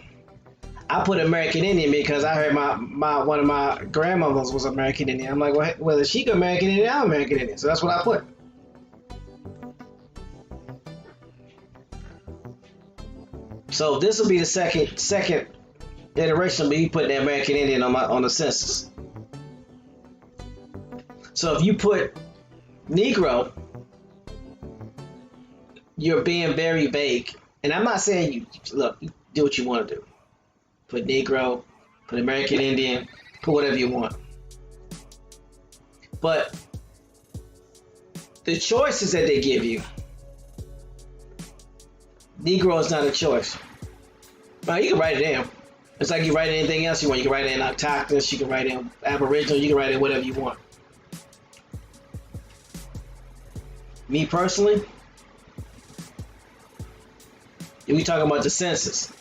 I put American Indian because I heard one of my grandmothers was American Indian. I'm like, well, whether she American Indian, I'm American Indian. So that's what I put. So this will be the second iteration of me putting the American Indian on the census. So if you put Negro, you're being very vague. And I'm not saying you do what you want to do. Put Negro, put American Indian, put whatever you want. But the choices that they give you, Negro is not a choice. Now you can write it in. It's like you write anything else you want. You can write it in Autochthonous, you can write it in Aboriginal, you can write it whatever you want. Me personally, if we talking about the census,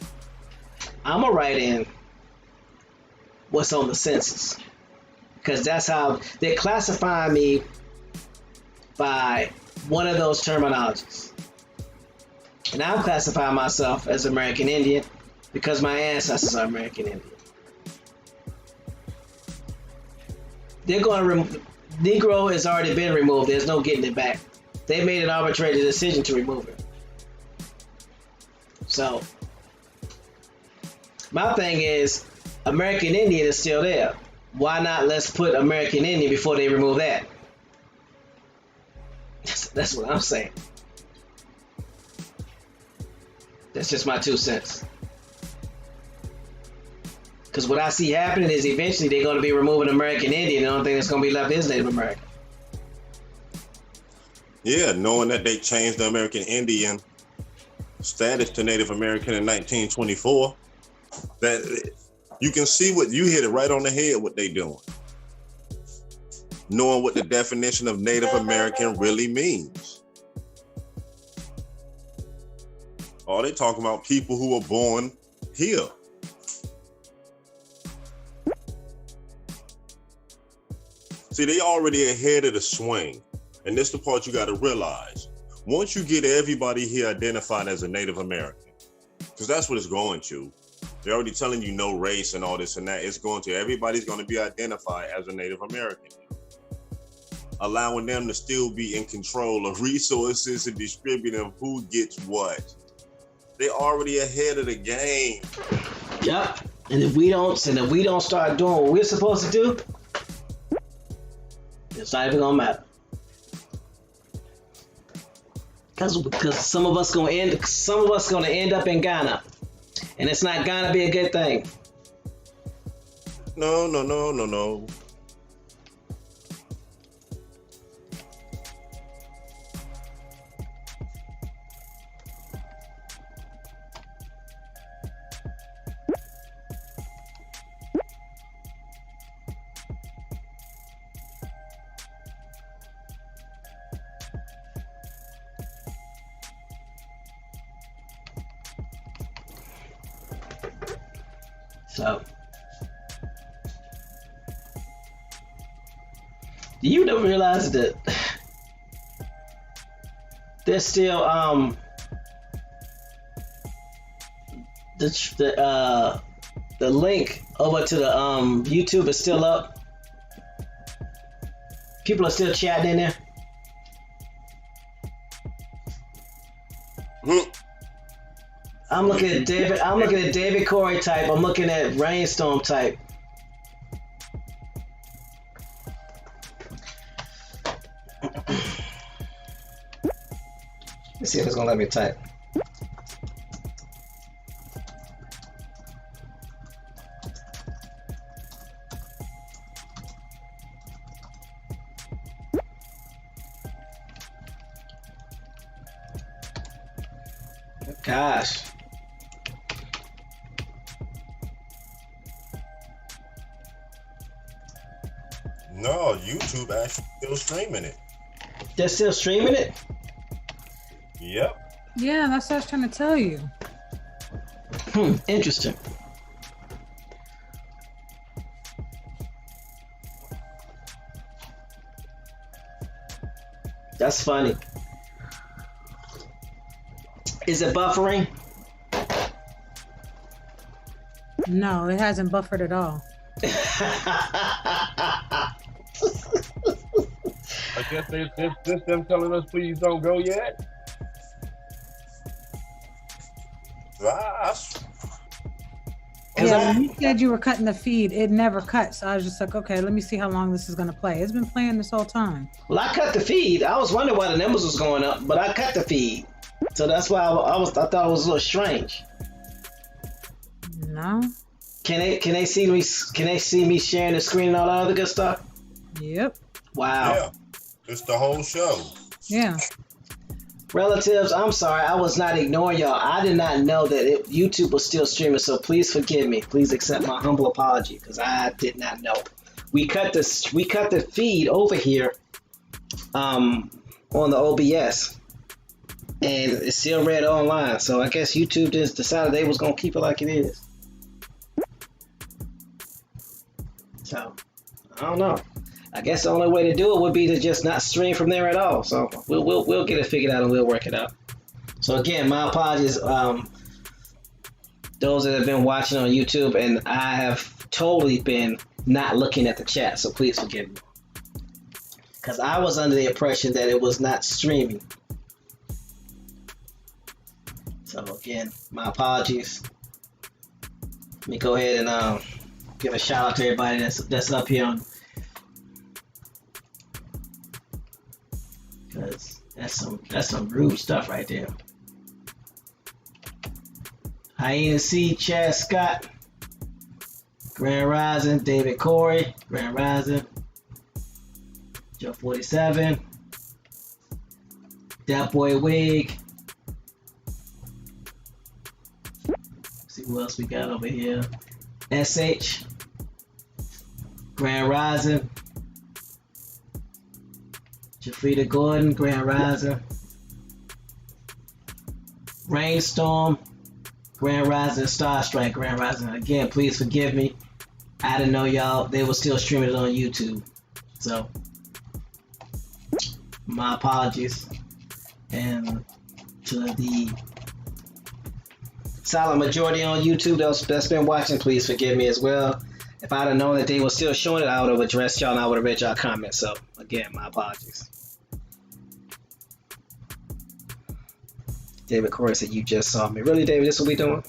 I'm gonna write in what's on the census, because that's how they're classifying me, by one of those terminologies. And I'm classifying myself as American Indian because my ancestors are American Indian. They're going to remove Negro has already been removed. There's no getting it back. They made an arbitrary decision to remove it. So my thing is, American Indian is still there. Why not let's put American Indian before they remove that? That's what I'm saying. That's just my 2 cents. Because what I see happening is eventually they're going to be removing American Indian. The only thing that's going to be left is Native American. Yeah, knowing that they changed the American Indian status to Native American in 1924, that you can see what you hit it right on the head what they doing. Knowing what the definition of Native American really means. All they talking about people who were born here. See, they already ahead of the swing. And this is the part you got to realize. Once you get everybody here identified as a Native American, because that's what it's going to. They're already telling you no race and all this and that. It's going to, everybody's going to be identified as a Native American. Allowing them to still be in control of resources and distributing who gets what. They're already ahead of the game. Yep. And if we don't start doing what we're supposed to do, it's not even gonna matter. Because some of us gonna end up in Ghana, and it's not gonna be a good thing. No. So, do you don't realize that there's still the link over to the YouTube is still up. People are still chatting in there. I'm looking at David Corey type. I'm looking at Rainstorm type. Let's see if it's gonna let me type. Gosh. No, YouTube actually still streaming it. They're still streaming it? Yep. Yeah, that's what I was trying to tell you. Interesting. That's funny. Is it buffering? No, it hasn't buffered at all. I guess this them telling us please don't go yet. Yeah, when you said you were cutting the feed, it never cut. So I was just like, okay, let me see how long this is going to play. It's been playing this whole time. Well, I cut the feed. I was wondering why the numbers was going up, but I cut the feed. So that's why I thought it was a little strange. No. Can they see me? Can they see me sharing the screen and all that other good stuff? Yep. Wow. Yeah. It's the whole show. Yeah. Relatives, I'm sorry. I was not ignoring y'all. I did not know that YouTube was still streaming, so please forgive me. Please accept my humble apology because I did not know. We cut the feed over here on the OBS, and it's still read online. So I guess YouTube just decided they was gonna keep it like it is. So I don't know. I guess the only way to do it would be to just not stream from there at all. So we'll get it figured out and we'll work it out. So again, my apologies, those that have been watching on YouTube, and I have totally been not looking at the chat. So please forgive me, because I was under the impression that it was not streaming. So again, my apologies. Let me go ahead and give a shout out to everybody that's up here on. Because that's some rude stuff right there. Hyena C, Chad Scott, Grand Rising, David Corey, Grand Rising, Joe 47, That Boy Wig. Let's see who else we got over here. SH, Grand Rising. Jafrida Gordon, Grand Rising. Rainstorm, Grand Rising. Starstrike, Grand Rising. Again, please forgive me. I didn't know y'all, they were still streaming it on YouTube. So, my apologies. And to the silent majority on YouTube that's been watching, please forgive me as well. If I'd have known that they were still showing it, I would have addressed y'all and I would have read y'all comments. So, again, my apologies. David Corey said, you just saw me. Really, David, this is what we doing?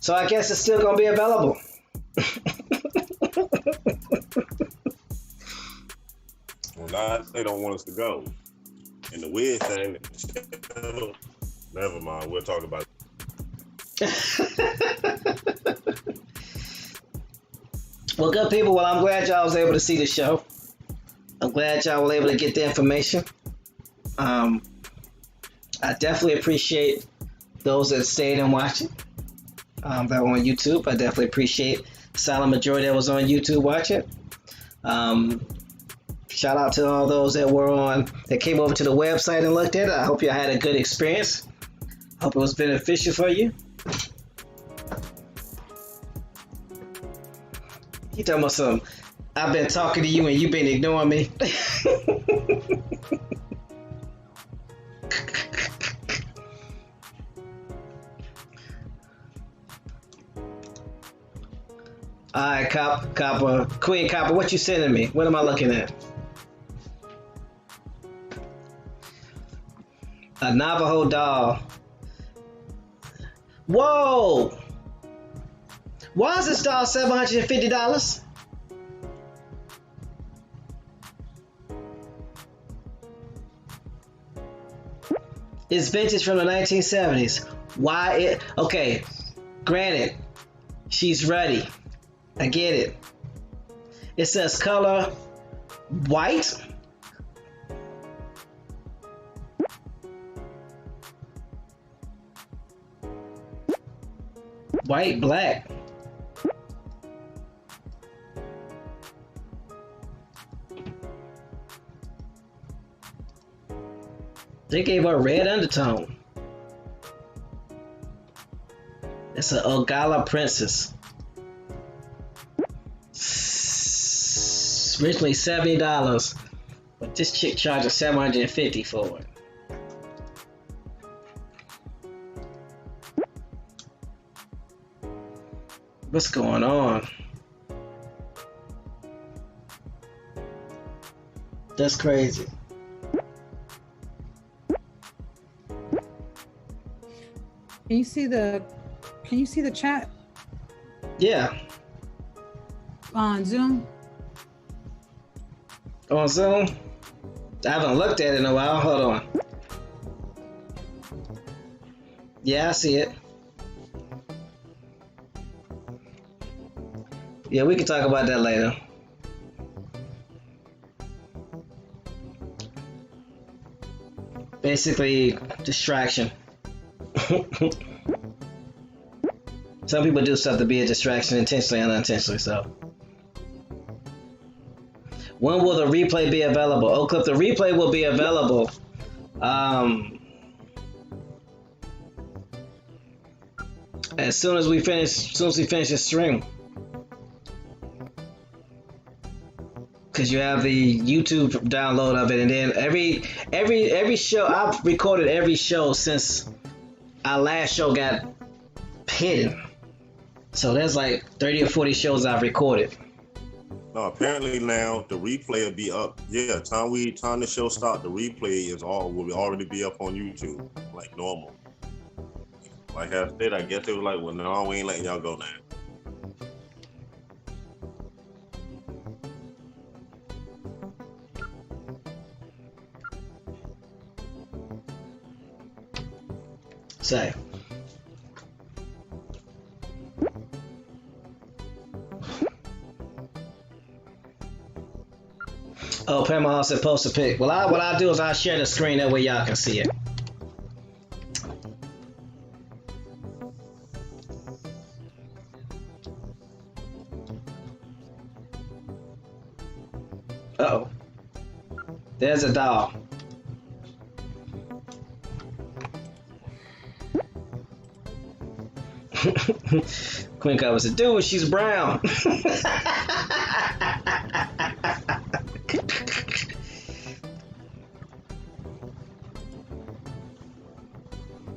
So I guess it's still going to be available. Well, now they don't want us to go. And the weird thing, never mind, we'll talk about it. Well, good people, well, I'm glad y'all was able to see the show. I'm glad y'all were able to get the information. I definitely appreciate those that stayed and watching that were on YouTube. I definitely appreciate the silent majority that was on YouTube watching. Shout out to all those that came over to the website and looked at it. I hope y'all had a good experience. Hope it was beneficial for you. You talking about some, I've been talking to you and you've been ignoring me. Alright, Copper, Queen Copper, what you sending me? What am I looking at? A Navajo doll. Whoa! Why is this doll $750? It's vintage from the 1970s. Why it? Okay, granted, she's ready. I get it. It says color white. White, black. They gave her a red undertone. It's an Ogala princess. Originally $70, but this chick charges $750 for it. What's going on? That's crazy. Can you see the chat Yeah. on Zoom? On Zoom? I haven't looked at it in a while. Hold on. Yeah, I see it. Yeah, we can talk about that later. Basically, distraction. Some people do stuff to be a distraction intentionally and unintentionally, so. When will the replay be available? Oh, Clip, the replay will be available. As soon as we finish the stream. Because you have the YouTube download of it, and then every show, I've recorded every show since our last show got hidden. So there's like 30 or 40 shows I've recorded. No, apparently now the replay will be up. Yeah, time the show start, the replay will already be up on YouTube like normal. Like I said, I guess it was like, well, no, we ain't letting y'all go now. Say. Oh, Panama said post a pic. Well, what I'll do is I'll share the screen, that way y'all can see it. Uh-oh. There's a doll. Queen Cup said, dude, she's brown.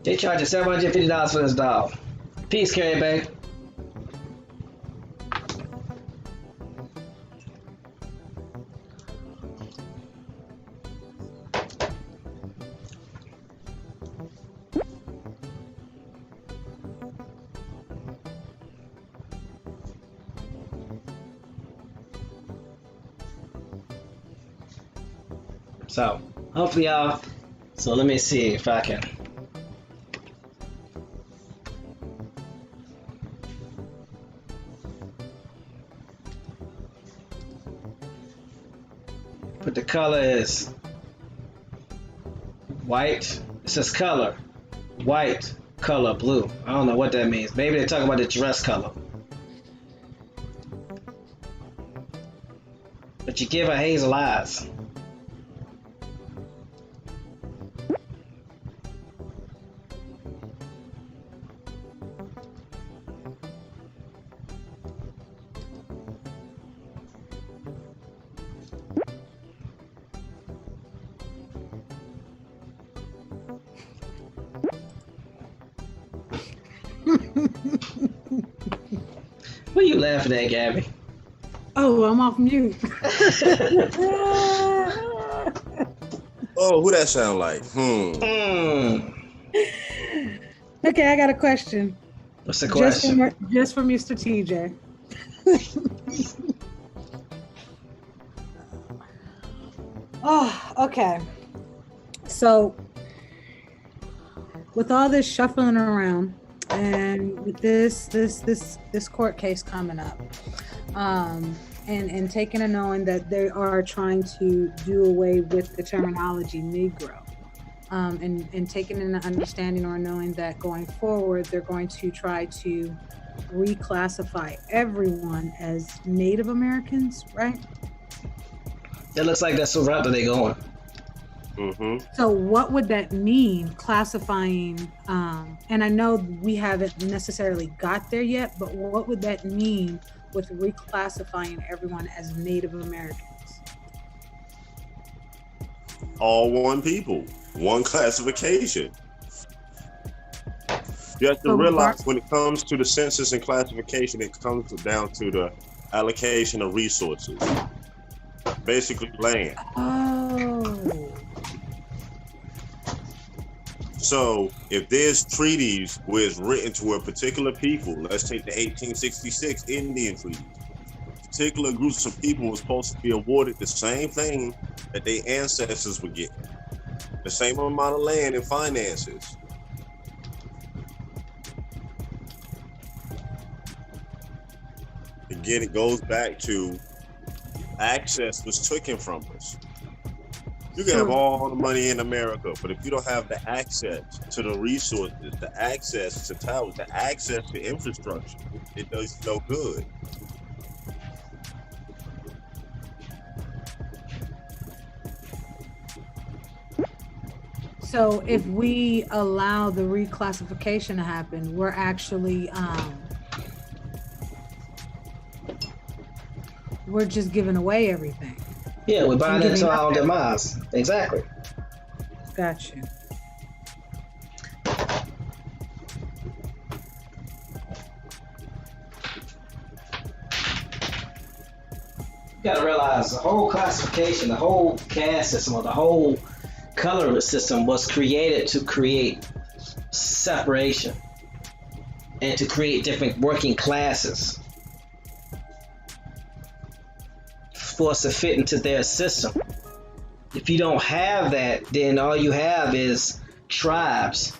They charge you $750 for this doll. Peace, Carrie Bay. So, hopefully y'all, so let me see if I can. But the color is white. It says color, white, color, blue. I don't know what that means. Maybe they're talking about the dress color. But you give her hazel eyes. laughing at, Gabby? Oh, I'm off mute. Oh, who that sound like? Okay, I got a question. What's the question? Just for Mr. TJ. Oh, okay. So, with all this shuffling around, and with this court case coming up, and taking a knowing that they are trying to do away with the terminology Negro, and taking an understanding or knowing that going forward they're going to try to reclassify everyone as Native Americans, right? It looks like that's the route that they're going. Mm-hmm. So what would that mean, classifying, and I know we haven't necessarily got there yet, but what would that mean with reclassifying everyone as Native Americans? All one people, one classification. You have to realize when it comes to the census and classification, it comes down to the allocation of resources, basically land. Oh. So if there's treaties where it's written to a particular people, let's take the 1866 Indian Treaty. Particular groups of people were supposed to be awarded the same thing that their ancestors were getting, the same amount of land and finances. Again, it goes back to access was taken from us. You can have all the money in America, but if you don't have the access to the resources, the access to towers, the access to infrastructure, it does no good. So if we allow the reclassification to happen, we're actually we're just giving away everything. Yeah, we're buying into our own demise. Exactly. Got you. You gotta realize the whole classification, the whole caste system, or the whole color system was created to create separation and to create different working classes for us to fit into their system. If you don't have that, then all you have is tribes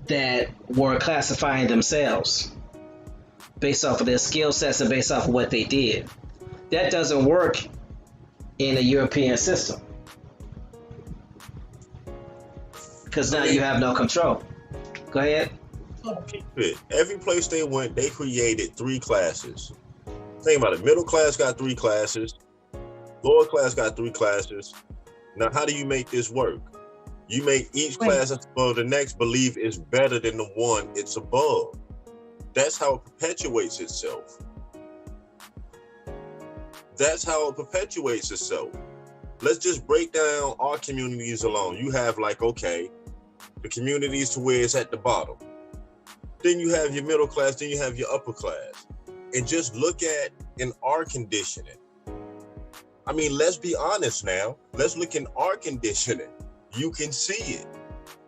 that were classifying themselves based off of their skill sets and based off of what they did. That doesn't work in a European system because now you have no control. Go ahead. Every place they went, they created 3 classes. Think about it. Middle class got 3 classes. Lower class got 3 classes. Now, how do you make this work? You make each class that's above the next believe it's better than the one it's above. That's how it perpetuates itself. That's how it perpetuates itself. Let's just break down our communities alone. You have the communities to where it's at the bottom. Then you have your middle class, then you have your upper class. And just look at in our conditioning. I mean, let's be honest now. Let's look in our conditioning. You can see it.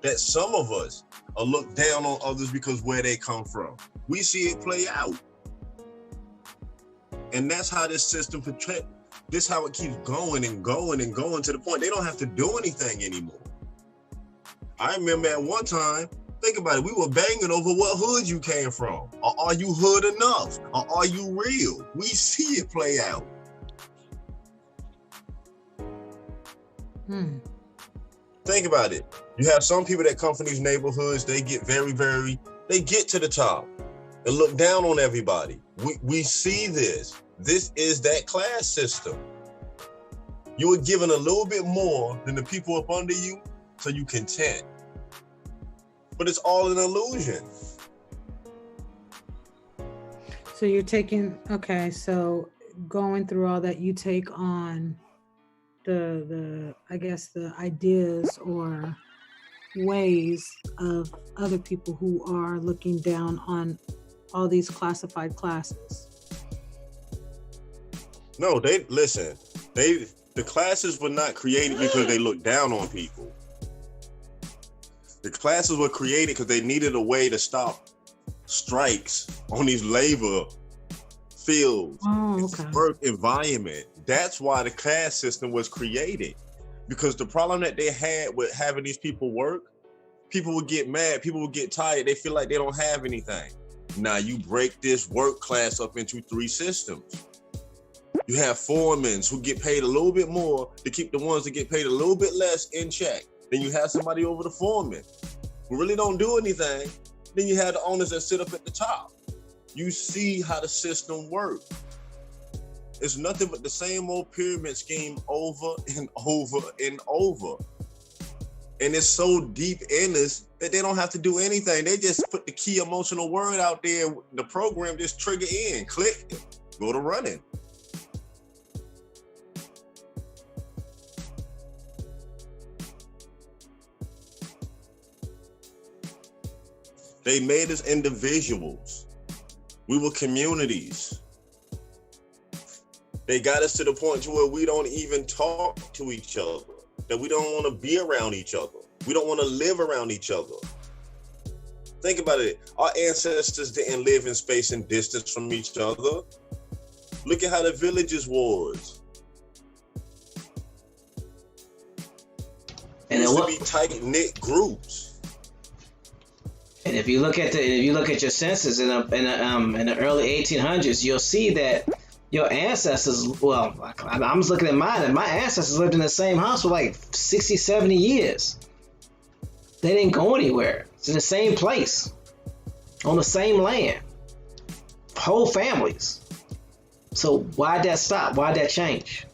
That some of us are looked down on others because where they come from. We see it play out. And that's how this system this how it keeps going and going and going to the point they don't have to do anything anymore. I remember at one time, think about it, we were banging over what hood you came from. Or are you hood enough? Or are you real? We see it play out. Think about it. You have some people that come from these neighborhoods, they get they get to the top and look down on everybody. We see this. This is that class system. You were given a little bit more than the people up under you, so you content. But it's all an illusion. So you're taking, so going through all that, you take on the ideas or ways of other people who are looking down on all these classified classes. No, they listen. The classes were not created because they looked down on people. The classes were created because they needed a way to stop strikes on these labor fields, work environment. That's why the class system was created. Because the problem that they had with having these people work, people would get mad, people would get tired, they feel like they don't have anything. Now you break this work class up into 3 systems. You have foremen who get paid a little bit more to keep the ones that get paid a little bit less in check. Then you have somebody over the foreman who really don't do anything. Then you have the owners that sit up at the top. You see how the system works. It's nothing but the same old pyramid scheme over and over and over. And it's so deep in us that they don't have to do anything. They just put the key emotional word out there. The program just trigger in, click, go to running. They made us individuals. We were communities. They got us to the point to where we don't even talk to each other, that we don't want to be around each other. We don't want to live around each other. Think about it. Our ancestors didn't live in space and distance from each other. Look at how the villages was. And it used to be tight-knit groups. And if you look at your census in the early 1800s, you'll see that your ancestors, well, I'm just looking at mine, and my ancestors lived in the same house for like 60, 70 years. They didn't go anywhere. It's in the same place, on the same land, whole families. So why'd that stop? Why'd that change?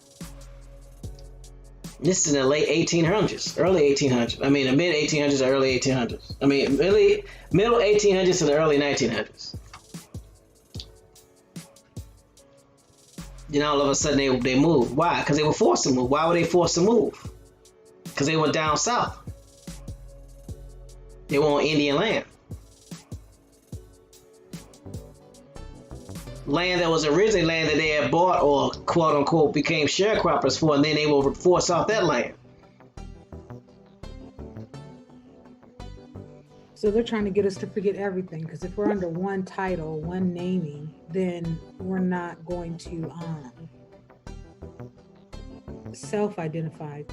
This is in the late 1800s, early 1800s. I mean, the mid 1800s, early 1800s. I mean, really, middle 1800s to the early 1900s. Then all of a sudden they moved. Why? Because they were forced to move. Why were they forced to move? Because they were down south. They were on Indian land. Land that was originally land that they had bought or quote unquote became sharecroppers for, and then they were forced off that land. So they're trying to get us to forget everything, because if we're under one title, one naming, then we're not going to self-identify.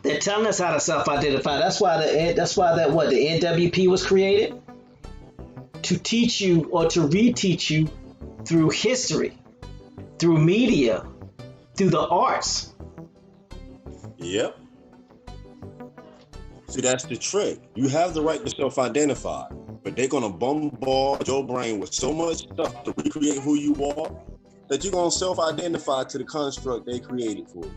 They're telling us how to self-identify. That's why the NWP was created, to teach you or to reteach you through history, through media, through the arts. Yep. See, that's the trick. You have the right to self-identify, but they're gonna bombard your brain with so much stuff to recreate who you are that you're gonna self-identify to the construct they created for you.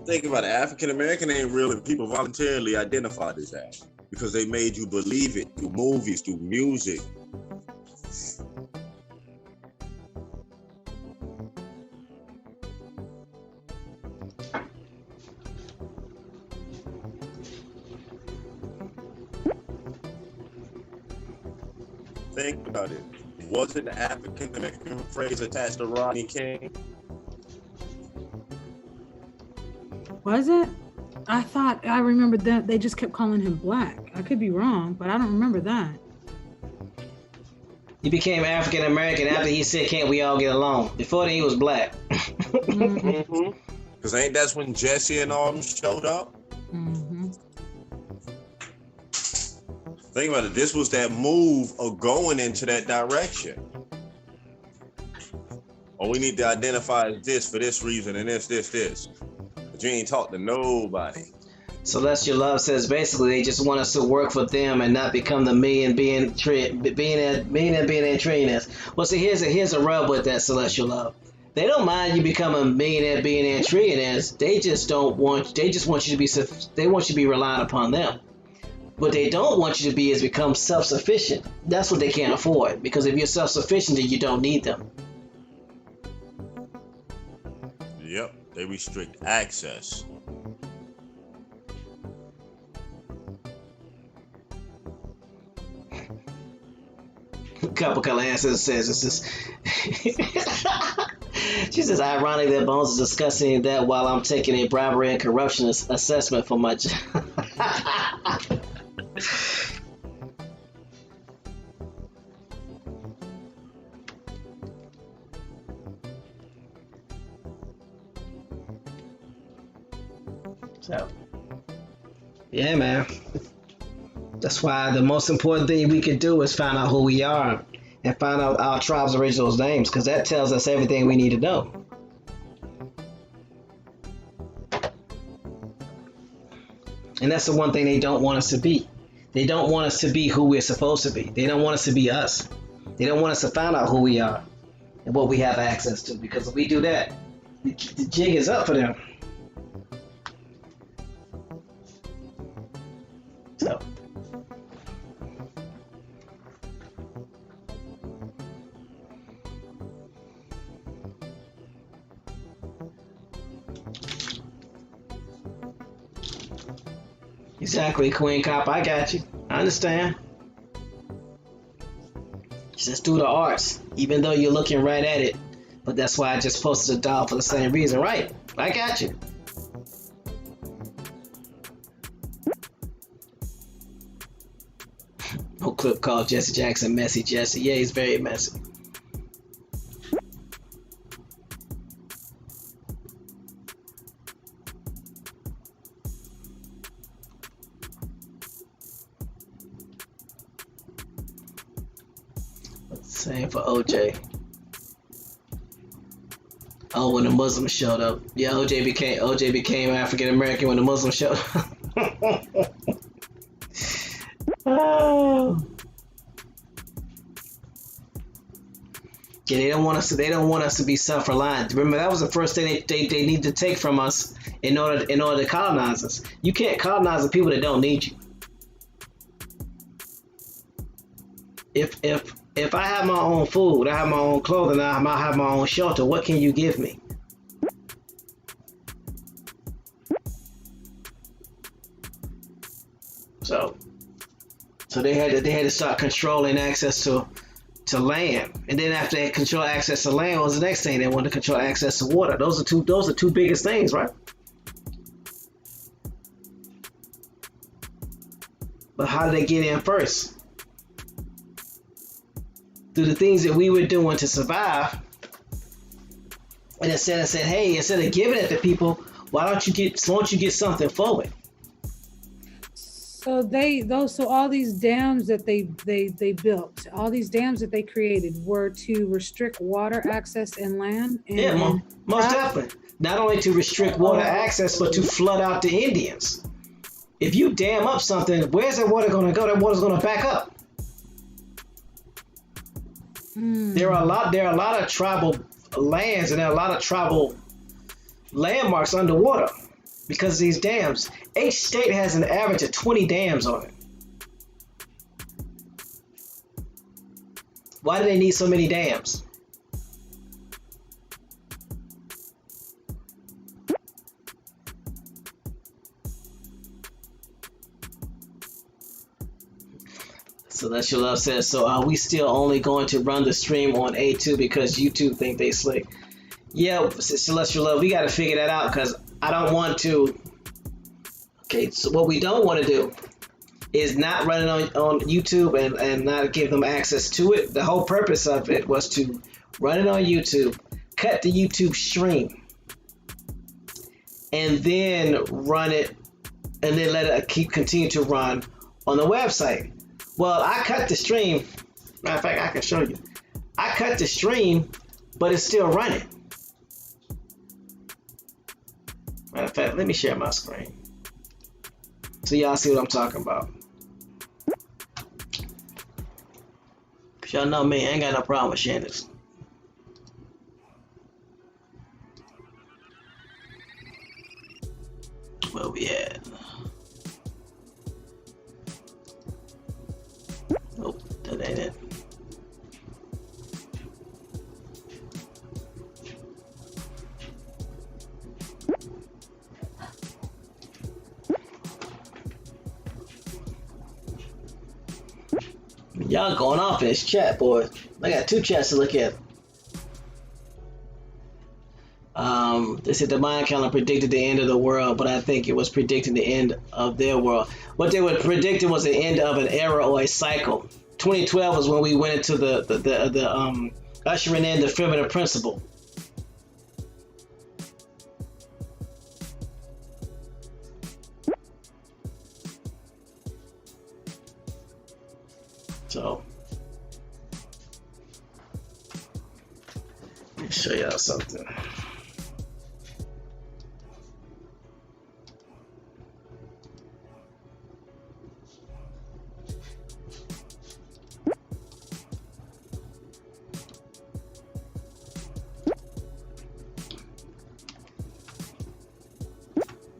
Think about it. African American ain't real, and people voluntarily identified as that because they made you believe it through movies, through music. Think about it. Wasn't the African American phrase attached to Rodney King? Was it? I remember that they just kept calling him black. I could be wrong, but I don't remember that. He became African American after he said, "Can't we all get along?" Before then, he was black. Mm-hmm. Because ain't that's when Jesse and all them showed up? Mm-hmm. Think about it. This was that move of going into that direction. Oh, we need to identify as this for this reason and this. But you ain't talk to nobody. Celestial Love says basically they just want us to work for them and not become the millionaire trillionaires. Well, see, here's a rub with that, Celestial Love. They don't mind you becoming millionaire trillionaires. They just want you to be. They want you to be reliant upon them. What they don't want you to be is become self-sufficient. That's what they can't afford. Because if you're self-sufficient, then you don't need them. Yep, they restrict access. couple answers says it's just. She says, ironic that Bones is discussing that while I'm taking a bribery and corruption assessment for my job. So, yeah, man. That's why the most important thing we can do is find out who we are and find out our tribe's original names, because that tells us everything we need to know. And that's the one thing they don't want us to be. They don't want us to be who we're supposed to be. They don't want us to be us. They don't want us to find out who we are and what we have access to, because if we do that, the jig is up for them. So. Exactly, Queen Cop. I got you. I understand. Just do the arts, even though you're looking right at it. But that's why I just posted a doll for the same reason, right? I got you. No clip called Jesse Jackson messy Jesse. Yeah, he's very messy. Same for OJ. Oh, when the Muslims showed up. Yeah, OJ became African American when the Muslims showed up. Oh. Yeah, they don't want us to be self-reliant. Remember, that was the first thing they need to take from us in order to colonize us. You can't colonize the people that don't need you. If I have my own food, I have my own clothing, I have my own shelter, what can you give me? So they had to start controlling access to land, and then after they control access to land, what was the next thing? They wanted to control access to water. Those are two biggest things, right? But how did they get in first? Through the things that we were doing to survive. And instead of saying, hey, instead of giving it to people, why don't you get something for it? So all these dams that they built, all these dams that they created were to restrict water access and land. And most definitely. Not only to restrict water access, but to flood out the Indians. If you dam up something, where's that water going to go? That water's going to back up. There are a lot of tribal lands, and there are a lot of tribal landmarks underwater because of these dams. Each state has an average of 20 dams on it. Why do they need so many dams? Celestial Love says, so are we still only going to run the stream on A2 because YouTube think they slick? Yeah, Celestial Love, we got to figure that out, because I don't want to. Okay, so what we don't want to do is not run it on YouTube and not give them access to it. The whole purpose of it was to run it on YouTube, cut the YouTube stream, and then run it, and then let it continue to run on the website. Well, I cut the stream. Matter of fact, I can show you. I cut the stream, but it's still running. Matter of fact, let me share my screen so y'all see what I'm talking about. Y'all know me, I ain't got no problem with sharing this. Where we at? Nope, that ain't it. Y'all going off in this chat, boy. I got 2 chats to look at. They said the Mayan calendar predicted the end of the world, but I think it was predicting the end of their world. What they were predicting was the end of an era or a cycle. 2012 was when we went into the ushering in the primitive principle. So, let me show y'all something.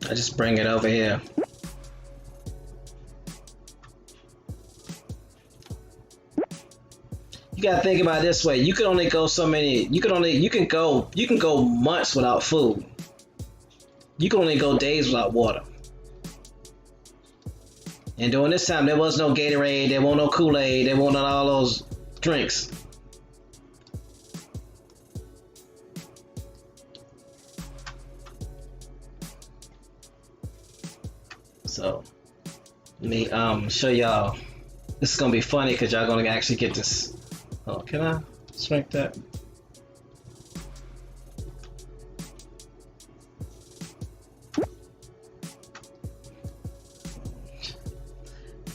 I just bring it over here. You gotta think about it this way. You can only go so many. You can go months without food. You can only go days without water. And during this time, there was no Gatorade, there wasn't no Kool-Aid, there wasn't all those drinks. So let me show y'all. This is gonna be funny because y'all gonna actually get this. Oh, can I shrink that?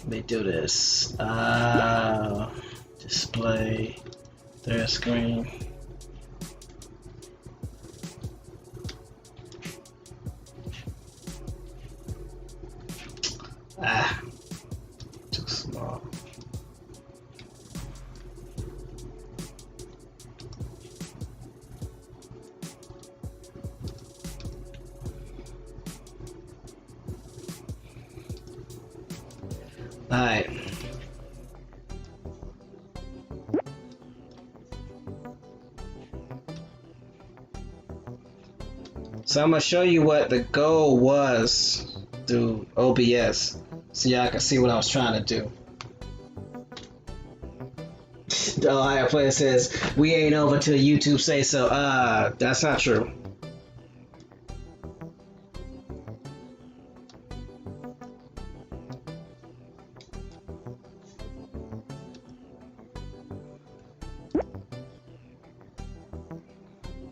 Let me do this. Display their screen. Too small. All right. So I'm gonna show you what the goal was through OBS, so y'all can see what I was trying to do. The Ohio player says we ain't over till YouTube say so. That's not true.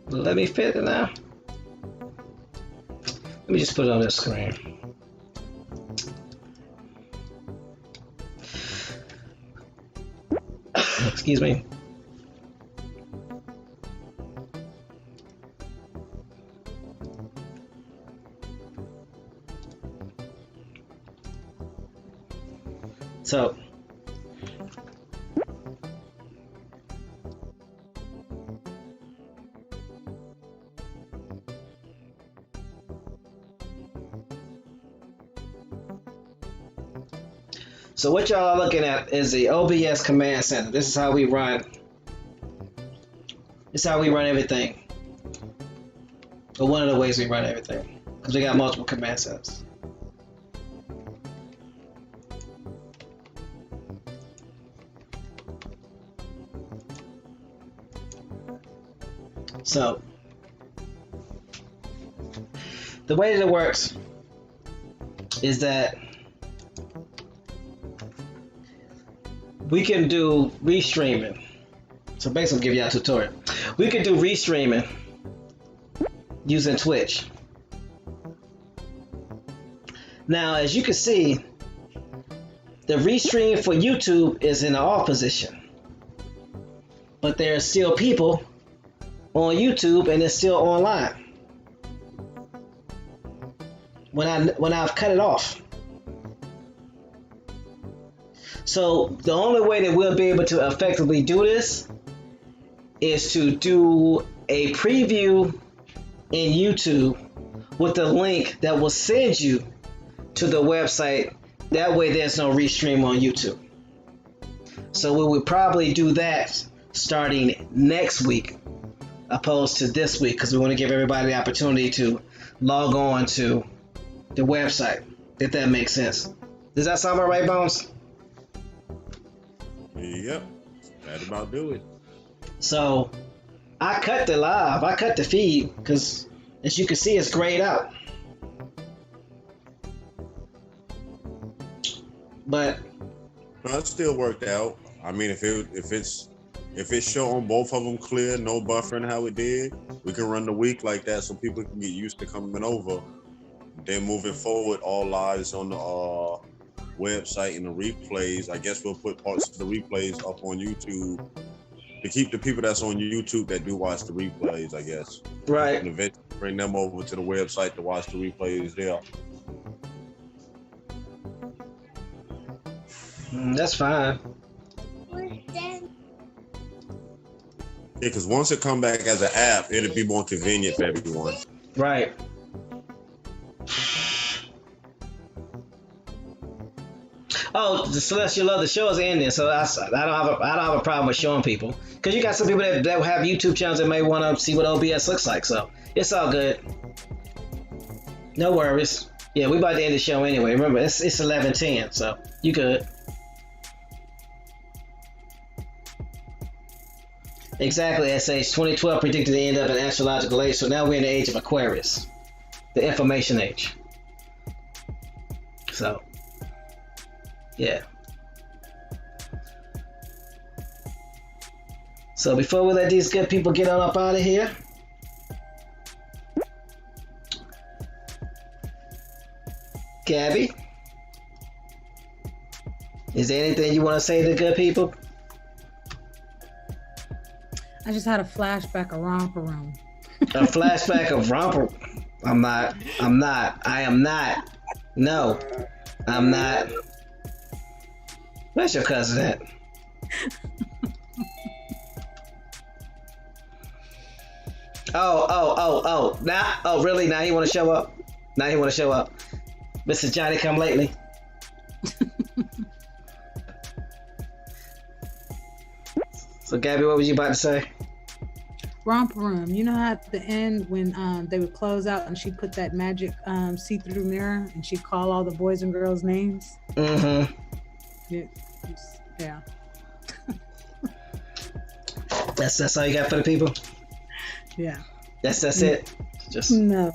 Let me fit it now. Let me just put it on this screen. Excuse me. So So what y'all are looking at is the OBS command center. This is how we run. This is how we run everything. Or one of the ways we run everything. Because we got multiple command centers. So the way that it works is that we can do restreaming. So basically, I'll give you a tutorial. We can do restreaming using Twitch. Now, as you can see, the restream for YouTube is in the off position, but there are still people on YouTube and it's still online when I've cut it off. So the only way that we'll be able to effectively do this is to do a preview in YouTube with a link that will send you to the website. That way there's no restream on YouTube. So we would probably do that starting next week opposed to this week, because we want to give everybody the opportunity to log on to the website, if that makes sense. Does that sound about right, Bones? Yep. That about do it. So I cut the live. I cut the feed because, as you can see, it's grayed out. But No, it still worked out. I mean, if it's show on both of them clear, no buffering how it did, we can run the week like that so people can get used to coming over. Then moving forward, all lives on the website and the replays. I guess we'll put parts of the replays up on YouTube to keep the people that's on YouTube that do watch the replays, I guess. right. And eventually bring them over to the website to watch the replays there. That's fine. Yeah, because once it come back as an app, it'll be more convenient for everyone. Right. Oh, the Celestial Love, the show is ending, so I don't have a problem with showing people, because you got some people that have YouTube channels that may want to see what OBS looks like, so it's all good. No worries. Yeah, we about to end the show anyway. Remember, it's 11:10, so you good. Exactly, SH. 2012 predicted the end of an astrological age, so now we're in the age of Aquarius, the information age. So, yeah. So before we let these good people get on up out of here, Gabby, is there anything you want to say to the good people? I just had a flashback of Romper Room. A flashback of Romper. I am not. No, I'm not. Where's your cousin at? Oh. Now, really? Now he want to show up? Mr. Johnny come lately? So, Gabby, what was you about to say? Romper Room. You know how at the end when they would close out and she put that magic see-through mirror and she'd call all the boys and girls names? Mm-hmm. Yeah. That's all you got for the people? Yeah. That's it? Just no.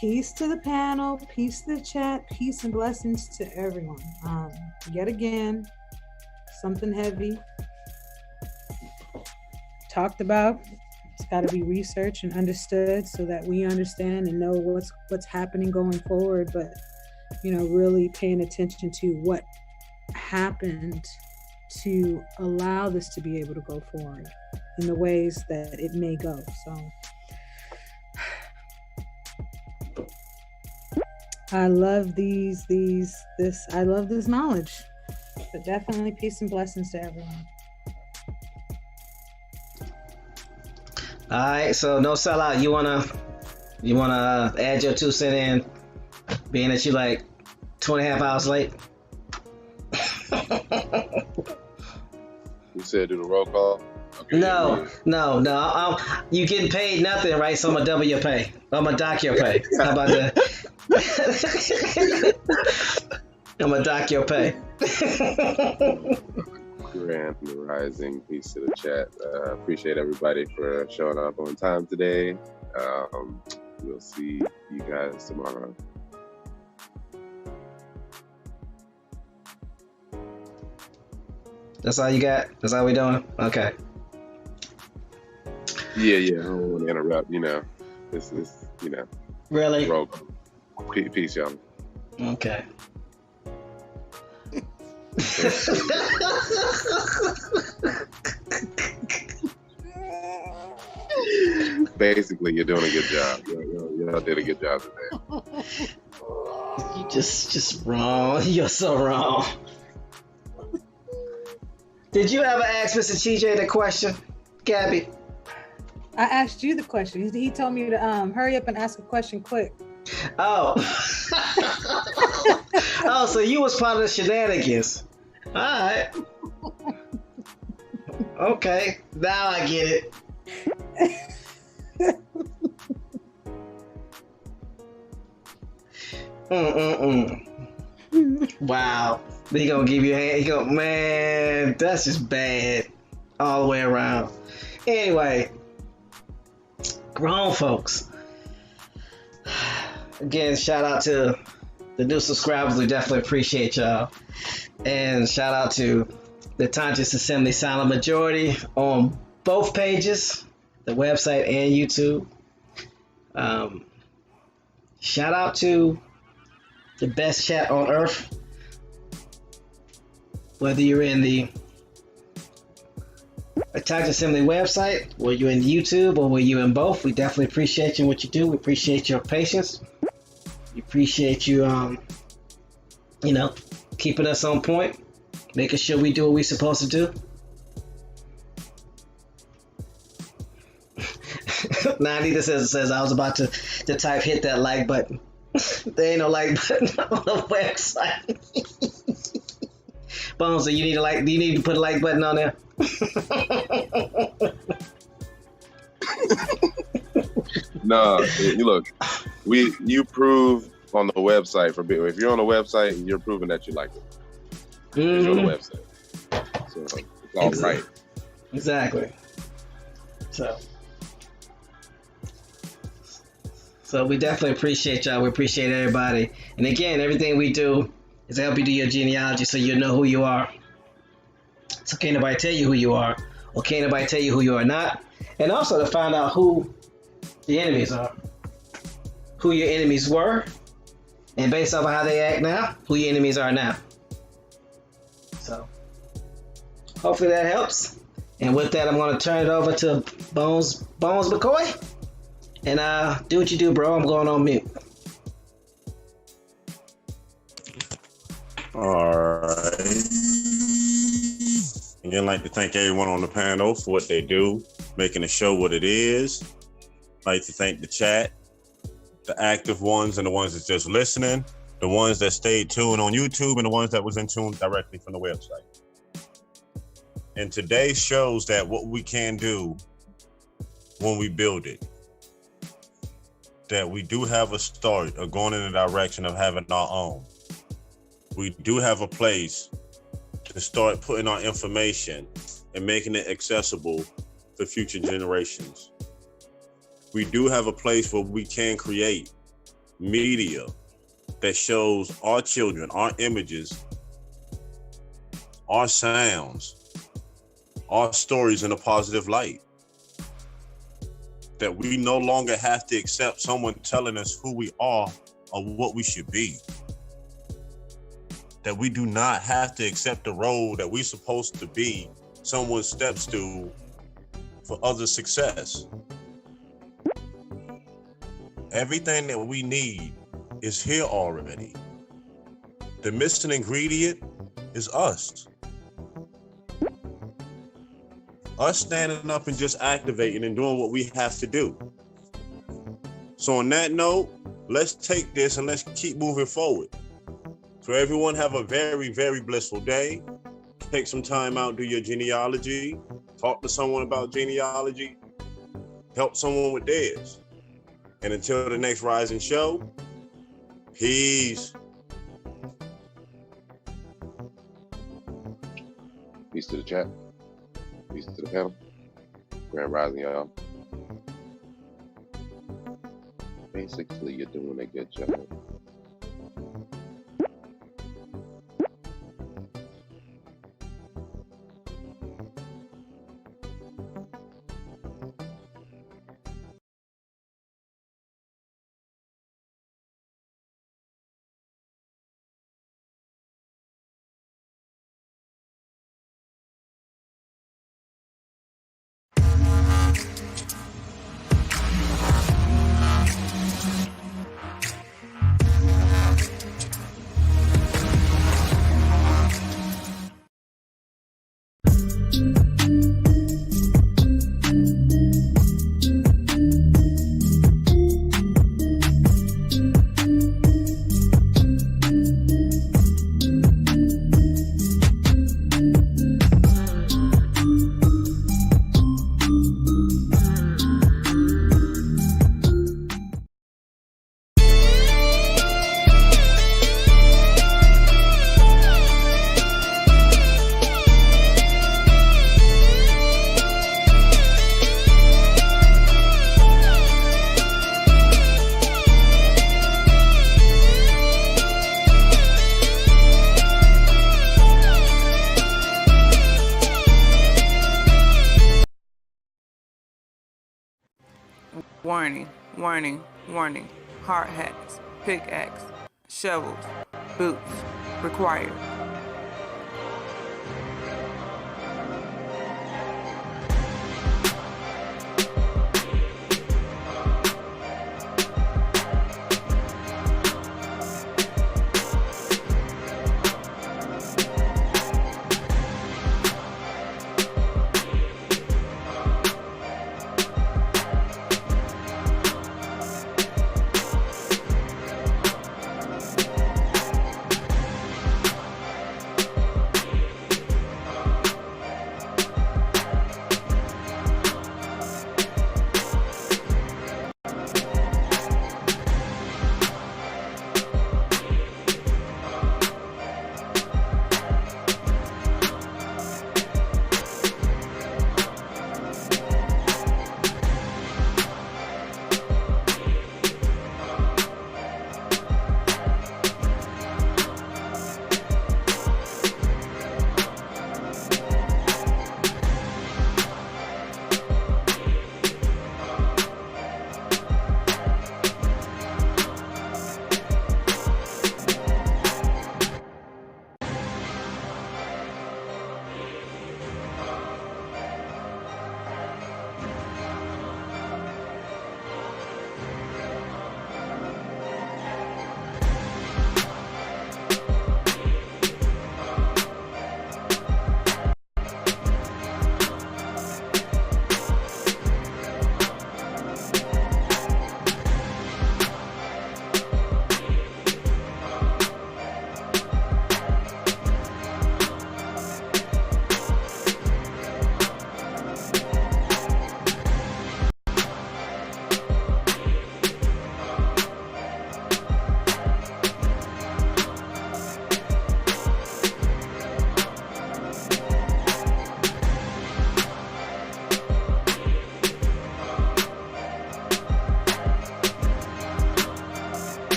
Peace to the panel, peace to the chat, peace and blessings to everyone. Yet again, something heavy talked about. It's got to be researched and understood so that we understand and know what's happening going forward. But really paying attention to what happened to allow this to be able to go forward in the ways that it may go. So I love this knowledge, but definitely peace and blessings to everyone. all right, so no sellout. You wanna add your 2 cents in, being that you like 2.5 hours late? You said do the roll call? Okay, No. You getting paid nothing, right? So I'm gonna double your pay. I'm gonna dock your pay. How about that? I'm gonna dock your pay. Grand Rising, peace to the chat. Appreciate everybody for showing up on time today. We'll see you guys tomorrow. That's all you got? That's all we doing? Okay. Yeah, I don't want to interrupt, This is, Really? roll call. Peace, y'all. Okay. Basically, you're doing a good job. Y'all did a good job today. You just wrong. You're so wrong. Did you ever ask Mr. TJ the question, Gabby? I asked you the question. He told me to hurry up and ask a question quick. Oh. Oh, so you was part of the shenanigans. All right. Okay, now I get it. Wow. He gonna give you a hand. He go, man, that's just bad all the way around. Anyway, grown folks. Again, shout out to the new subscribers. We definitely appreciate y'all. And shout out to the Conscious Assembly Silent Majority on both pages, the website and YouTube. Shout out to the best chat on earth. Whether you're in the Conscious Assembly website, or you're in YouTube, or were you in both, we definitely appreciate you and what you do. We appreciate your patience. We appreciate you, keeping us on point, making sure we do what we're supposed to do. Now Anita says I was about to type hit that like button. There ain't no like button on the website. Bones, so you need do you need to put a like button on there? No, look, you prove on the website if you're on the website, you're proving that you like it. You're on the website, so it's all right. Exactly. So we definitely appreciate y'all. We appreciate everybody. And again, everything we do is to help you do your genealogy so you know who you are. So can't nobody tell you who you are, or can't nobody tell you who you are not. And also to find out who the enemies are, who your enemies were, and based off of how they act now, who your enemies are now. So hopefully that helps. And with that, I'm going to turn it over to Bones McCoy. And do what you do, bro. I'm going on mute. All right. Again, I'd like to thank everyone on the panel for what they do, making the show what it is. I'd like to thank the chat, the active ones and the ones that's just listening, the ones that stayed tuned on YouTube, and the ones that was in tune directly from the website. And today shows that what we can do when we build it, that we do have a start of going in the direction of having our own. We do have a place to start putting our information and making it accessible to future generations. We do have a place where we can create media that shows our children, our images, our sounds, our stories in a positive light. That we no longer have to accept someone telling us who we are or what we should be. That we do not have to accept the role that we're supposed to be someone steps to for other success. Everything that we need is here already. The missing ingredient is us. Us standing up and just activating and doing what we have to do. So on that note, let's take this and let's keep moving forward. So everyone have a very, very blissful day. Take some time out, do your genealogy, talk to someone about genealogy, help someone with theirs. And until the next Rising Show, peace. Peace to the chat. Peace to the panel. Grand Rising, y'all. Basically, you're doing a good job. Warning, warning, warning. Hard hats, pickaxe, shovels, boots required.